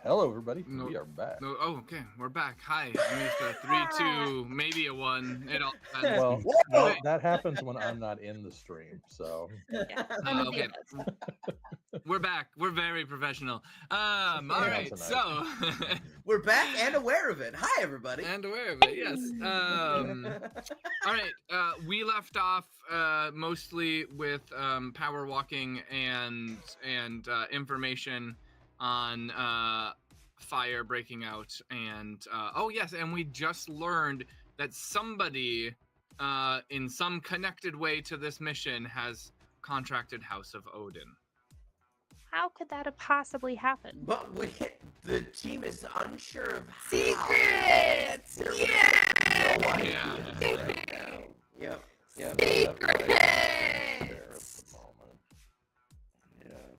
Hello, everybody. No, We are back. No, oh, okay, we're back. Hi. I'm used to 3, 2, maybe a 1. It all depends. Well, Whoa! that happens when I'm not in the stream. So Okay. We're back. We're very professional. All right. tonight. So We're back and aware of it. Hi, everybody. and aware of it. Yes. All right. We left off mostly with power walking and information on fire breaking out, and oh yes, and we just learned that somebody in some connected way to this mission has contracted House of Odin. How could that have possibly happened? But the team is unsure of how. Secrets! Yeah! No idea right now. Yep. Secrets! There at the moment. Yeah.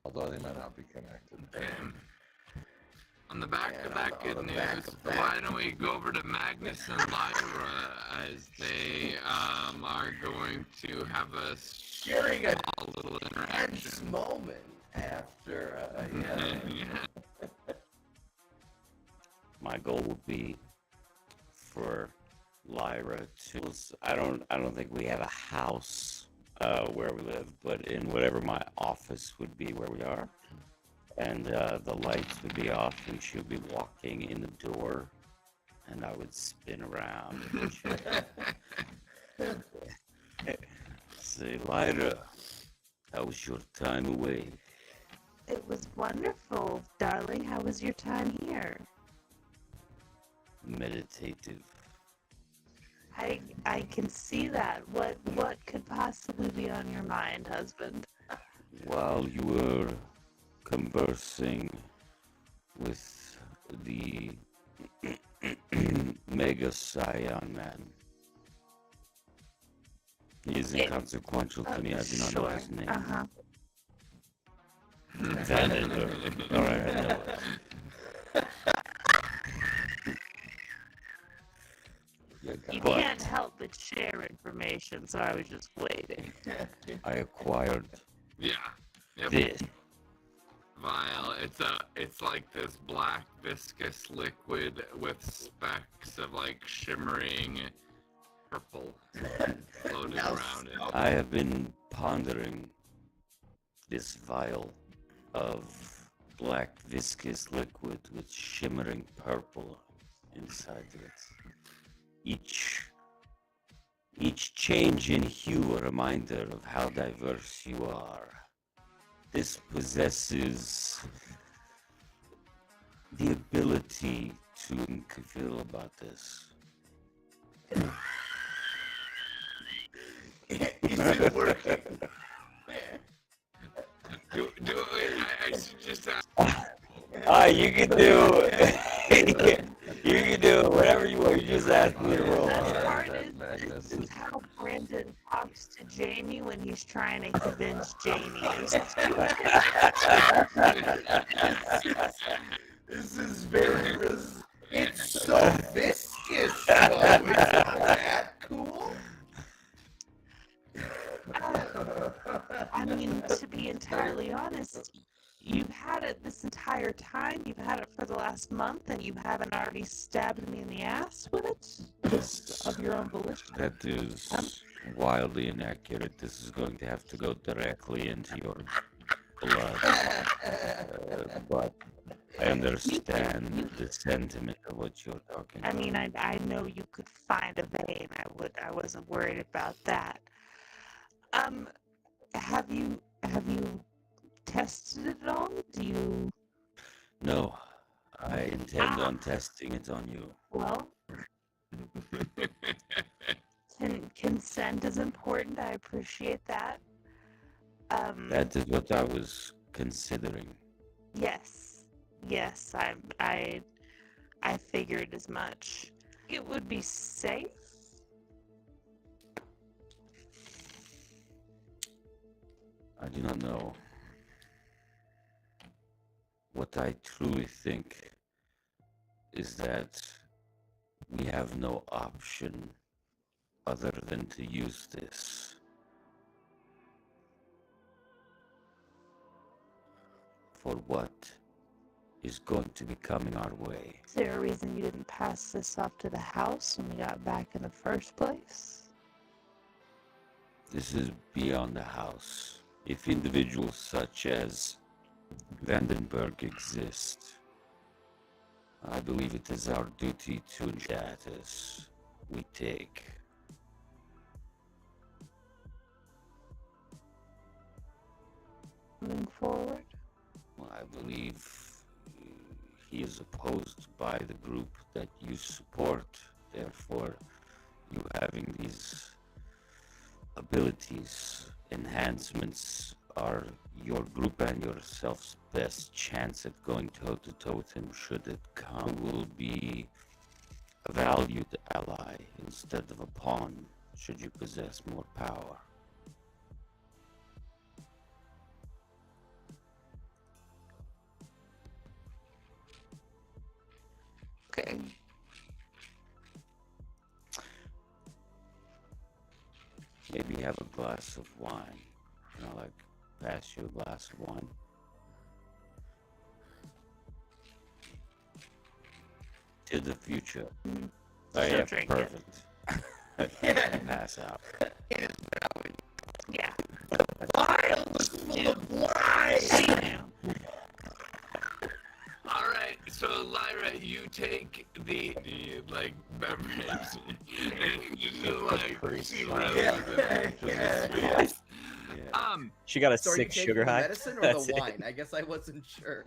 Although they might not be connected. On the back-to-back on good the news, back-to-back. why don't we go over to Magnus and Lyra as they are going to have a Sharing a small little tense interaction. moment after. Yeah. My goal would be for Lyra to. I don't think we have a house where we live, but in whatever my office would be where we are, and the lights would be off, and she would be walking in the door, and I would spin around and say, Lyra, how was your time away? It was wonderful, darling. How was your time here? Meditative. I can see that. What could possibly be on your mind, husband? While you were conversing with the Mega Scion man. He is inconsequential to me. I do not know Sure. his name. Uh-huh. Vanilla. Alright, I know it. You But- can't help but share information, so I was just waiting. I acquired Yeah. Yep. this. Vial. It's like this black viscous liquid with specks of like shimmering purple floating Now around it. I have been pondering this vial of black viscous liquid with shimmering purple inside of it. Each change in hue a reminder of how diverse you are. This possesses the ability to feel about this. Is it working? Do it. I should just You can do you can do whatever you want. You just ask me to roll. Best part Magnus is how Brandon talks to Jamie when he's trying to convince Jamie to do it. This is very. It's so viscous, though. Isn't that cool? I mean, to be entirely honest, you've had it this entire time. You've had it for the last month, and you haven't already stabbed me in the ass with it? Just of your own volition? That is wildly inaccurate. This is going to have to go directly into your blood. But I understand the sentiment of what you're talking I about. mean, I know you could find a vein. I wasn't worried about that. Have you tested it at all? Do you? No, I intend on testing it on you. Well, consent is important. I appreciate that. That is what I was considering. Yes, I figured as much. It would be safe. I do not know. What I truly think is that we have no option other than to use this. for what is going to be coming our way. Is there a reason you didn't pass this off to the house when we got back in the first place? This is beyond the house. If individuals such as Vandenberg exist, I believe it is our duty to status we take. Moving forward? Well, I believe he is opposed by the group that you support. Therefore, you having these abilities, enhancements, are your group and yourself's best chance at going toe-to-toe with him should it come. Will be a valued ally instead of a pawn should you possess more power. Okay. Maybe have a glass of wine. You know, like pass you a glass of wine. To the future. Mm-hmm. Oh Still yeah, drink it. perfect. Pass out. Yeah. Vial was full of wine! She knew. All right, so Lyra, you take the like beverage and you just like she runs with it. Yeah. She got a So are you 6 taking sugar the high. medicine or That's the it. wine? I guess I wasn't sure.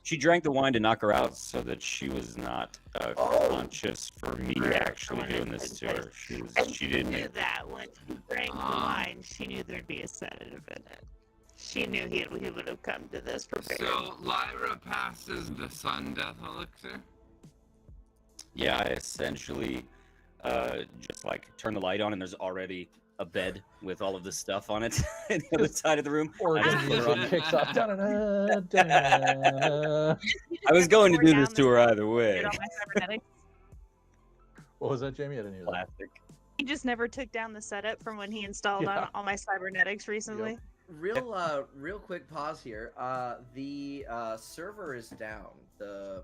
She drank the wine to knock her out so that she was not Oh. conscious for me actually doing this to her. She She didn't. knew that when he drank the wine, she knew there'd be a sedative in it. She knew he would have come to this prepared. So Lyra passes the sun death elixir. Yeah, I essentially just like turn the light on and there's already a bed with all of this stuff on it on the other side of the room. Or I just put her on it kicks off. Da-da-da, da-da-da. I was going to Pour do down this to the- her either way. Get all my cybernetics. What was that, Jamie? I didn't hear that. Plastic. He just never took down the setup from when he installed Yeah. on all my cybernetics recently. Real quick pause here. The server is down. The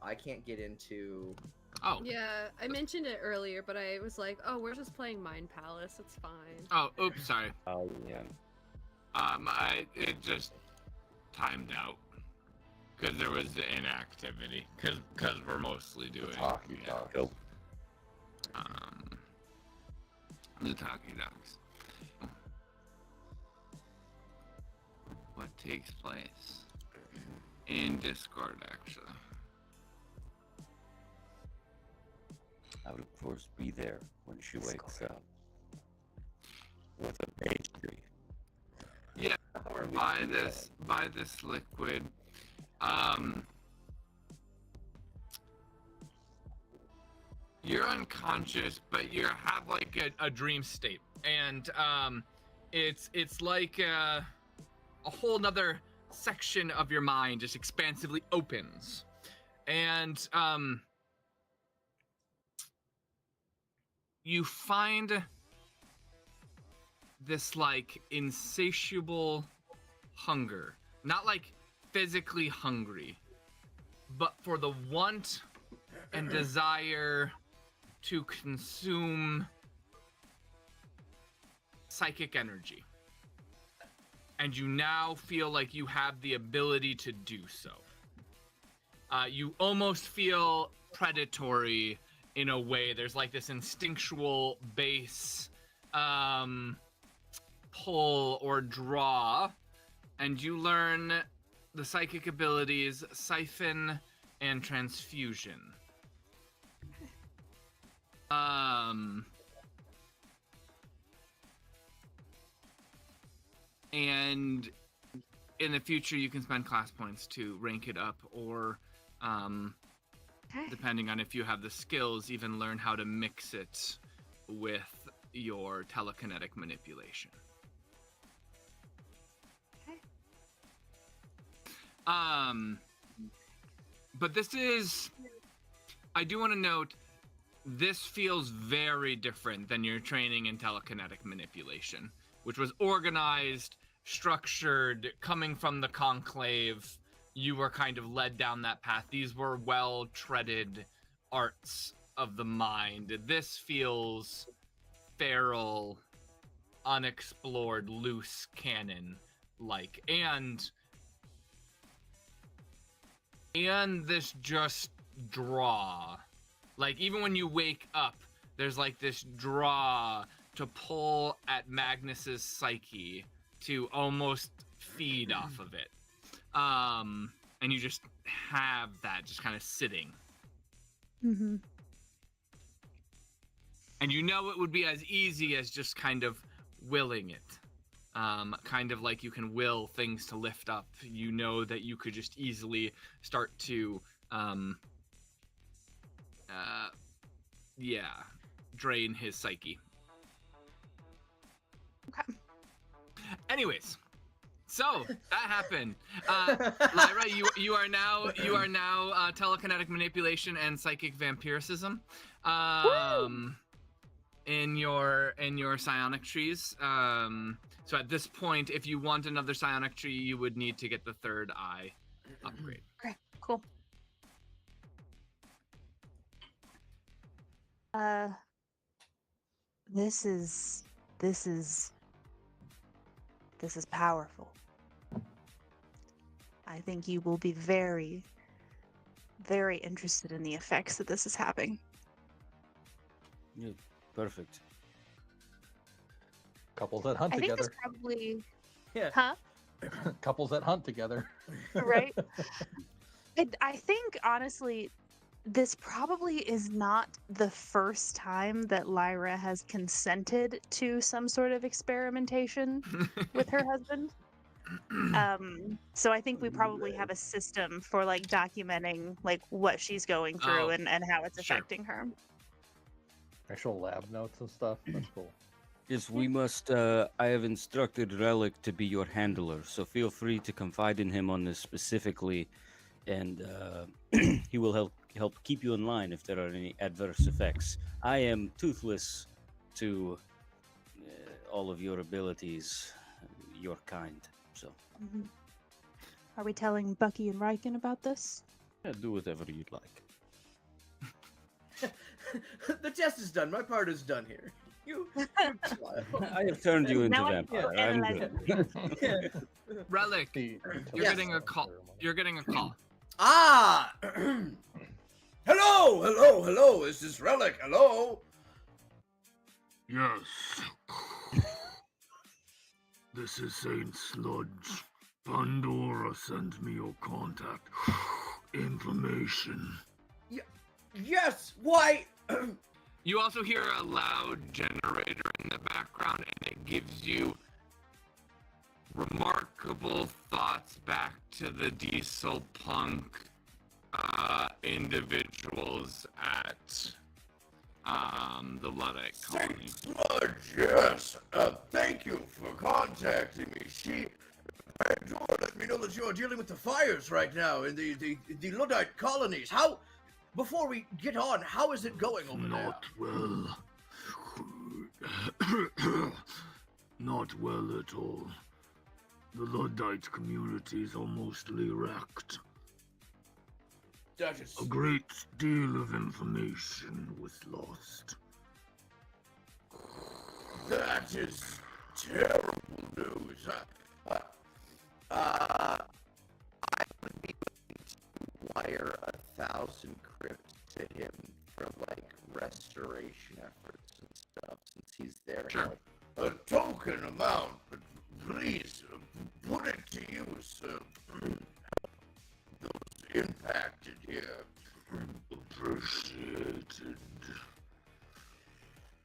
I can't get into. Oh. Yeah, I mentioned it earlier, but I was like, oh, we're just playing Mind Palace. It's fine. Oh, oops, sorry. Oh yeah. It just timed out because there was the inactivity because we're mostly doing Talkie talks. Go. The talkie ducks. What takes place in Discord actually? I would of course be there when she wakes up with a pastry. Yeah, or buy this liquid. You're unconscious, but you have like A dream state, and it's like a whole nother section of your mind just expansively opens, and you find this like insatiable hunger, not like physically hungry, but for the want and desire to consume psychic energy. And you now feel like you have the ability to do so. You almost feel predatory in a way. There's like this instinctual base pull or draw, and you learn the psychic abilities Siphon and Transfusion. And in the future, you can spend class points to rank it up, or depending on if you have the skills, even learn how to mix it with your telekinetic manipulation. But this is, I do want to note, this feels very different than your training in telekinetic manipulation, which was organized structured, coming from the conclave, you were kind of led down that path. These were well-treaded arts of the mind. This feels feral, unexplored, loose cannon like, and this just draw, like even when you wake up, there's like this draw to pull at Magnus's psyche, to almost feed off of it, and you just have that just kind of sitting. Mm-hmm. And you know it would be as easy as just kind of willing it. Kind of like you can will things to lift up. You know that you could just easily start to, drain his psyche. Okay. Anyways, so that happened. Lyra, you are now telekinetic manipulation and psychic vampirism. In your psionic trees. So at this point, if you want another psionic tree, you would need to get the third eye upgrade. Okay, cool. This is powerful. I think you will be very, very interested in the effects that this is having. Yeah, perfect. Couples that hunt I think together. this probably, Yeah. huh? Couples that hunt together. Right? I think, honestly, this probably is not the first time that Lyra has consented to some sort of experimentation with her husband. So I think we probably have a system for like documenting like what she's going through and how it's sure. affecting her. Actual lab notes and stuff. That's cool. Yes, we must. I have instructed Relic to be your handler, so feel free to confide in him on this specifically, and he will help keep you in line if there are any adverse effects. I am toothless to all of your abilities, your kind. So, Are we telling Bucky and Riken about this? yeah, do whatever you'd like. The test is done. My part is done here. You smile. I have turned you into Now I vampire. feel I'm analyzed. good. Relic, The you're Yes. getting a call. You're getting a call. Ah! Hello! Is this Relic? Hello? Yes. This is Saint Sludge. Pandora sent me your contact information. Yes! Why? You also hear a loud generator in the background, and it gives you remarkable thoughts back to the diesel punk individuals at the Luddite colony. Sludge, yes. Thank you for contacting me. Pandora, let me know that you are dealing with the fires right now in the Luddite colonies. How? Before we get on, how is it going over Not well. Not well at all. The Luddite communities are mostly wrecked. there? That is... A great deal of information was lost. That is terrible news. I would be willing to wire 1,000 crypts to him for like restoration efforts and stuff, since he's there. Sure. A token amount, but please put it to use. Those impacted here. Appreciated.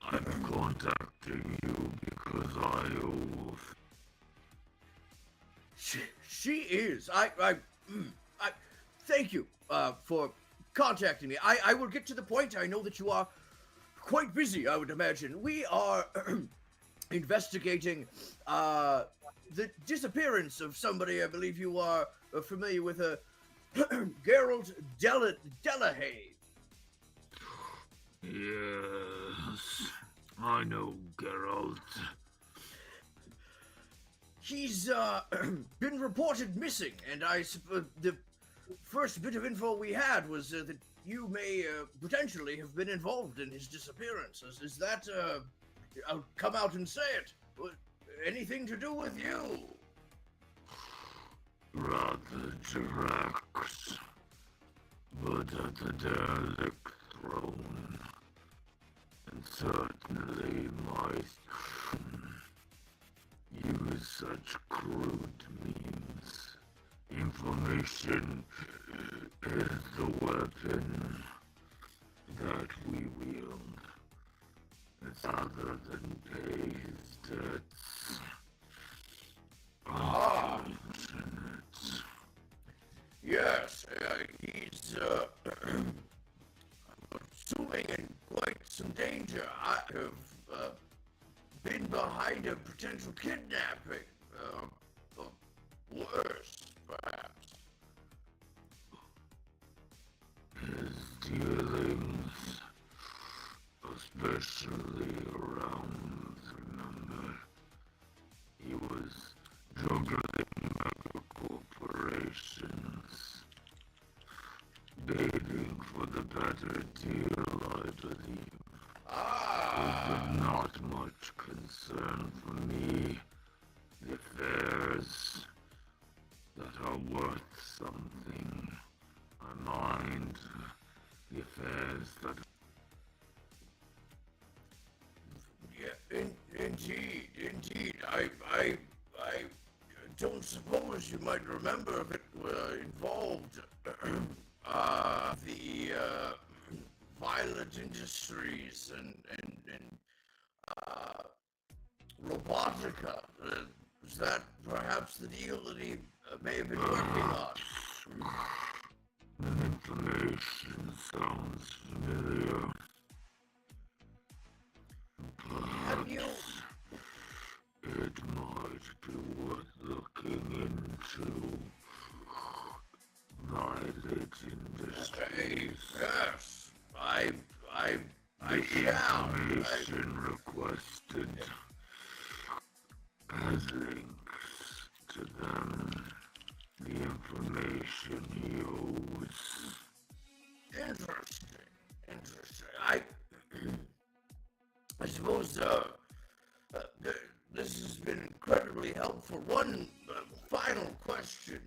I'm contacting you because I owe. She is. I thank you for contacting me. I will get to the point. I know that you are quite busy, I would imagine. We are investigating the disappearance of somebody. I believe you are familiar with Geralt Delahaye. Yes, I know Geralt. He's been reported missing, and the first bit of info we had was that you may potentially have been involved in his disappearance. Is that I'll come out and say it. Anything to do with you? Rather direct, but at the derelict throne, and certainly might use such crude means. Information is the weapon that we wield. It's other than pay his debts. Unfortunate. Yes, he's assuming in quite some danger. I have been behind a potential kidnapping. Or worse, perhaps. His dealings, especially around, remember, he was juggling mega corporations, bidding for the better deal, I believe. With not much concern for me. The affairs that are worth something. I mind the affairs that... Yeah, indeed. I don't suppose you might remember if it involved the violent industries and robotica. Is that perhaps the deal that he may have been working on? The information sounds familiar. Perhaps it might be worth looking into. Violent industries. Yes, I The shall. information requested has links to them. The information he owes. Interesting. I suppose this has been incredibly helpful. One final question: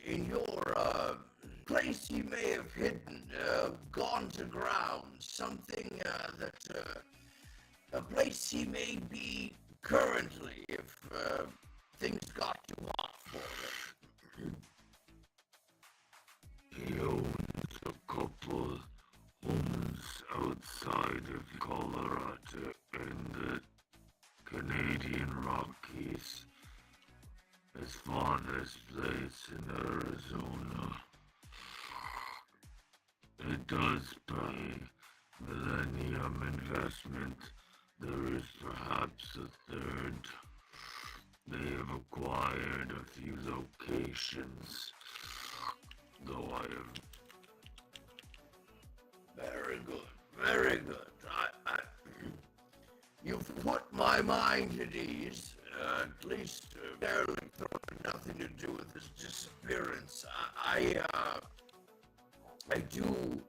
in your place, you may have hidden, gone to ground, something that a place he may be currently if things got too hot for him. He owns a couple homes outside of Colorado and the Canadian Rockies. His father's place in Arizona. It does pay Millennium Investment. There is perhaps a third. They have acquired a few locations, though I have... Very good, very good. You've put my mind at ease. At least derelict had nothing to do with his disappearance. I do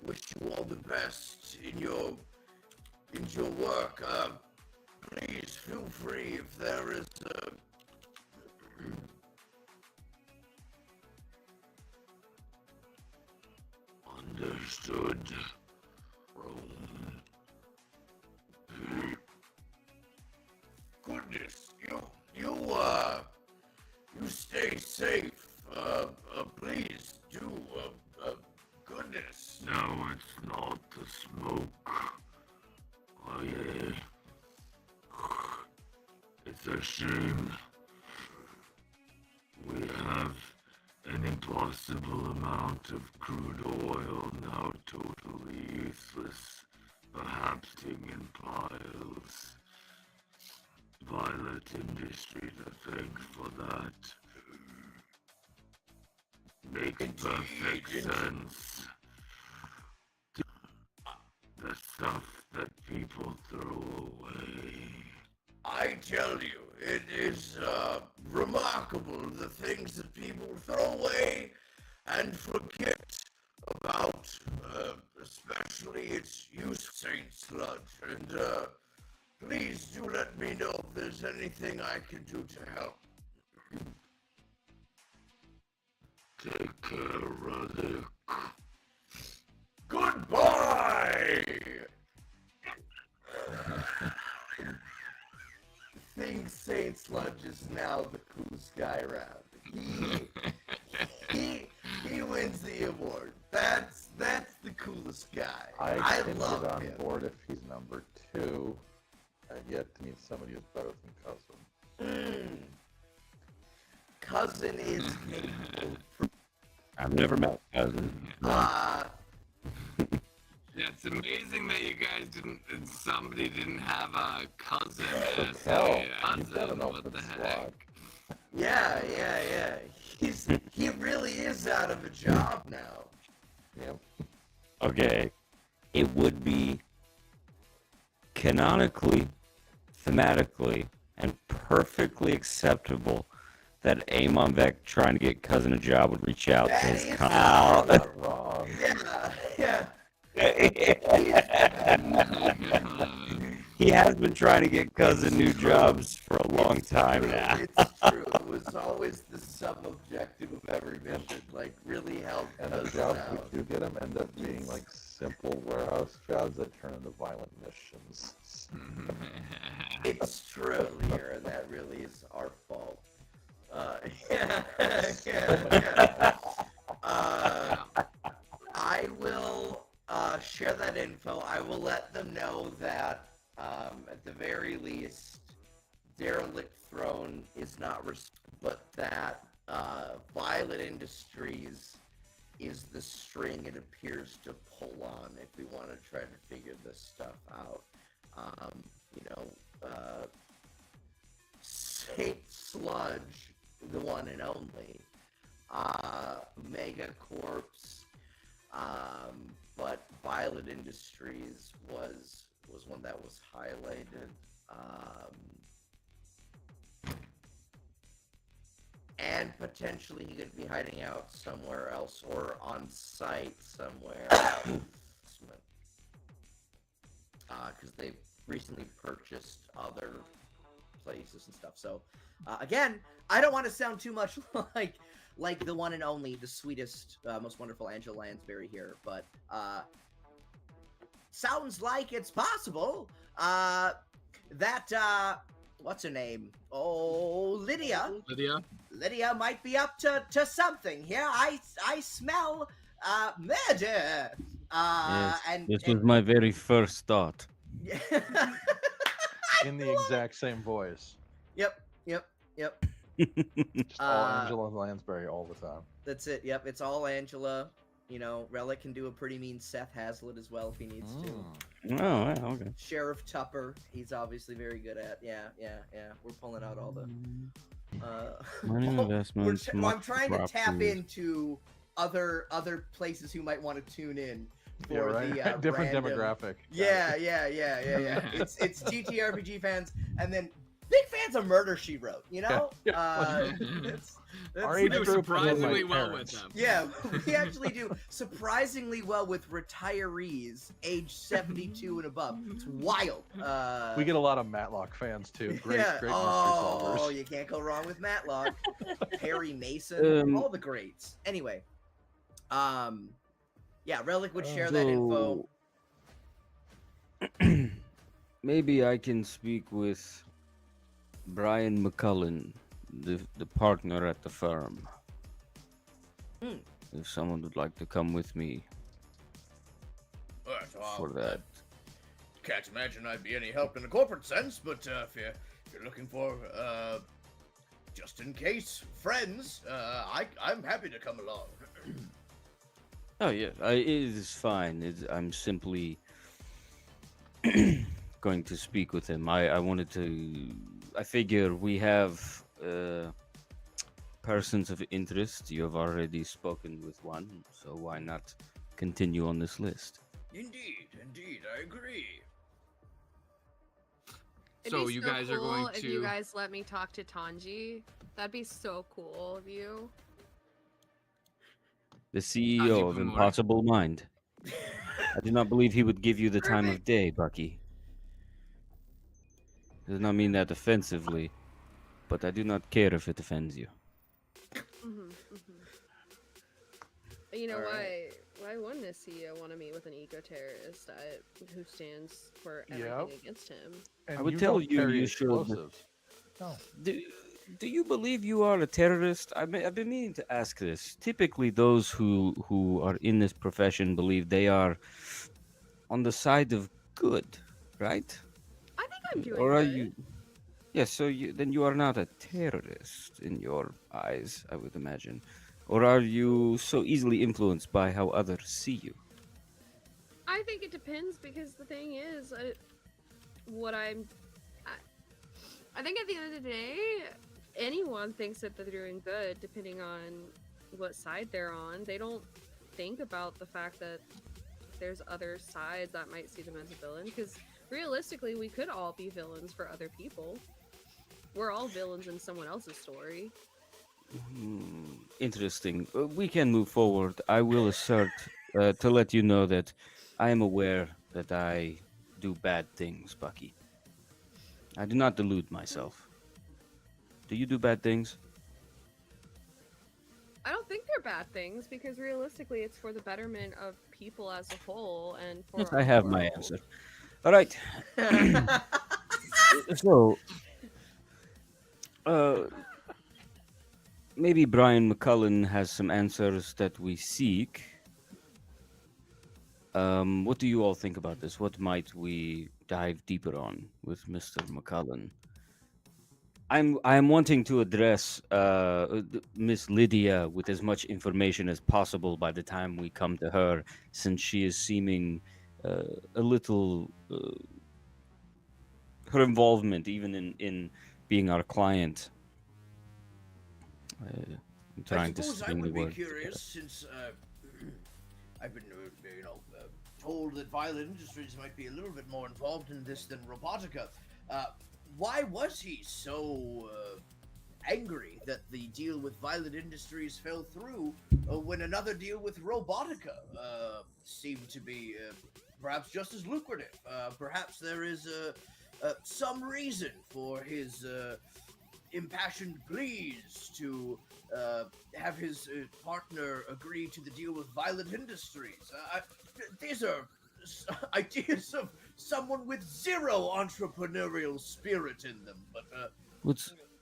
wish you all the best in your work. Please feel free if there is Understood. Goodness, you stay safe. Please do. Goodness. No, it's not the smoke. It's a shame. We have an impossible amount of crude oil now totally useless, perhaps in piles. Violet industry to thank for that. Makes perfect sense. The stuff that people throw away. I tell you, it is remarkable the things that people throw away and forget about, especially its use, Saint Sludge. And please do let me know if there's anything I can do to help. Take care, Relic. Goodbye! I think Saint Sludge is now the coolest guy around. He wins the award. That's the coolest guy. I can love get on him. board if he's number 2. I've yet to meet somebody who's better than Cousin. Cousin is capable. I've never met Cousin. Yeah, it's amazing that you guys somebody didn't have a cousin as Hell, a you've got cousin. an What open the slot. heck? Yeah. He really is out of a job now. Yep. Okay. It would be canonically, thematically, and perfectly acceptable that Amon Beck trying to get Cousin a job would reach out to That his is Not wrong. Yeah. He has been trying to get Cousin new jobs for a long time now. It's true. It was always the sub-objective of every mission. Like, really help And the Cousin jobs out. we do get them end up being like simple warehouse jobs that turn into violent missions. It's true, Lear, and that really is our fault. Yeah. I will share that info. I will let them know that, at the very least, Derelict Throne is not but that Violet Industries is the string it appears to pull on if we want to try to figure this stuff out. Saint Sludge, the one and only, Megacorpse, but Violet Industries was one that was highlighted. And potentially he could be hiding out somewhere else or on site somewhere. Because they've recently purchased other places and stuff. So, again, I don't want to sound too much like the one and only, the sweetest, most wonderful Angela Lansbury here, but sounds like it's possible that what's her name? Oh, Lydia. Lydia might be up to something here. I smell murder. Yes, And this was my very first thought. In the exact same voice. Yep. Just all Angela Lansbury all the time. That's it. Yep, it's all Angela. You know, Relic can do a pretty mean Seth Hazlitt as well if he needs to. Oh, yeah, okay. Sheriff Tupper, he's obviously very good at. Yeah. We're pulling out all the. Money investments. I'm trying to tap properties. into other places who might want to tune in. For Yeah, right. the, Different random... demographic. Yeah. It's GTRPG fans, and then big fans of Murder She Wrote. You know, Our age do group surprisingly and my well with parents. them. Yeah, we actually do surprisingly well with retirees age 72 and above. It's wild. We get a lot of Matlock fans too. Great mystery Oh, solvers. you can't go wrong with Matlock. Perry Mason, all the greats. Anyway, yeah, Relic would share that info. Maybe I can speak with Brian McCullen, the partner at the firm. If someone would like to come with me for that. Can't imagine I'd be any help in the corporate sense, but if you're looking for just in case friends, I'm happy to come along. Oh yeah, it is fine. I'm simply going to speak with him. I wanted to. I figure we have persons of interest. You have already spoken with one, so why not continue on this list? Indeed, I agree. It'd So be you so guys are cool going if you to. guys let me talk to Tanji. That'd be so cool of you. The CEO of Bumori. Impossible Mind. I do not believe he would give you the time of day, Bucky. Does not mean that offensively, but I do not care if it offends you. You know All why? right. Why wouldn't a CEO want to meet with an eco-terrorist who stands for everything Yep. against him? And I would you tell don't you carry you should. explosives. No. Do you believe you are a terrorist? I've been meaning to ask this. Typically, those who are in this profession believe they are on the side of good, right? I think I'm doing Or are good. you? Yes. So then you are not a terrorist in your eyes, I would imagine. Or are you so easily influenced by how others see you? I think it depends because the thing is, what I'm. I think at the end of the day, anyone thinks that they're doing good depending on what side they're on. They don't think about the fact that there's other sides that might see them as a villain, because realistically, we could all be villains for other people. We're all villains in someone else's story. Interesting. We can move forward. I will assert to let you know that I am aware that I do bad things, Bucky. I do not delude myself. Do you do bad things? I don't think they're bad things because realistically, it's for the betterment of people as a whole and for Yes, our I have world. my answer. All right. So, maybe Brian McCullen has some answers that we seek. What do you all think about this? What might we dive deeper on with Mr. McCullen? I'm wanting to address Miss Lydia with as much information as possible by the time we come to her, since she is seeming a little her involvement, even in being our client. I'm trying to suppose I string the would be words curious, since I've been, told that Violet Industries might be a little bit more involved in this than Robotica. Why was he so angry that the deal with Violet Industries fell through when another deal with Robotica seemed to be perhaps just as lucrative? Perhaps there is some reason for his impassioned pleas to have his partner agree to the deal with Violet Industries. These are ideas of someone with zero entrepreneurial spirit in them, but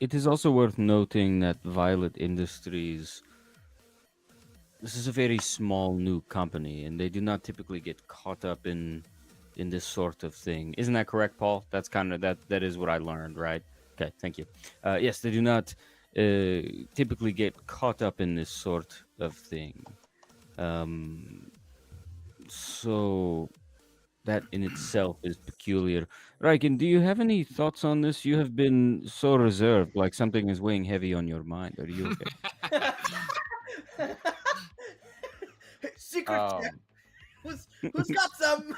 It is also worth noting that Violet Industries, this is a very small new company, and they do not typically get caught up in this sort of thing. Isn't that correct, Paul? That's kind of that is what I learned, right? Okay, thank you. Yes, they do not typically get caught up in this sort of thing. So that in itself is peculiar. Riken, do you have any thoughts on this? You have been so reserved, like something is weighing heavy on your mind. Are you okay? Secret check. Who's got some?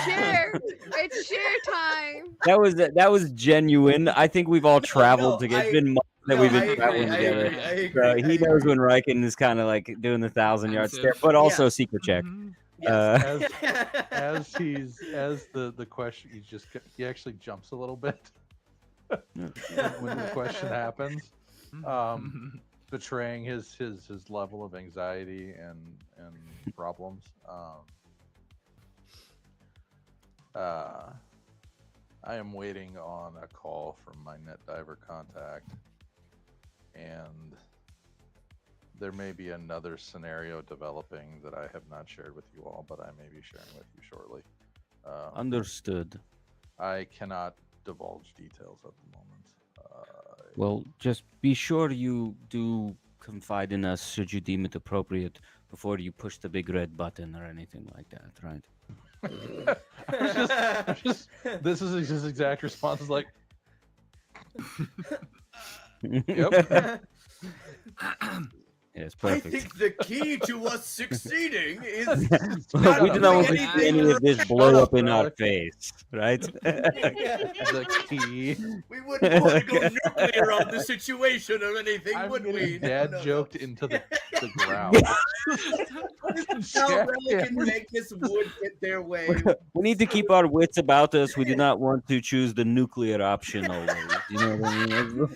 Share! It's share time! That was genuine. I think we've all traveled together. It's been months that we've been traveling together. He knows when Riken is kind of like doing the 1,000-yard stare, but also secret check. As the question, he actually jumps a little bit when the question happens, betraying his level of anxiety and problems. I am waiting on a call from my NetDiver contact, and there may be another scenario developing that I have not shared with you all, but I may be sharing with you shortly. Understood. I cannot divulge details at the moment. Well, just be sure you do confide in us should you deem it appropriate before you push the big red button or anything like that, right? This is his exact response. Is like, yep. Yes, I perfect. think the key to us succeeding is we not do not want to doing see any of this Shut blow up, up in our Relic. face, right? The key. We wouldn't want to go nuclear on the situation or anything, I'm would we? getting No, dad no, no. joked into the ground. This is how Relic and Vegas would get their way. We need to keep our wits about us. We do not want to choose the nuclear option always. You know what I mean?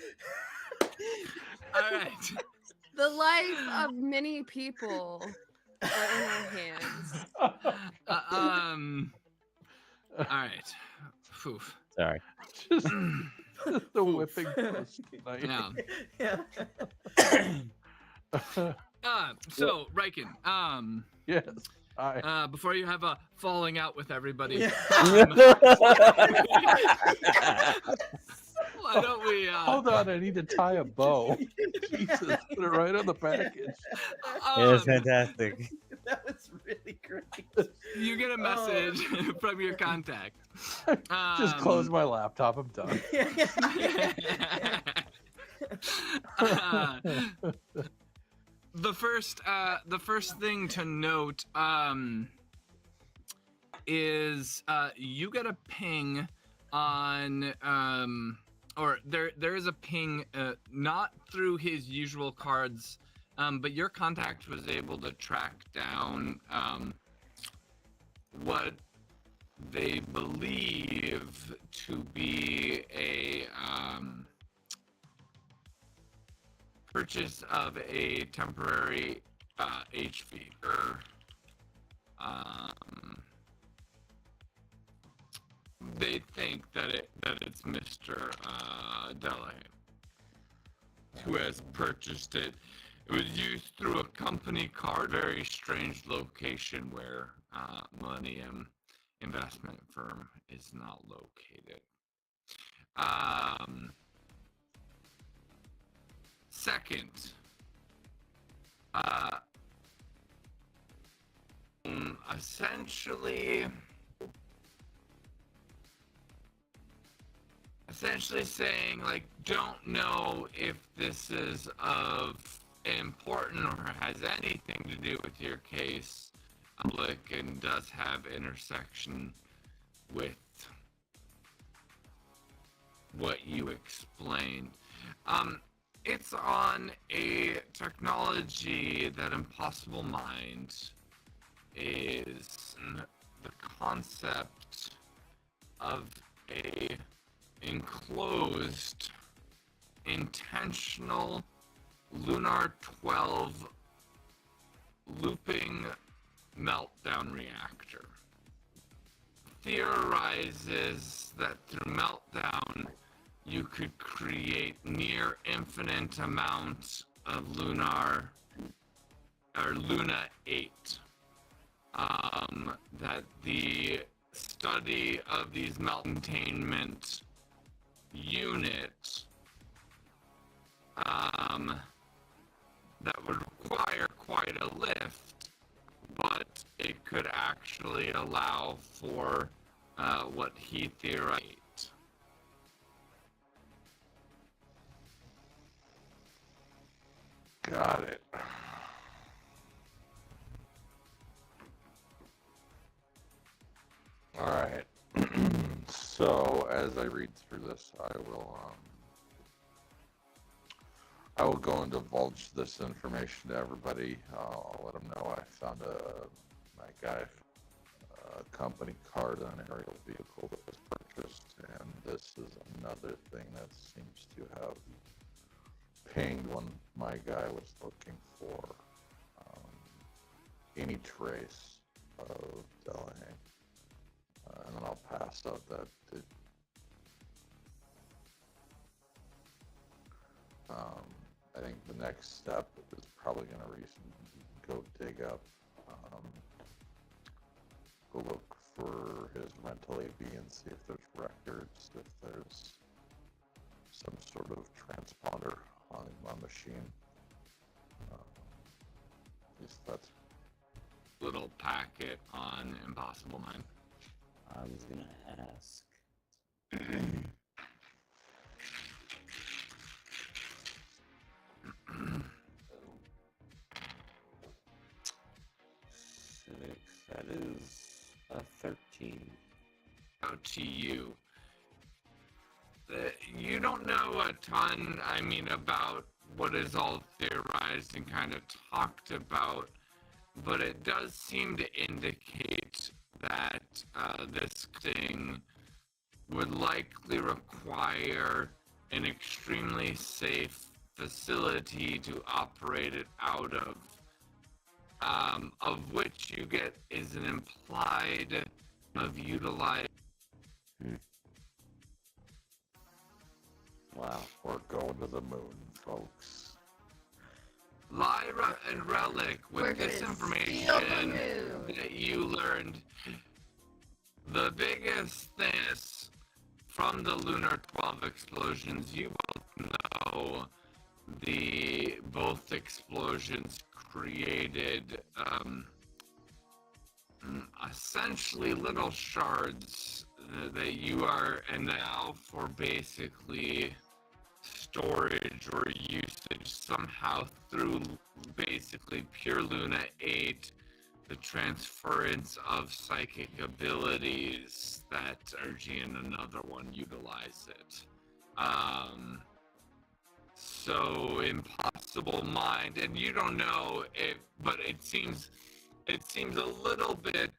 All right. The life of many people are in our hands. All right. Phew. Sorry. Just the whipping post tonight. Yeah. So Riken, Yes. Hi. before you have a falling out with everybody, why don't we? Hold on, I need to tie a bow. Jesus, put it right on the package. It's fantastic. That was really great. You get a message from your contact. Just close my laptop. I'm done. The first thing to note is you get a ping on or there is a ping not through his usual cards, but your contact was able to track down what they believe to be a purchase of a temporary HV. They think that it's Mr. Delahaye who has purchased it. It was used through a company card, very strange location where Millennium Investment Firm is not located. Second, essentially saying, like, don't know if this is of important or has anything to do with your case, public, and does have intersection with what you explained. It's on a technology that Impossible Mind is the concept of a enclosed intentional Lunar 12 looping meltdown reactor. Theorizes that through meltdown you could create near infinite amounts of Luna 8. That the study of these melt containment units that would require quite a lift, but it could actually allow for what he theorized. Got it. All right. So as I read through this, I will go and divulge this information to everybody. I'll let them know I found my guy a company card on an aerial vehicle that was purchased, and this is another thing that seems to have pinged when my guy was looking for any trace of Delahaye. And then I'll pass out that I think the next step is probably going to go dig up, go look for his rental AV and see if there's records, if there's some sort of transponder on my machine. At least that's little packet on Impossible Mind. I was gonna ask. out to you. You don't know a ton, I mean, about what is all theorized and kind of talked about, but it does seem to indicate that this thing would likely require an extremely safe facility to operate it out of which you get is an implied of utilize. Wow, we're going to the moon, folks. Lyra and Relic, We're with this gonna information steal the moon. that you learned, the biggest thing is from the Lunar 12 explosions, you both know both explosions created essentially little shards that you are, and now for basically storage or usage somehow through basically pure Luna 8, the transference of psychic abilities that Ergie and another one utilize it. So impossible mind, and you don't know if, but it seems a little bit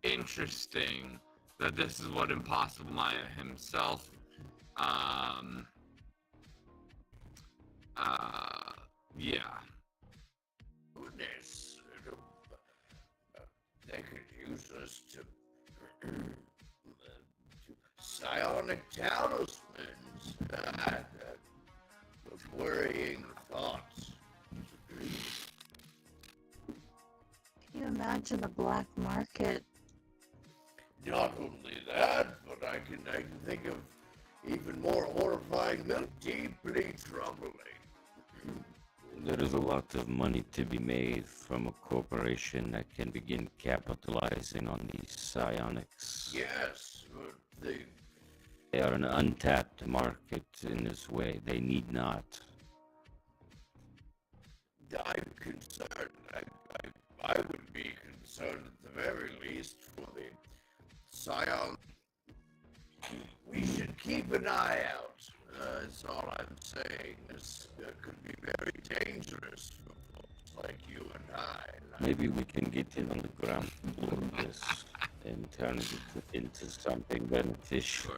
interesting that this is what Impossible Maya himself yeah. Goodness. They could use us to psionic talismans. Worrying thoughts. Can you imagine the black market? Not only that, but I can think of even more horrifying, deeply troubling. There is a lot of money to be made from a corporation that can begin capitalizing on these psionics. Yes, but They are an untapped market in this way. They need not. I'm concerned. I would be concerned at the very least for the Scion. We should keep an eye out. That's all I'm saying. This could be very dangerous for folks like you and I. Maybe we can get in on the ground floor of this and turn it into something beneficial.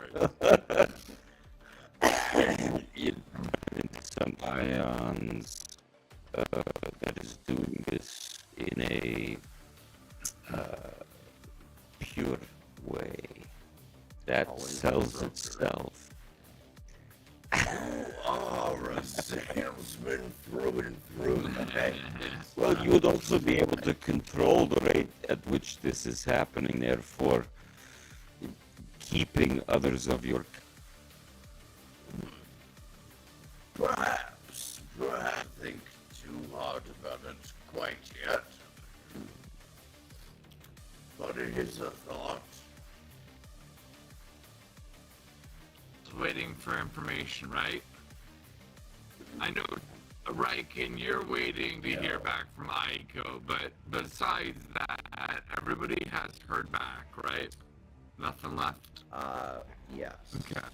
You turn it into some ions that is doing this in a pure way that sells itself. You are a salesman through and through. Well, you would also be able to control the rate at which this is happening, therefore keeping others of your... Perhaps think too hard about it quite yet. But it is a thought. Waiting for information, right? I know, Riken, you're waiting to hear back from Aiko, but besides that, everybody has heard back, right? Nothing left. Yes. Okay.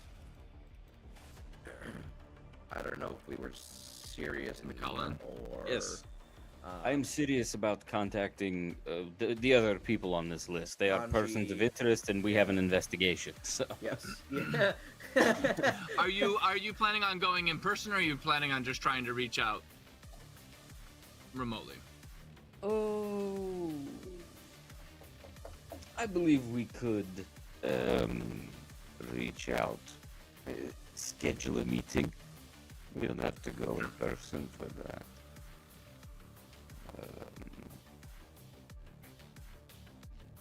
I don't know if we were serious McCullen? or... Yes. I am serious about contacting the other people on this list. They are persons of interest, and we have an investigation. So. Yes. Yeah. Are you planning on going in person, or are you planning on just trying to reach out remotely? Oh, I believe we could reach out, schedule a meeting. We don't have to go in person for that.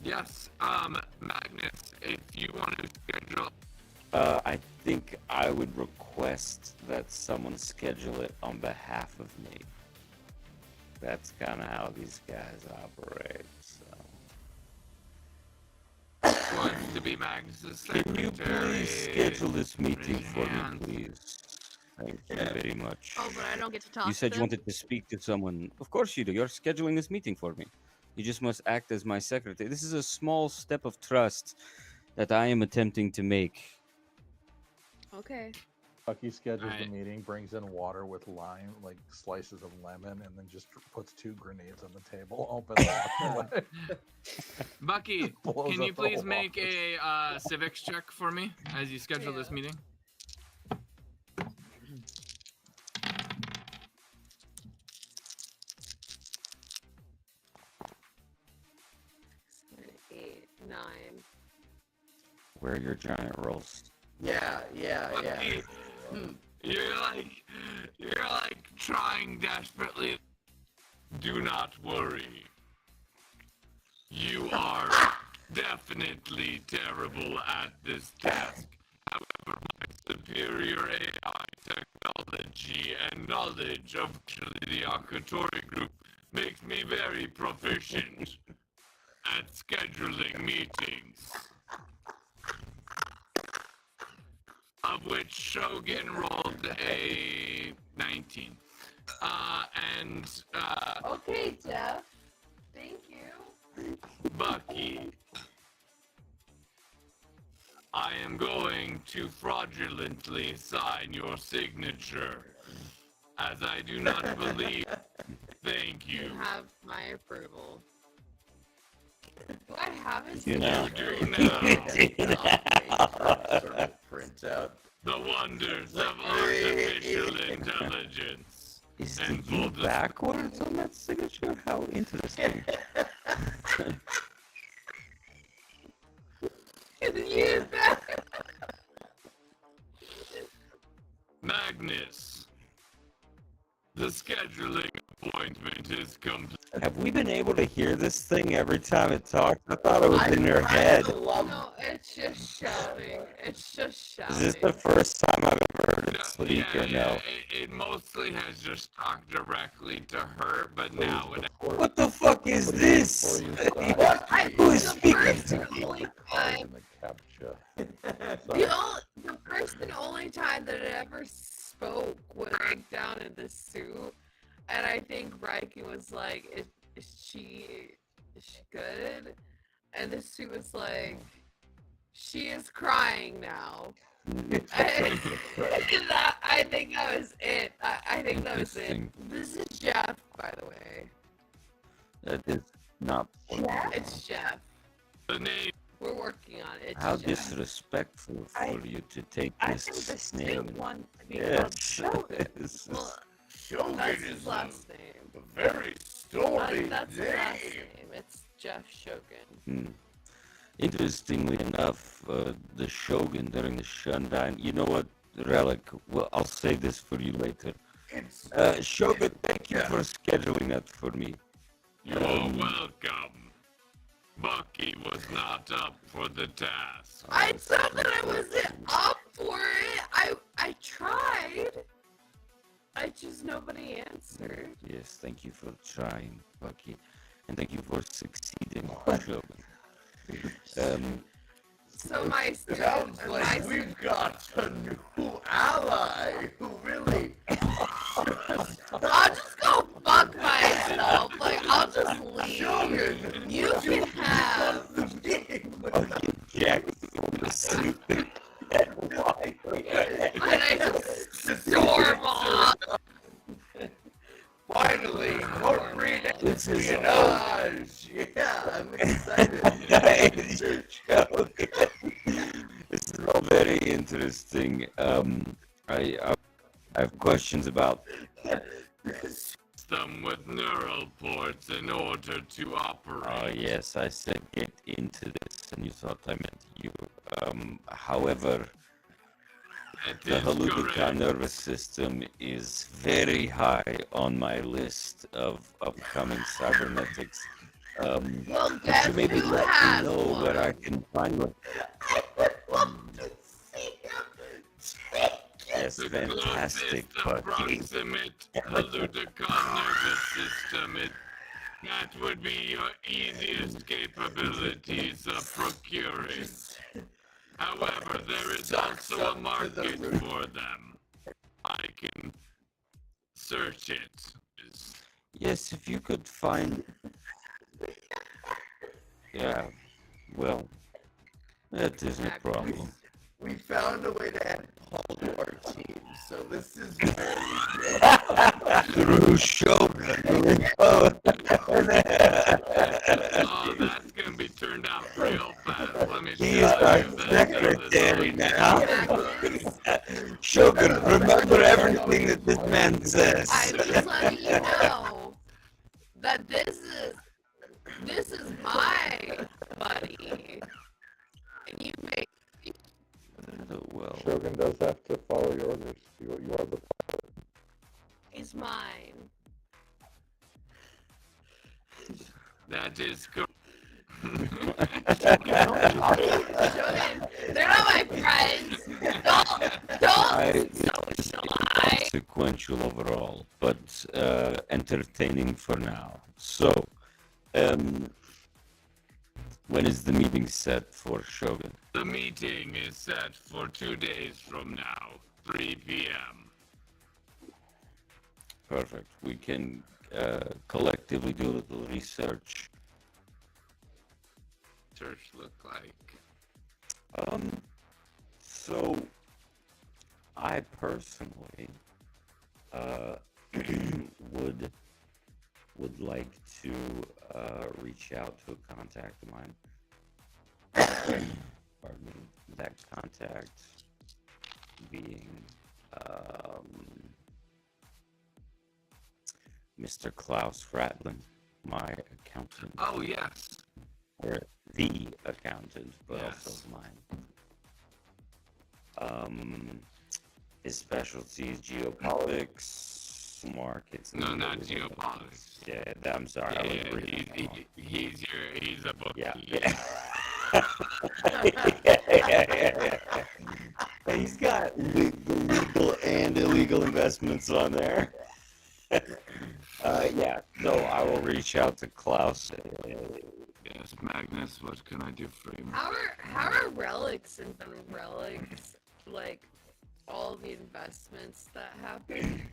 Yes, Magnus, if you want to schedule... I think I would request that someone schedule it on behalf of me. That's kind of how these guys operate, so... Wants to be Magnus's Can secretary. you please schedule this meeting Raise for me, hands. please? Thank you very much. Oh, but I don't get to talk You said to you them? wanted to speak to someone. Of course you do. You're scheduling this meeting for me. You just must act as my secretary. This is a small step of trust that I am attempting to make. Okay. Bucky schedules the Alright. meeting, brings in water with lime, like slices of lemon, and then just puts 2 grenades on the table. Opens walks away. Bucky, Blows can up you the whole please make office. a civics check for me as you schedule this Yeah. meeting? Seven, 8, 9. Where are your giant rolls? Yeah. Bucky, you're like trying desperately. Do not worry. You are definitely terrible at this task. However, my superior AI technology and knowledge of the Akatori group makes me very proficient at scheduling meetings. Of which Shogun rolled a 19. Okay, Jeff. Thank you. Bucky, I am going to fraudulently sign your signature, as I do not believe. Thank You you. have my approval. Do I have his You know. You signature? do now. Sort of print out. The wonders of artificial intelligence. Is the And U full dis- backwards on that signature? How interesting. Use that. Magnus, the scheduling appointment is complete. Have we been able to hear this thing every time it talks? I thought it was in your head. No, it's just shouting. It's just shouting. Is this the first time I've ever heard it speak or no? It mostly has just talked directly to her, but now it. What the fuck is this? Who is speaking? Card in the captcha. The first and only time that it ever spoke was like down in the suit, and I think Riken was like, "Is she good?" And the suit was like, "She is crying now." I think that was it. I think that was it. Interesting. This is Jeff, by the way. That is not. It's Jeff. The name. We're working on it. It's How Jeff. disrespectful for you to take I think the this suit name. one to be called Yes. Shogun. This is- Well, Shogun that's is his last name. a very stormy That's his last name. name. It's Jeff Shogun. Hmm. Interestingly enough, the Shogun during the shutdown. You know what, Relic? Well, I'll say this for you later. Shogun, thank you for scheduling that for me. You are welcome. Bucky was not up for the task. I thought that I wasn't up for it. I tried. I just nobody answered. Yes, thank you for trying, Bucky, and thank you for succeeding, Shogun. So my Sounds like we've got a new ally who really. I'll just go fuck myself. Like I'll just leave. Shogun, You can have. Fucking Jack from the suit. And I just storm off. Finally, corporate This is espionage. Yeah, I'm excited. This is all very interesting. I have questions about. Them with neural ports in order to operate. Oh yes, I said get into this, and you thought I meant you. However, That the is Halubica correct. nervous system is very high on my list of upcoming cybernetics. Well, Could guess you maybe who let me has know one? where I can find one? I would love to see him take it. Yes, The fantastic, closest Bucky. approximate Haludicon nervous system. That would be your easiest capabilities of procuring. However, there is also a market for them. I can search it. Yes, if you could find. Yeah, well, That isn't a problem. We found a way to add Paul to our team, so this is very Through Shogun. Oh, that's gonna be turned out real fast. Let me He is tell our you. That secretary is now. Shogun, remember everything that this man says. I'm just letting you know that this is my money. And you make Well, Shogun does have to follow your orders. You are the it's mine. That is correct. Shogun, they're not my friends. Don't socialize. Consequential overall, but entertaining for now. So, when is the meeting set for Shogun? The meeting is set for 2 days from now, 3 p.m. Perfect. We can collectively do a little research. Church look like. So, I personally would like to reach out to a contact of mine. Pardon me. That contact being Mr. Klaus Ratlin, my accountant. Oh, yes. Or the accountant, but Yes. also mine. His specialty is geopolitics, markets. No, and not legal geopolitics. Yeah, I'm sorry. I was reading that wrong. He's a bookie. Yeah. He's got legal and illegal investments on there. Yeah, so I will reach out to Klaus. Yes, Magnus, what can I do for you? How are relics and relics like all the investments that happen?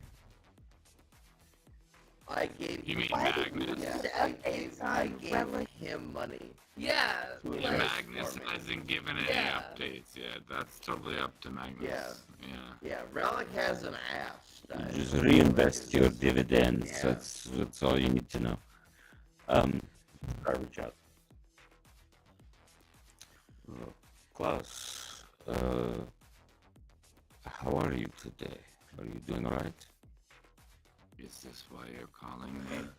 I gave You mean Why did Magnus? you yeah, put I updates gave on him money. Yeah. Yeah, Like, Magnus hasn't given any Yeah. updates yet. That's totally up to Magnus. Yeah. Yeah. Yeah, Relic hasn't asked. Just reinvest your dividends. Yeah. That's all you need to know. I reach out. Klaus, how are you today? Are you doing all right? Is this why you're calling me?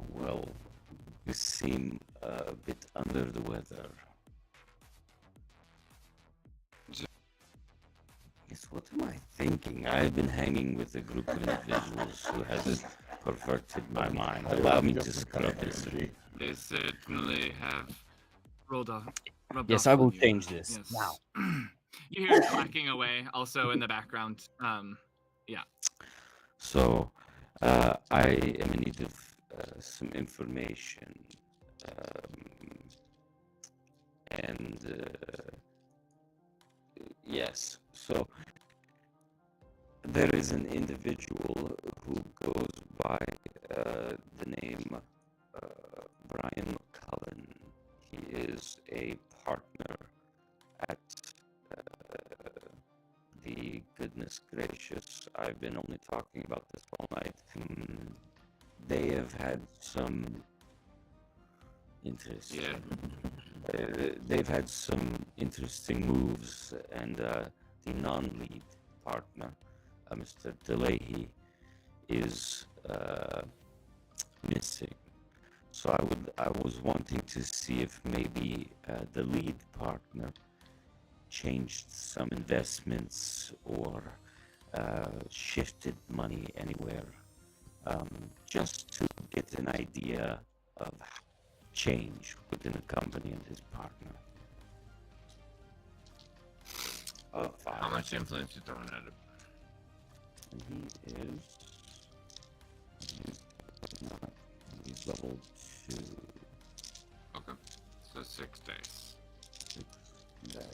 Well, you seem a bit under the weather. Yes, what am I thinking? I've been hanging with a group of individuals who has perverted my mind. Allow me to scrub this. They certainly have. Rolled off. rubbed Yes, off I will on you. change this Yes. now. You hear it clacking away also in the background. Yeah. So, I am in need of some information. Yes, so there is an individual who goes by the name Brian McCullen. He is a partner at the goodness gracious. I've been only talking about this all night. They have had some interest. Yeah. They've had some interesting moves, and the non-lead partner, Mr. Delahaye, is missing. So I was wanting to see if maybe the lead partner changed some investments or shifted money anywhere, just to get an idea of change within a company and his partner. How much influence you throwing at it? He's level 2. Okay. So 6 days. 6 days.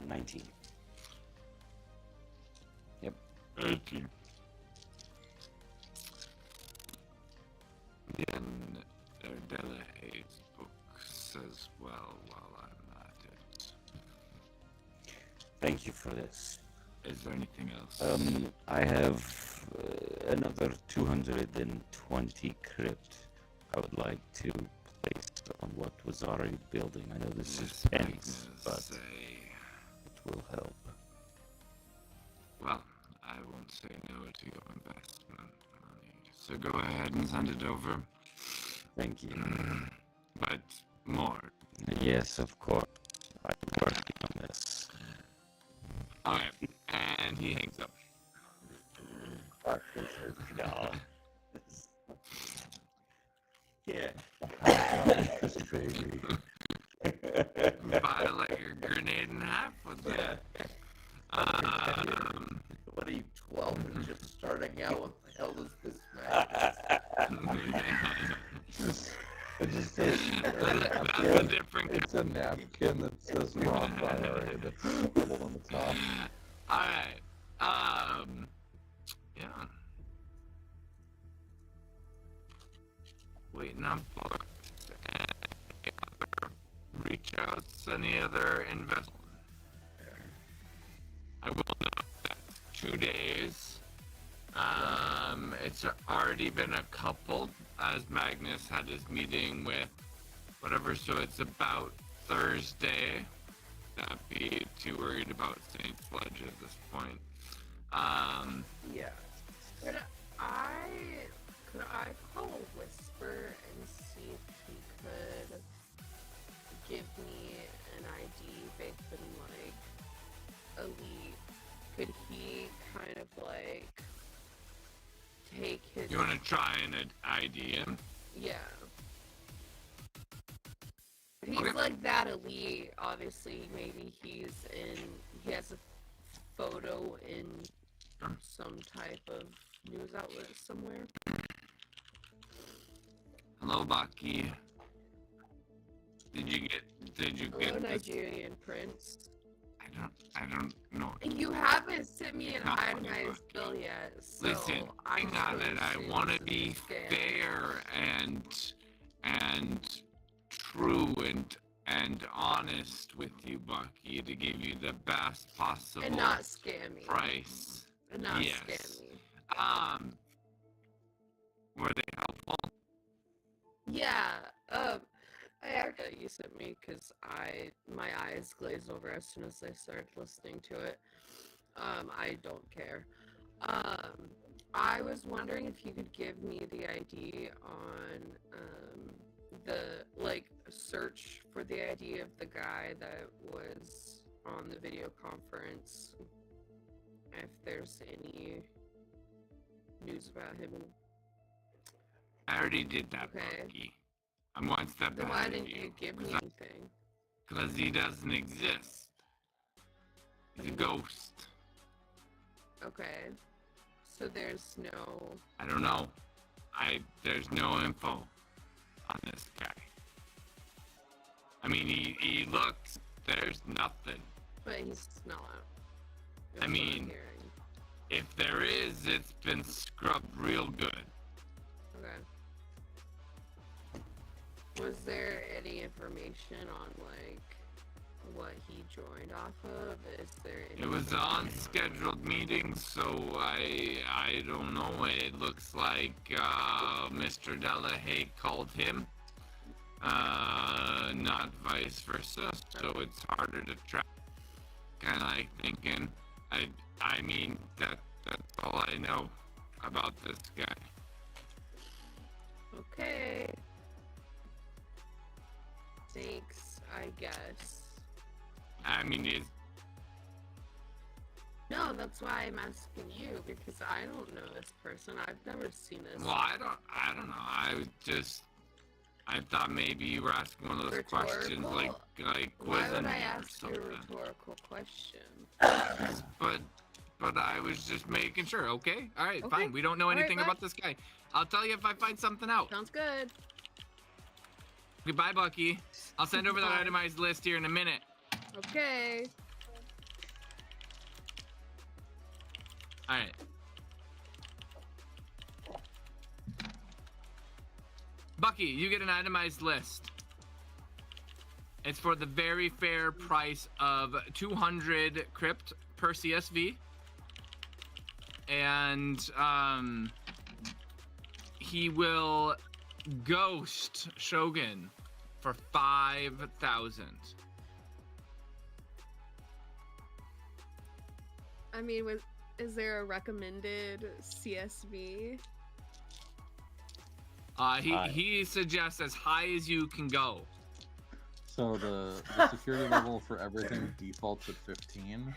19. 18. Then Delahaye's books as well while I'm at it. Thank you for this. Is there anything else? I have another 220 crypt I would like to place on what was already building. I know this is pennies, but it will help. Well, I won't say no to your investment money. So go ahead and send it over. Thank you. But more. Yes, of course. I'm working on this. Alright, and he hangs up. No. Yeah. This baby. Buy like a grenade and a half with that. What are you, 12 and just starting out? What the hell is this, man? It just says, That's a different. it's a napkin that says Ron Diary that's scribbled on the top. Alright. Yeah. Waiting on books and reach outs, any other investment. I will note that 2 days. It's already been a couple as Magnus had his meeting with whatever, so it's about Thursday. Not be too worried about St. Fledge at this point. Yeah. Could I call Whisper and see if he could give me an ID based on like Elite? Could he kind of like take his? You want to try and ID him? Yeah. He's like that elite. Obviously, maybe he has a photo in some type of news outlet somewhere. Hello, Baki. Did you Hello, get this? Nigerian prince. I don't know. You haven't sent me an Not funny, itemized Baki. bill yet, so Listen, I'm hang on just it. gonna I assume want to this is be a scam. fair and true and honest with you, Bucky, to give you the best possible And not scammy. price. And not Yes. scammy. Were they helpful? Yeah, I actually you sent me because my eyes glazed over as soon as I started listening to it. I don't care. I was wondering if you could give me the ID on the search for the ID of the guy that was on the video conference. If there's any news about him. I already did that, Okay. Bucky. I'm one step Then why ahead of didn't you you. give me anything? Because he doesn't exist. He's a ghost. Okay. So there's no. I don't know. There's no info on this guy. I mean, he looks. There's nothing. But he's not. I That's what I'm mean, hearing. if there is, it's been scrubbed real good. Okay. Was there any information on what he joined off of? Is there any It was on scheduled meetings, so I don't know. It looks like Mr. Delahaye called him, not vice versa. So it's harder to track. Kind of like thinking. I mean that's all I know about this guy. Okay. Thanks, I guess. I mean, No, that's why I'm asking you, because I don't know this person. I've never seen this. well, I don't know. I thought maybe you were asking one of those questions like Why would quizzing I me or ask you a something. rhetorical question? But I was just making sure. Okay, all right, Okay. fine. We don't know All right, anything bye. about this guy. I'll tell you if I find something out. Sounds good. Goodbye, Bucky. I'll send over that Bye. itemized list here in a minute. Okay. All right. Bucky, you get an itemized list. It's for the very fair price of 200 crypt per CSV. And he will ghost Shogun for 5,000. I mean, is there a recommended CSV? He suggests as high as you can go. So the security level for everything defaults at 15.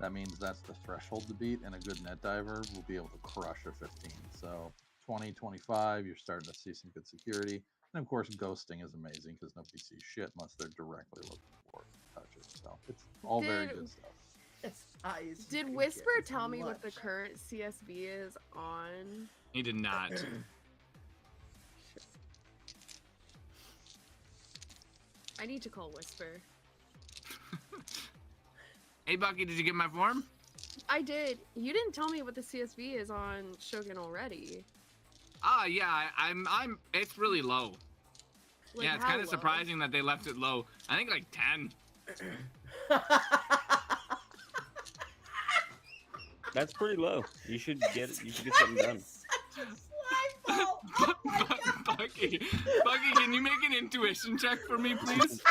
That means that's the threshold to beat, and a good net diver will be able to crush a 15. So 20, 25, you're starting to see some good security. And of course, ghosting is amazing because nobody sees shit unless they're directly looking for it to touch it. So it's all very good stuff. Did Whisper tell me what the current CSV is on? He did not. I need to call Whisper. Hey Bucky, did you get my form? I did. You didn't tell me what the CSV is on Shogun already. Yeah, I'm. It's really low. Like, yeah, it's how kind of low? surprising that they left it low. I think like 10. That's pretty low. You should get something done. Bucky, can you make an intuition check for me, please?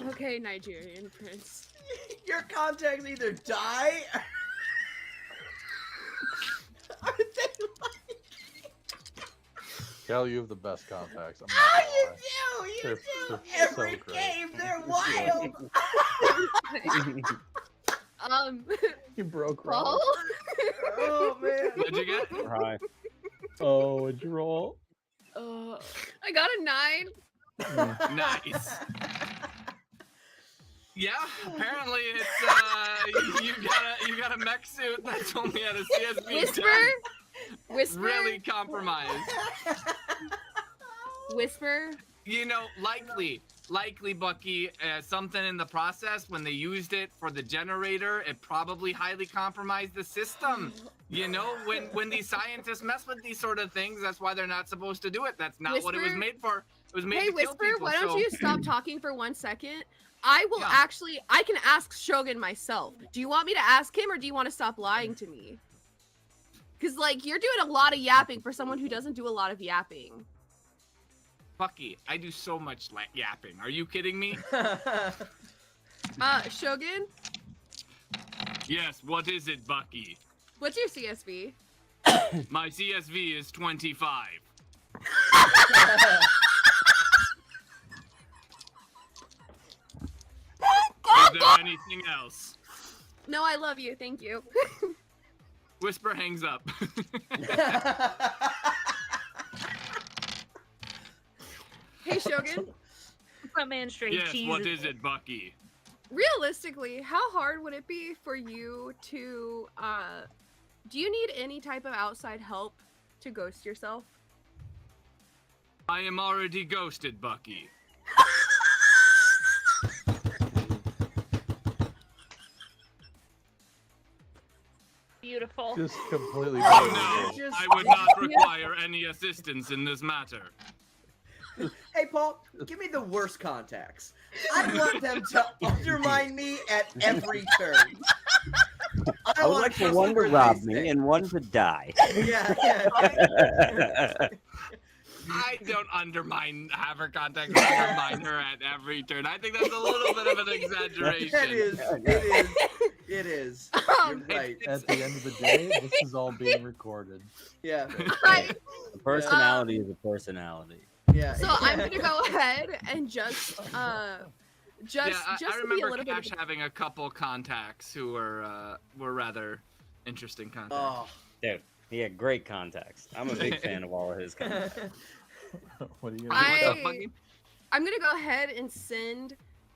Okay, Nigerian prince. Your contacts either die or they Cal, you have the best contacts. I'm Oh, not you gonna do! lie. You They're do! so Every great. game, they're wild! You broke Paul? Oh, man. What'd you get? Hi. Oh, what'd you roll? I got a 9. Nice. Yeah, apparently it's you got a mech suit that's only at a CSV 10. Whisper? Really compromised. Whisper? You know, likely Bucky, something in the process when they used it for the generator, it probably highly compromised the system. You know, when these scientists mess with these sort of things, that's why they're not supposed to do it. That's not what it was Whisper? made for. It was made Hey, to kill Whisper, people. why don't so... you stop talking for 1 second? I will Yeah. I can ask Shogun myself. Do you want me to ask him or do you want to stop lying to me? Because, like, you're doing a lot of yapping for someone who doesn't do a lot of yapping. Bucky, I do so much yapping. Are you kidding me? Shogun? Yes, what is it, Bucky? What's your CSV? My CSV is 25. Is there anything else? No, I love you. Thank you. Whisper hangs up. Hey, Shogun. Put man straight Yes, cheese. what is it, Bucky? Realistically, how hard would it be for you to, do you need any type of outside help to ghost yourself? I am already ghosted, Bucky. Beautiful. Just completely. No, I would not require any assistance in this matter. Hey, Paul, give me the worst contacts. I want them to undermine me at every turn. I would like for one to rob me and one to die. Yeah. I don't have her contacts undermine her at every turn. I think that's a little bit of an exaggeration. It is. You're right. At the end of the day, this is all being recorded. Yeah. A personality is a personality. Yeah. So I'm gonna go ahead and just I to be a remember little Cash bit. having a couple contacts who were rather interesting contacts. Oh. Dude, he had great contacts. I'm a big fan of all of his contacts. What are you I'm gonna go ahead and send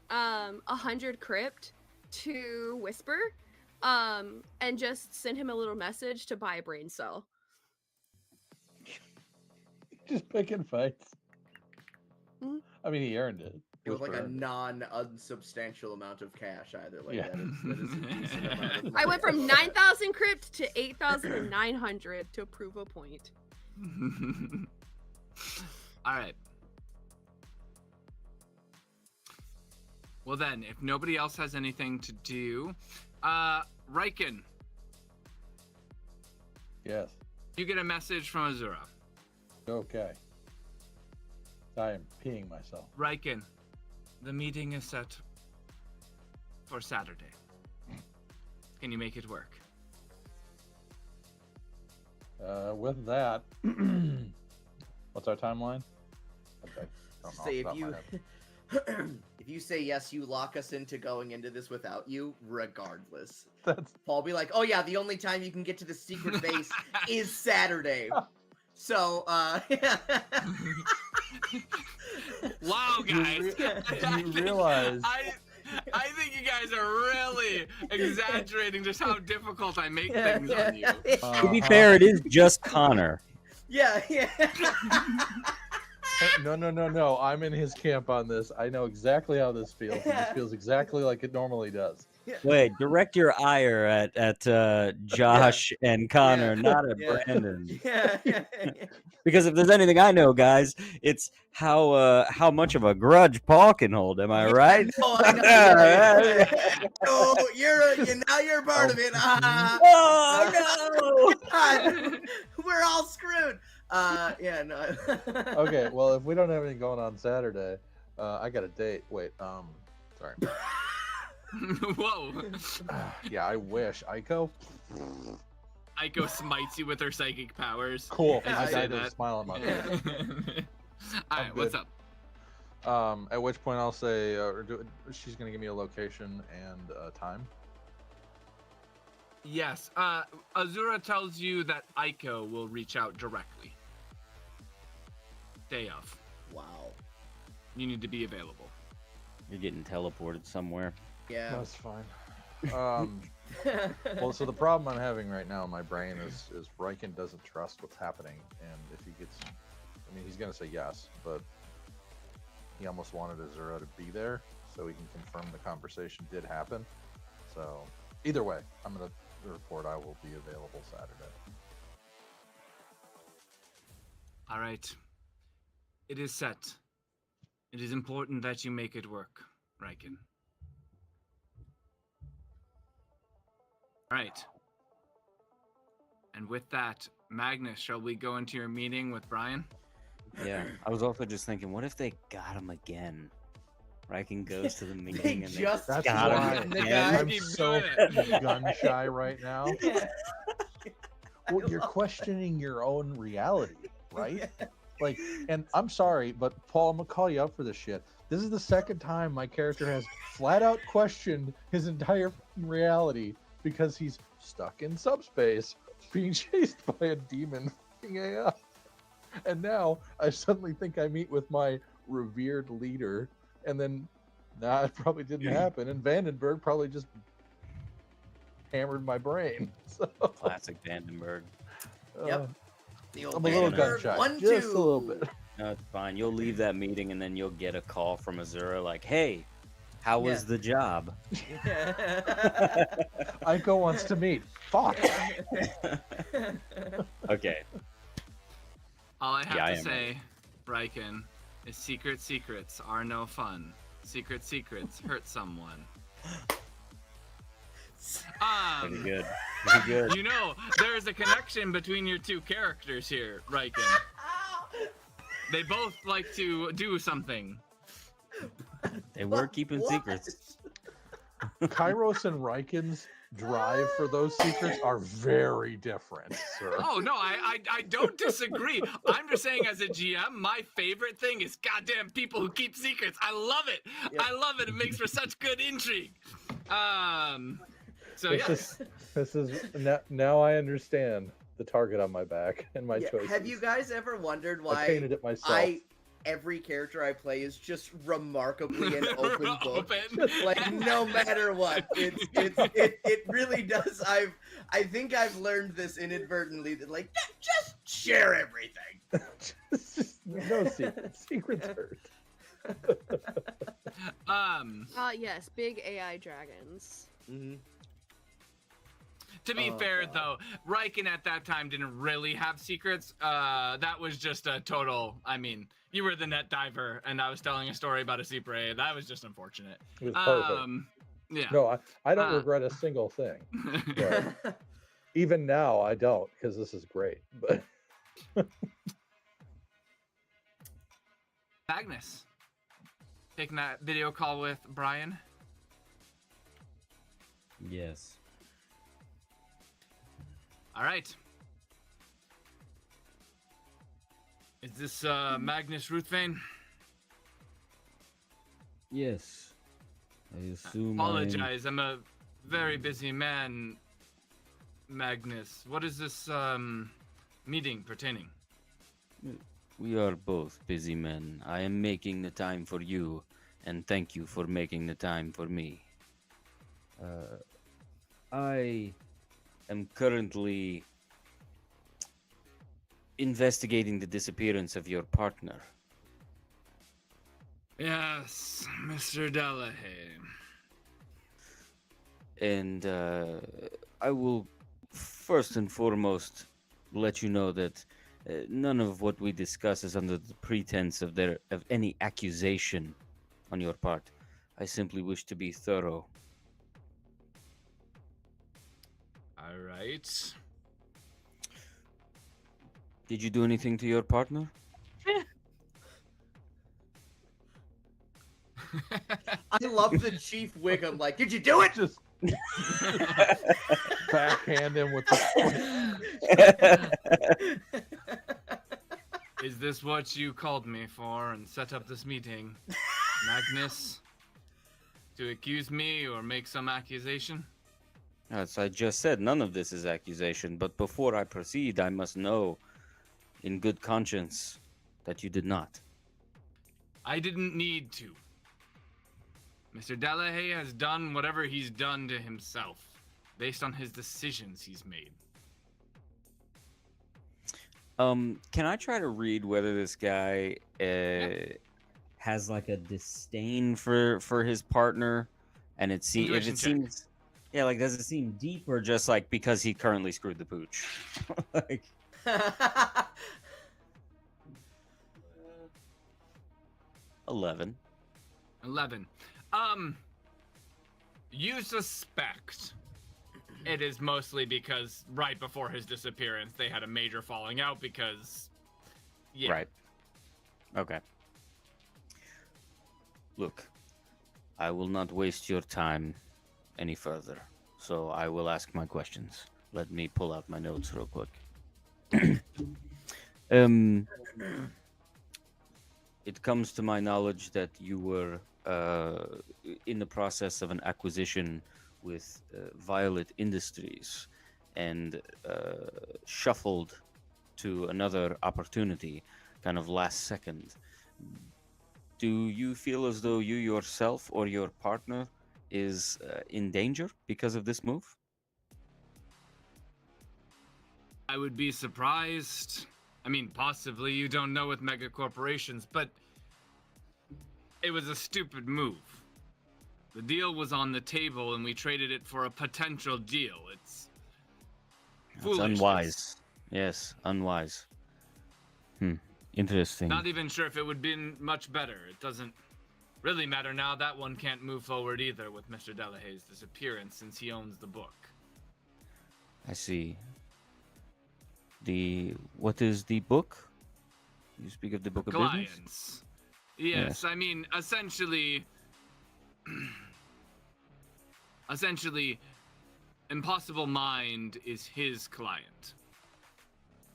100 crypt to Whisper, and just send him a little message to buy a brain cell. Just picking fights. I mean, he earned it. It was like Whisper a earned it. non-unsubstantial amount of cash either. Like Yeah. that is a decent amount of money. I went from 9,000 crypt to 8,900 to prove a point. All right. Well then, if nobody else has anything to do, Riken, Yes. you get a message from Azura. Okay. I am peeing myself. Riken, the meeting is set for Saturday. Can you make it work? With that, what's our timeline? Okay. Don't know Say off if the top you of my head. if you say yes, you lock us into going into this without you, regardless. That's Paul be like, oh yeah, the only time you can get to the secret base is Saturday. So, Wow, guys! you realize- I think you guys are really exaggerating just how difficult I make things on you. To be fair, it is just Connor. yeah. No. I'm in his camp on this. I know exactly how this feels. And this feels exactly like it normally does. Wait, direct your ire at Josh and Connor, Yeah. not at Yeah. Brandon. Yeah. Because if there's anything I know, guys, it's how much of a grudge Paul can hold. Am I right? Oh, I know. Oh, now you're part of it. Oh no! God, we're all screwed. Yeah, no. Okay, well, if we don't have anything going on Saturday, I got a date. Wait, sorry. Whoa! Yeah, I wish. Aiko? Aiko smites you with her psychic powers. Cool. As you I say got a that. smile on my face. Alright, what's good. up? At which point I'll say, she's going to give me a location and time. Yes, Azura tells you that Aiko will reach out directly. Day of. Wow. You need to be available. You're getting teleported somewhere. Yeah. That's fine. Well, so the problem I'm having right now in my brain is Riken doesn't trust what's happening, and if he gets, I mean, he's gonna say yes, but he almost wanted Azura to be there so he can confirm the conversation did happen. So either way, I'm gonna report I will be available Saturday. All right. It is set. It is important that you make it work, Riken. All right. And with that, Magnus, shall we go into your meeting with Brian? Yeah, I was also just thinking, what if they got him again? Riken goes to the They meeting and just That's got him why the again. guy. I'm Keep so doing it. gun shy right now. Well, you're questioning your own reality, right? Like, and I'm sorry, but Paul, I'm gonna call you up for this shit. This is the second time my character has flat out questioned his entire reality because he's stuck in subspace, being chased by a demon AI. And now I suddenly think I meet with my revered leader, and then it probably didn't happen. And Vandenberg probably just hammered my brain. So, Classic Vandenberg. Yep. The old I'm a little gun Vandenberg shy, 1-2. just a little bit. No, it's fine. You'll leave that meeting and then you'll get a call from Azura like, hey, how was the job? Aiko wants to meet. Fuck. Okay. All I have Yeah, I to am say, Riken, is secret secrets are no fun. Secret secrets hurt someone. Pretty good. Pretty good. You know, there's a connection between your two characters here, Riken. They both like to do something. They were keeping What? secrets. Kairos and Riken's drive for those secrets are very different, sir. Oh no, I don't disagree. I'm just saying, as a GM, my favorite thing is goddamn people who keep secrets. I love it. Yep. I love it. It makes for such good intrigue. So This yes. is now I understand the target on my back and my Yeah, choices. have you guys ever wondered I why painted it myself. every character I play is just remarkably an open book? Open. Like no matter what, it really does. I think I've learned this inadvertently that like just share everything. No secrets. Secrets hurt. Yes, big AI dragons. Mm-hmm. To be Oh, fair, God. though, Riken at that time didn't really have secrets. That was just a total. I mean, you were the net diver, and I was telling a story about a sea prey. That was just unfortunate. It was perfect. Yeah. No, I don't Uh, regret a single thing. But even now, I don't, because this is great. But Magnus, taking that video call with Brian. Yes. All right. Is this Magnus Ruthvane? Yes. I assume. Apologize, I'm a very busy man, Magnus. What is this meeting pertaining? We are both busy men. I am making the time for you, and thank you for making the time for me. I am currently investigating the disappearance of your partner. Yes, Mr. Delahaye. And I will first and foremost let you know that none of what we discuss is under the pretense of any accusation on your part. I simply wish to be thorough. All right. Did you do anything to your partner? I love the Chief Wiggum. Like, did you do it? just backhand him with the. Is this what you called me for and set up this meeting, Magnus? To accuse me or make some accusation? As I just said, none of this is accusation, but before I proceed, I must know, in good conscience, that you did not. I didn't need to. Mr. Delahaye has done whatever he's done to himself, based on his decisions he's made. Can I try to read whether this guy has like a disdain for his partner, and if Intuition it check. seems, yeah, like does it seem deep or just like because he currently screwed the pooch? Like 11. 11. You suspect it is mostly because right before his disappearance, they had a major falling out because, yeah. Right. Okay. Look, I will not waste your time any further, so I will ask my questions. Let me pull out my notes real quick. It comes to my knowledge that you were in the process of an acquisition with Violet Industries and shuffled to another opportunity kind of last second. Do you feel as though you yourself or your partner is in danger because of this move? I would be surprised. I mean, possibly, you don't know with mega corporations, but it was a stupid move. The deal was on the table and we traded it for a potential deal. It's foolishness. Unwise. Yes, unwise. Interesting. Not even sure if it would have been much better. It doesn't really matter now. That one can't move forward either with Mr. Delahaye's disappearance since he owns the book. I see. What is the book? You speak of the book of business? Clients. Yes, I mean, essentially, Impossible Mind is his client.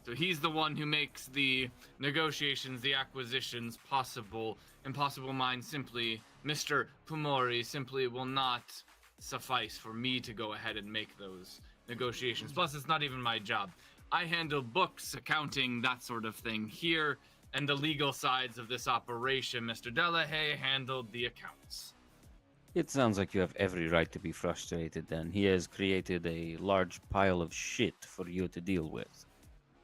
So he's the one who makes the negotiations, the acquisitions possible. Impossible Mind simply, Mr. Pumori simply will not suffice for me to go ahead and make those negotiations. Plus, it's not even my job. I handle books, accounting, that sort of thing here, and the legal sides of this operation. Mr. Delahaye handled the accounts. It sounds like you have every right to be frustrated then. He has created a large pile of shit for you to deal with.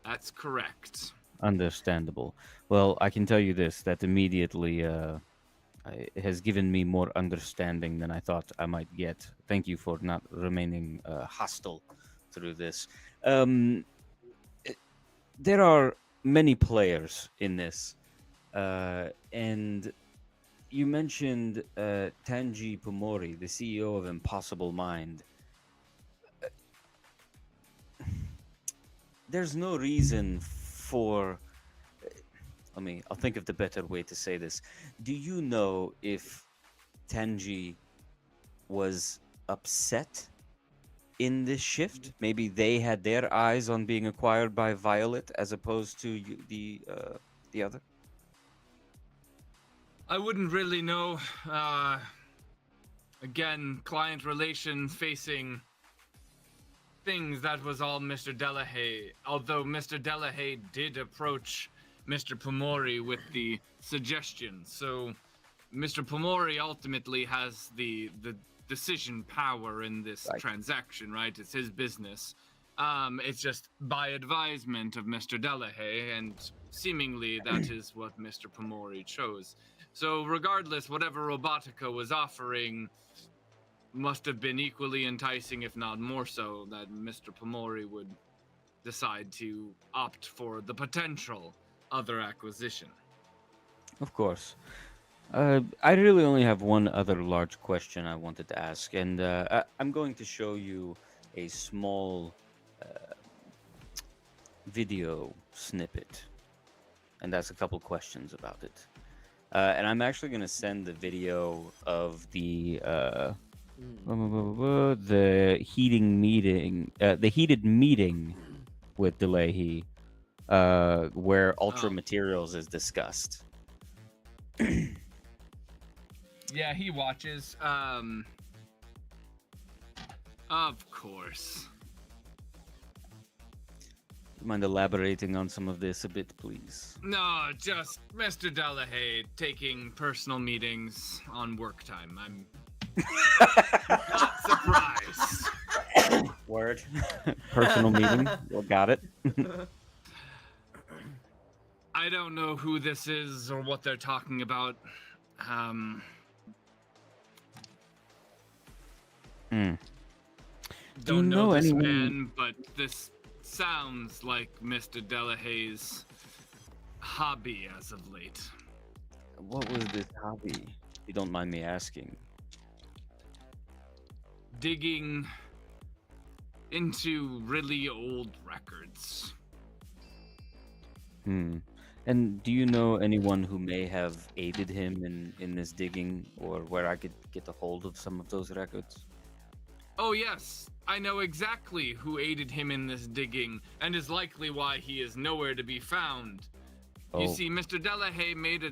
That's correct. Understandable. Well, I can tell you this, that immediately It has given me more understanding than I thought I might get. Thank you for not remaining hostile through this. There are many players in this, and you mentioned Tanji Pomori, the CEO of Impossible Mind. There's no reason for. I'll think of the better way to say this. Do you know if Tanji was upset in this shift? Maybe they had their eyes on being acquired by Violet as opposed to the other? I wouldn't really know. Again, client relations facing things, that was all Mr. Delahaye. Although Mr. Delahaye did approach Mr. Pomori with the suggestion. So Mr. Pomori ultimately has the decision power in this transaction, right? It's his business. It's just by advisement of Mr. Delahaye, and seemingly that is what Mr. Pomori chose. So regardless, whatever Robotica was offering must have been equally enticing, if not more so, that Mr. Pomori would decide to opt for the potential other acquisition. Of course. I really only have one other large question I wanted to ask, and I'm going to show you a small video snippet, and that's a couple questions about it. And I'm actually going to send the video of the heated meeting with Delahaye, where Ultra Materials is discussed. Yeah, he watches. Of course. You mind elaborating on some of this a bit, please? No, just Mr. Delahaye taking personal meetings on work time. I'm not surprised. Word. Personal meeting. Well, got it. I don't know who this is or what they're talking about. Don't know this man, but this sounds like Mr. Delahaye's hobby as of late. What was this hobby, if you don't mind me asking? Digging into really old records. And do you know anyone who may have aided him in this digging, or where I could get a hold of some of those records? Oh yes, I know exactly who aided him in this digging, and is likely why he is nowhere to be found. Oh. You see, Mr. Delahaye made a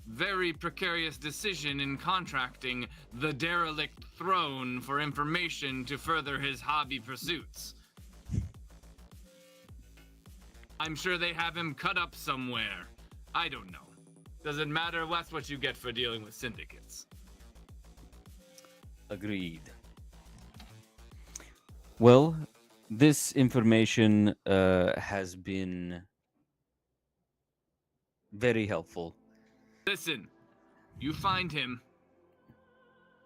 very precarious decision in contracting the derelict throne for information to further his hobby pursuits. I'm sure they have him cut up somewhere. I don't know. Doesn't matter, that's what you get for dealing with syndicates. Agreed. Well, this information has been very helpful. Listen, you find him.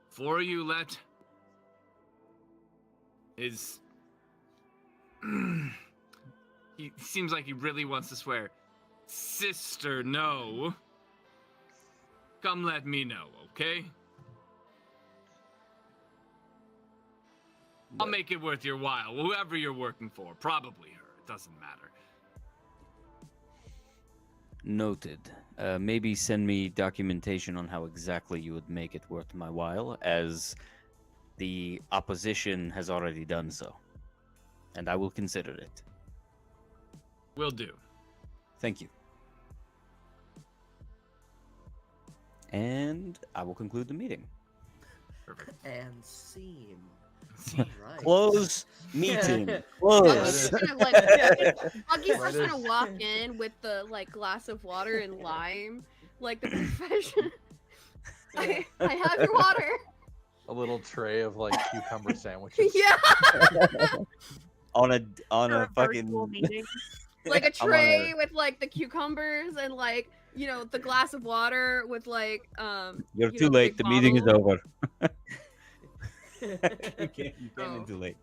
Before you let his... he seems like he really wants to swear. Sister, no. Come let me know, okay? I'll make it worth your while. Whoever you're working for, probably her. It doesn't matter. Noted. Maybe send me documentation on how exactly you would make it worth my while, as the opposition has already done so. And I will consider it. Will do. Thank you. And I will conclude the meeting. Perfect. And seam. Right. Close meeting. Close. Buggy's just gonna walk in with the glass of water and lime, like the profession. I have your water. A little tray of cucumber sandwiches. Yeah. on a fucking like a tray with the cucumbers and the glass of water with like You're you too know, late. big The meeting is bottle. over. You came in too late.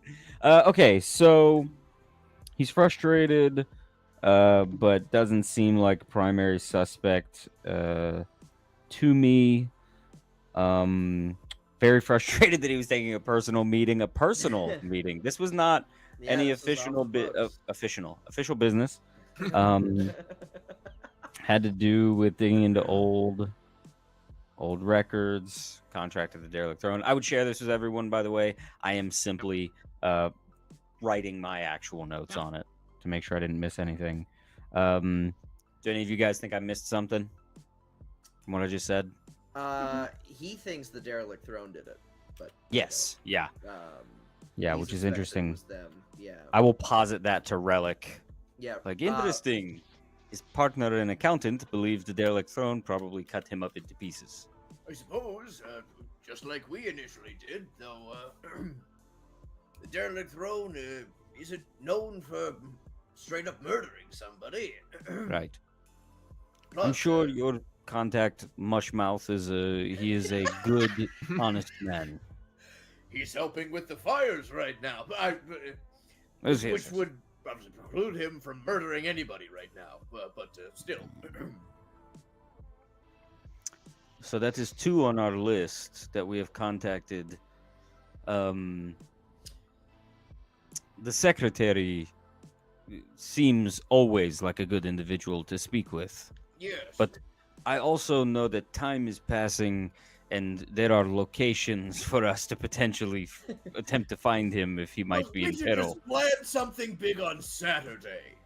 Okay, so he's frustrated, but doesn't seem like a primary suspect to me. Very frustrated that he was taking a personal meeting. This was not any this was off the books. official business. Had to do with digging into old records, contract of the derelict throne. I would share this with everyone, by the way. I am simply writing my actual notes on it to make sure I didn't miss anything. Do any of you guys think I missed something from what I just said? He thinks the derelict throne did it, but Yes. Yeah. he Which is suspects it interesting. was them. Yeah. I will posit that to Relic. Yeah. Like, interesting. His partner and accountant believes the derelict throne probably cut him up into pieces. I suppose, just like we initially did, though, the derelict throne isn't known for straight up murdering somebody. Right. Plus, I'm sure your contact Mushmouth is a good, honest man. he's helping with the fires right now, Yes, which yes. would preclude him from murdering anybody right now. But still. So that is 2 on our list that we have contacted. The secretary seems always like a good individual to speak with. Yes. But I also know that time is passing and there are locations for us to potentially attempt to find him if he might be we in should peril. just plan something big on Saturday.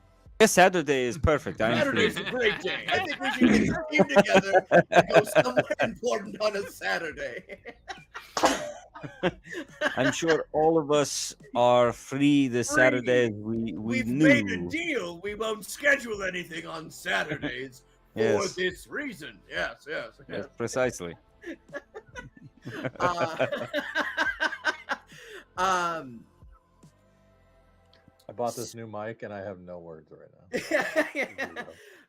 Yes, Saturday is perfect. I'm free. Saturday's a great day. I think we should get the team together and go somewhere important on a Saturday. I'm sure all of us are free this Free. Saturday. We We've knew. made a deal. We won't schedule anything on Saturdays for Yes. this reason. Yes. Yes, precisely. I bought this new mic and I have no words right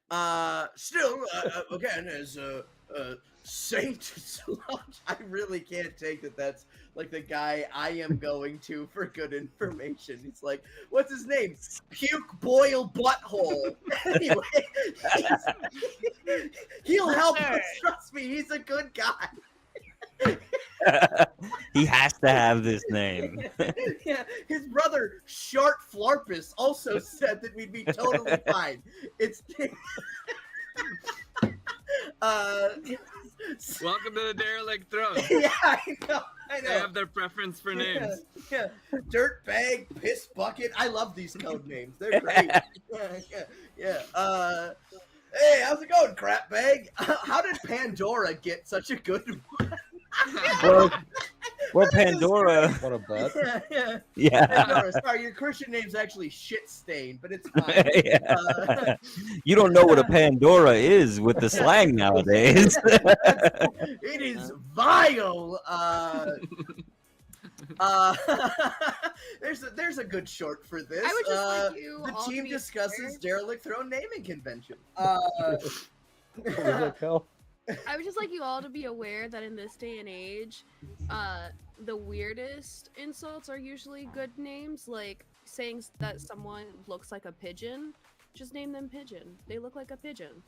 now. Still, again, as Saint Sludge, I really can't take that. That's like the guy I am going to for good information. He's like, what's his name? Puke Boil Butthole. Anyway, he'll help us. Trust me, he's a good guy. He has to have this name. Yeah, his brother Shart Flarpus also said that we'd be totally fine. It's Welcome to the derelict throne. yeah, I know. They have their preference for names. Yeah. Dirt bag, piss bucket. I love these code names. They're great. Yeah. Hey, how's it going, crap bag? How did Pandora get such a good one? Well, Pandora. What a bet. Yeah. Yeah. Pandora, sorry, your Christian name's actually shit stain, but it's fine. Yeah. You don't know what a Pandora is with the slang nowadays. It is vile. There's a good short for this. I would just like you the all to team be discusses aware- derelict throne naming convention. What was it, Kel? I would just like you all to be aware that in this day and age, the weirdest insults are usually good names, like saying that someone looks like a pigeon. Just name them Pigeon. They look like a pigeon.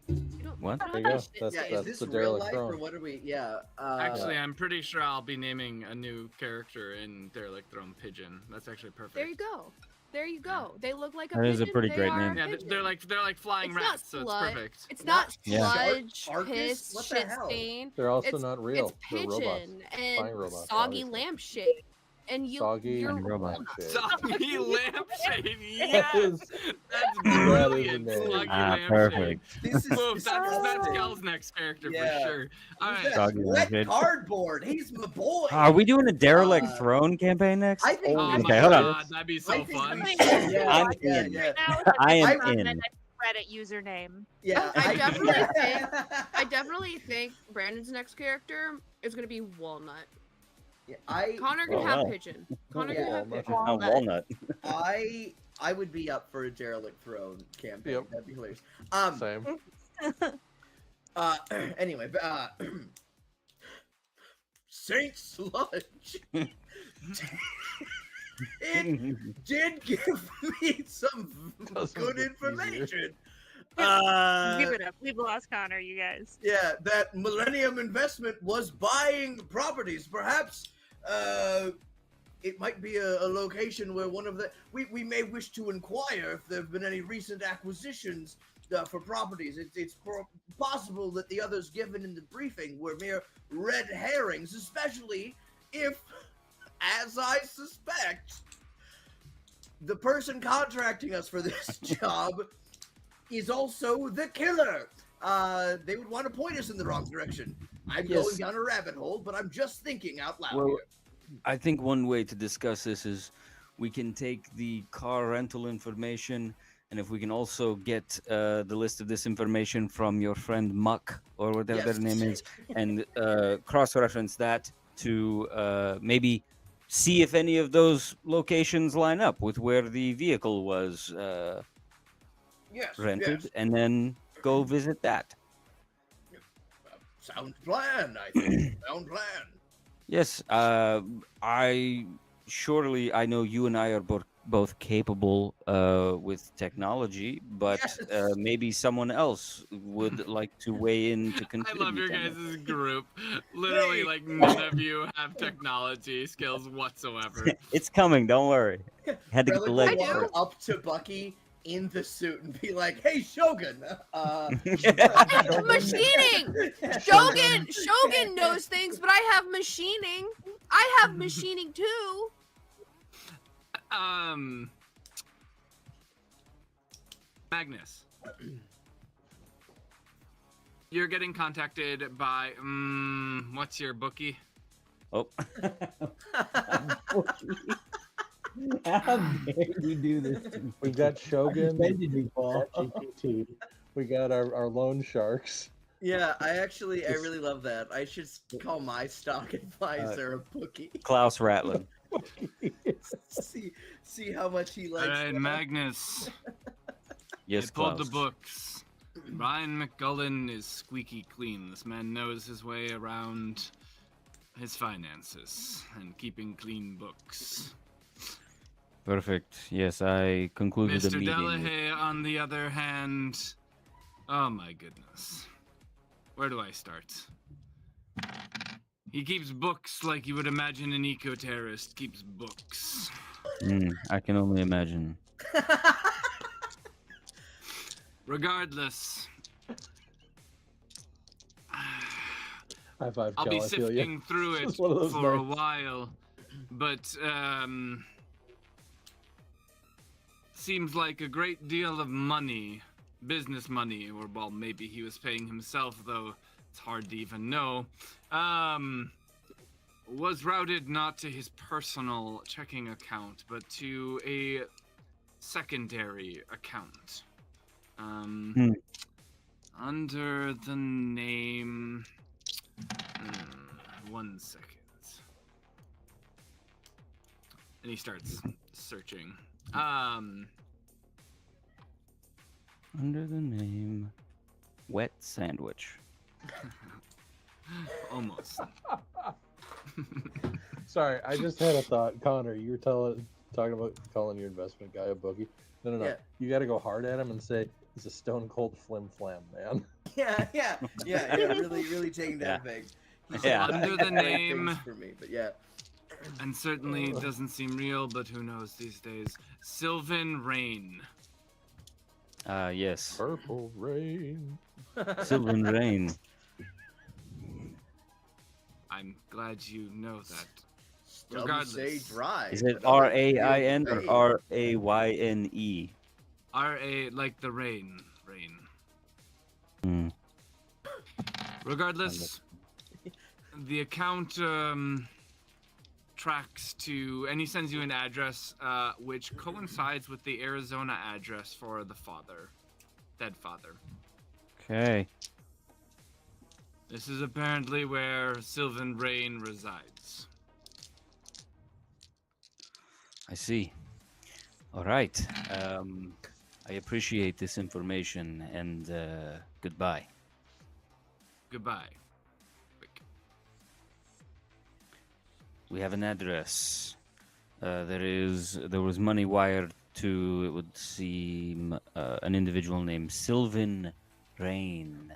You don't, What? you don't There you have go. to shit That's- Yeah, say is it. this the real derelict life throne. or what are we? Yeah. Actually, I'm pretty sure I'll be naming a new character in Derelict Throne Pigeon. That's actually perfect. There you go. There you go. They look like a That pigeon. is a pretty they great are a name. Yeah, pigeon. they're like flying It's rats, so not it's sludge. perfect. It's not Yeah. sludge, Arcus? piss, What the shit hell? stain. They're also It's not real. It's They're robots. pigeon Flying and robots, soggy obviously. lampshade. And Soggy you're and robot. lampshade. Soggy lampshade, That yes! is- That's that is a brilliant, name. Soggy Ah, lampshade. perfect. This is Woof, that's disgusting. Kel's next character Yeah. for sure. All Who's right. that? Soggy Wet lampshade. cardboard. He's my boy. Are we doing a derelict Uh, throne campaign next? I think. Oh Oh, my Okay, hold on. god, that'd be I so think fun. we should. Yeah, I'm yeah, in. yeah. Right now, I am it's a in. Reddit username. Yeah, I definitely think Brandon's next character is gonna be Walnut. Connor can Oh, have wow. Pigeon. Connor Yeah. can have Pigeon. Walnut. I would be up for a derelict throne campaign. Yep. That'd be hilarious. Same. Anyway, Saint Sludge it did give me some good information. Give it up. We've lost Connor, you guys. Yeah, that Millennium Investment was buying properties. Perhaps it might be a location where one of the we may wish to inquire if there have been any recent acquisitions for properties. It's possible that the others given in the briefing were mere red herrings, especially if, as I suspect, the person contracting us for this job is also the killer. They would want to point us in the wrong direction. I'm going down a rabbit hole, but I'm just thinking out loud Well, here. I think one way to discuss this is we can take the car rental information, and if we can also get the list of this information from your friend Muck, or whatever their name is, and cross-reference that to maybe see if any of those locations line up with where the vehicle was rented, and then go visit that. Sound plan, I think. Sound plan. Yes, I know you and I are both capable with technology, but maybe someone else would like to weigh in to I contribute. love your guys' group. Literally, like, none of you have technology skills whatsoever. It's coming, don't worry. Had to get the Relic leg will walk first. up to Bucky in the suit and be like, "Hey, Shogun, Machining. Shogun knows things, but I have machining. I have machining too. Magnus, you're getting contacted by what's your bookie? Oh. How dare you do this to me? We've got Shogun, When did you fall? GPT. We got our loan sharks. Yeah, I really love that. I should call my stock advisor a bookie. Klaus Ratlin. see how much he likes. All right, that. Magnus. Yes, I pulled Klaus. the books. Brian McGullen is squeaky clean. This man knows his way around his finances and keeping clean books. Perfect. Yes, I concluded the Mr. meeting. Delahaye, on the other hand, oh my goodness. Where do I start? He keeps books like you would imagine an eco-terrorist keeps books. I can only imagine. Regardless, High five, I'll Kel, be I feel ya. sifting through it It's one of those for a nights. while, but seems like a great deal of money, business money, or well, maybe he was paying himself, though it's hard to even know, was routed not to his personal checking account, but to a secondary account. Under the name... 1 second. And he starts searching. Under the name Wet Sandwich. Almost. Sorry, I just had a thought. Connor, you were talking about calling your investment guy a boogie. No. Yeah. You got to go hard at him and say he's a stone cold flim flam, man. Yeah. Really taking that big. Yeah. Under the name, for me, but yeah. and certainly doesn't seem real, but who knows these days. Sylvan Rain. Yes. Purple rain. Sylvan Rain. I'm glad you know that. Doesn't say dry. Is it but other R-A-I-N fields or of hay. R-A-Y-N-E? R.A. like the rain. Rain. Hmm. Regardless, the account tracks to, and he sends you an address which coincides with the Arizona address for the father, dead father. Okay. This is apparently where Sylvan Rain resides. I see. All right. I appreciate this information, and goodbye. Goodbye. We have an address. There was money wired to, it would seem, an individual named Sylvan Rain.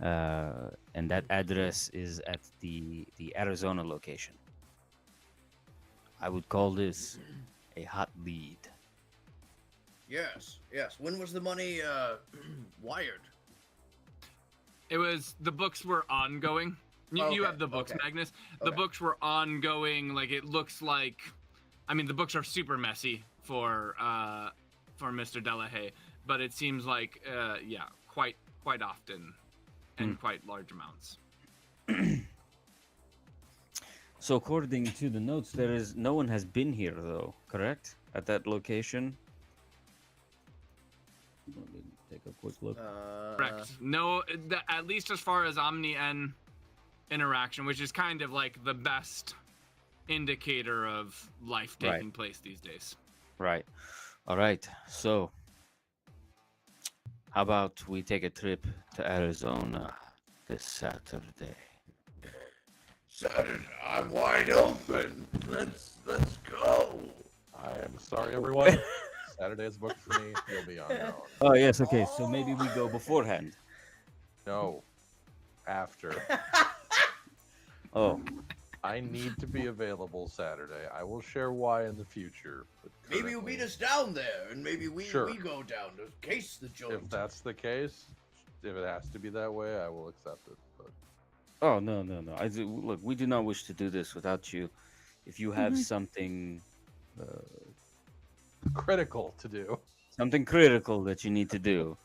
And that address is at the Arizona location. I would call this a hot lead. Yes, yes. When was the money wired? The books were ongoing. You Okay, have the books, okay. Magnus. The Okay. books were ongoing. Like, it looks like, I mean, the books are super messy for Mr. Delahaye, but it seems like, yeah, quite often, and quite large amounts. So according to the notes, no one has been here though, correct? At that location. Let me take a quick look. Correct. No, at least as far as Omni N interaction, which is kind of like the best indicator of life taking place these days. Right. All right. So, how about we take a trip to Arizona this Saturday? Saturday, I'm wide open. Let's go. I am sorry, everyone. Saturday is booked for me. You'll be on your own. Oh yes. Okay. So maybe we go beforehand. No, after. Oh. I need to be available Saturday. I will share why in the future. But Maybe you meet us down there, and maybe we go down to case the joint. If that's the case, if it has to be that way, I will accept it. But Oh no. Look, we do not wish to do this without you. If you have something critical to do. something critical that you need to do,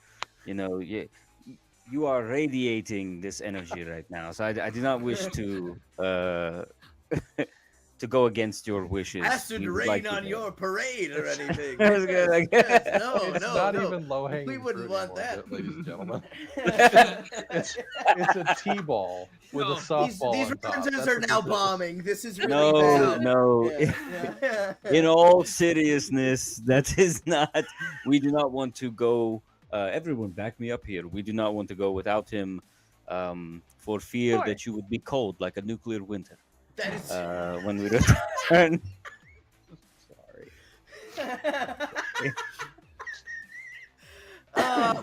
you are radiating this energy right now. So I do not wish to to go against your wishes. Acid We would rain like to on go. your parade or anything. That was good, I Yes, guess. no, It's no, not no. even low hanging We wouldn't want that. ladies and gentlemen. it's a T-ball with a softball. These on top. references That's are what now this is. bombing. This is really No, bad. no. Yeah. In all seriousness, that is not. We do not want to go. Everyone, back me up here. We do not want to go without him, for fear Sure. that you would be cold like a nuclear winter. That is. When we return. Sorry.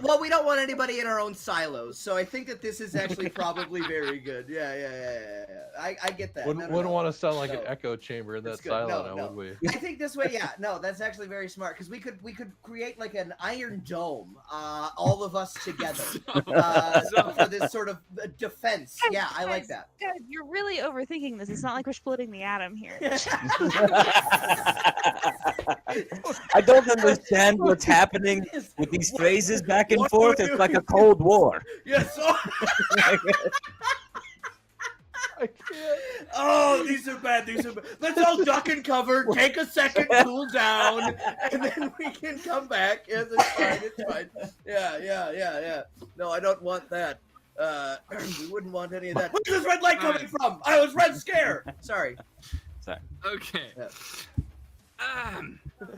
Well, we don't want anybody in our own silos, so I think that this is actually probably very good. Yeah. I get that. Wouldn't No. want to sound like an No. echo chamber in that It's good. silo, No. now would we? I think this way, yeah. No, that's actually very smart because we could create like an iron dome, all of us together, for this sort of defense. Yeah, I like that. Guys, you're really overthinking this. It's not like we're splitting the atom here. I don't understand what's happening with these phrases back and What forth. are It's you like a Cold War. Yes. I can't. Oh, these are bad. Let's all duck and cover. Take a second, cool down, and then we can come back. Yes, it's fine. Yeah. No, I don't want that. We wouldn't want any of that. Where's this red light coming from? I was red scared. Sorry. Okay. Yeah.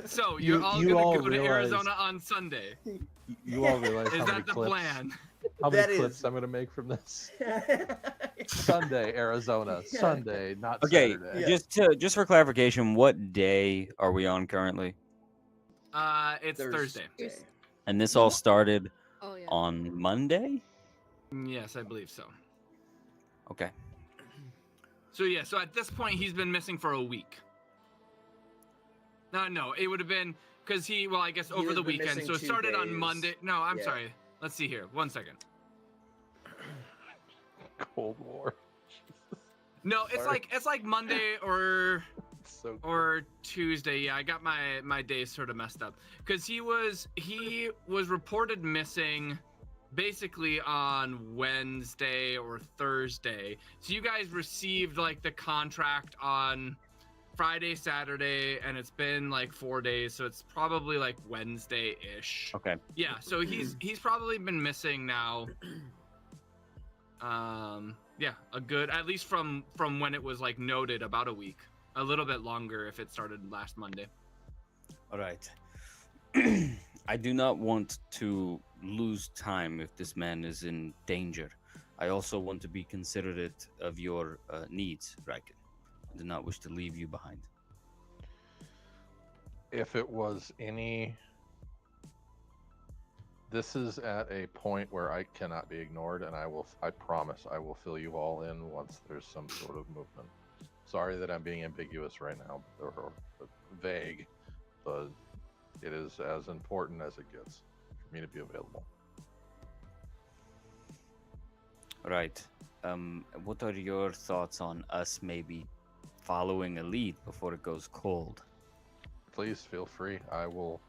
So you're all you gonna all go to realize- Arizona on Sunday. You all realize Is how many that the clips? plan? How many That clips is. I'm gonna make from this? Sunday, Arizona. Sunday, not Okay, Saturday. just for clarification, what day are we on currently? It's Thursday. And this all started Oh yeah. on Monday? Yes, I believe so. Okay. So yeah, so at this point he's been missing for a week. No, it would have been because I guess over has the been weekend. missing So it 2 started on days. Monday. No, I'm Yeah. sorry. Let's see here. 1 second. Cold War. No, Sorry. it's like Monday or So Tuesday. Yeah, I got my days sort of messed up because he was reported missing basically on Wednesday or Thursday. So you guys received like the contract on Friday, Saturday, and it's been like 4 days, so it's probably like Wednesday-ish. Okay. Yeah, so he's probably been missing now. Yeah, a good, at least from when it was like noted, about a week. A little bit longer if it started last Monday. All right. I do not want to lose time if this man is in danger. I also want to be considerate of your needs, Riken. I do not wish to leave you behind. If it was any, this is at a point where I cannot be ignored, and I promise I will fill you all in once there's some sort of movement. Sorry that I'm being ambiguous right now, or vague, but it is as important as it gets for me to be available. Right. What are your thoughts on us maybe following a lead before it goes cold? Please feel free. I will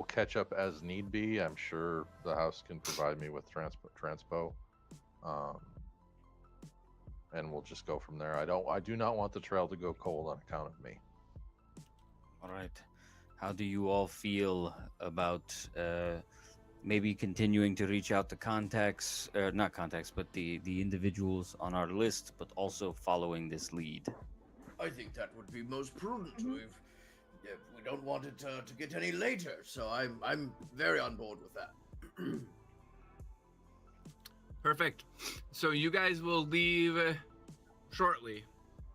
catch up as need be. I'm sure the house can provide me with transpo, and we'll just go from there. I do not want the trail to go cold on account of me. All right. How do you all feel about maybe continuing to reach out to contacts, not contacts, but the individuals on our list, but also following this lead? I think that would be most prudent. We don't want it to get any later, so I'm very on board with that. Perfect. So you guys will leave shortly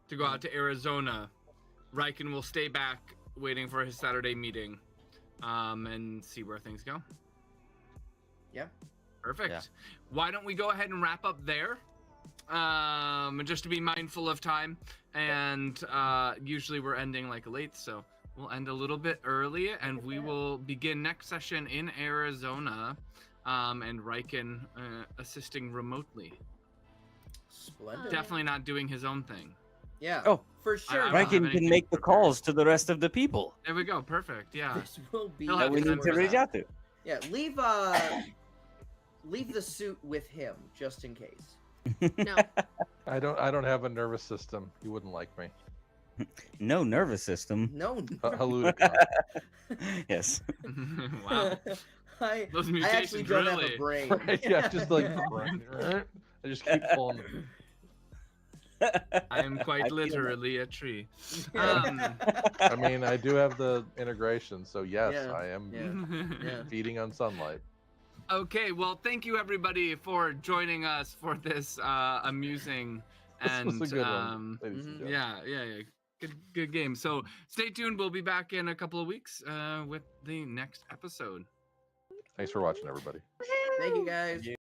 to go out to Arizona. Riken will stay back waiting for his Saturday meeting and see where things go. Yeah. Perfect. Yeah. Why don't we go ahead and wrap up there? Just to be mindful of time. And usually we're ending like late, so we'll end a little bit early, and we will begin next session in Arizona, and Riken assisting remotely. Splendid. Definitely not doing his own thing. Yeah. Oh, for sure. I don't have Riken can anything make the prepared. calls to the rest of the people There we go. Perfect. Yeah. This will be. He'll that have we time need to for reach that. out to. Yeah. Leave the suit with him just in case. No. I don't have a nervous system. You wouldn't like me. No nervous system. No. Halluticon. Yes. Wow. I Those actually mutations don't really. have a brain. Right, yeah, just like I just keep pulling. I am I quite feel that. literally a tree. I mean, I do have the integration, so yes, Yeah, I am yeah. feeding on sunlight. Okay, well, thank you everybody for joining us for this amusing and This was a good one, ladies and gentlemen. yeah. Good game. So stay tuned. We'll be back in a couple of weeks with the next episode. Thanks for watching, everybody. Thank you guys.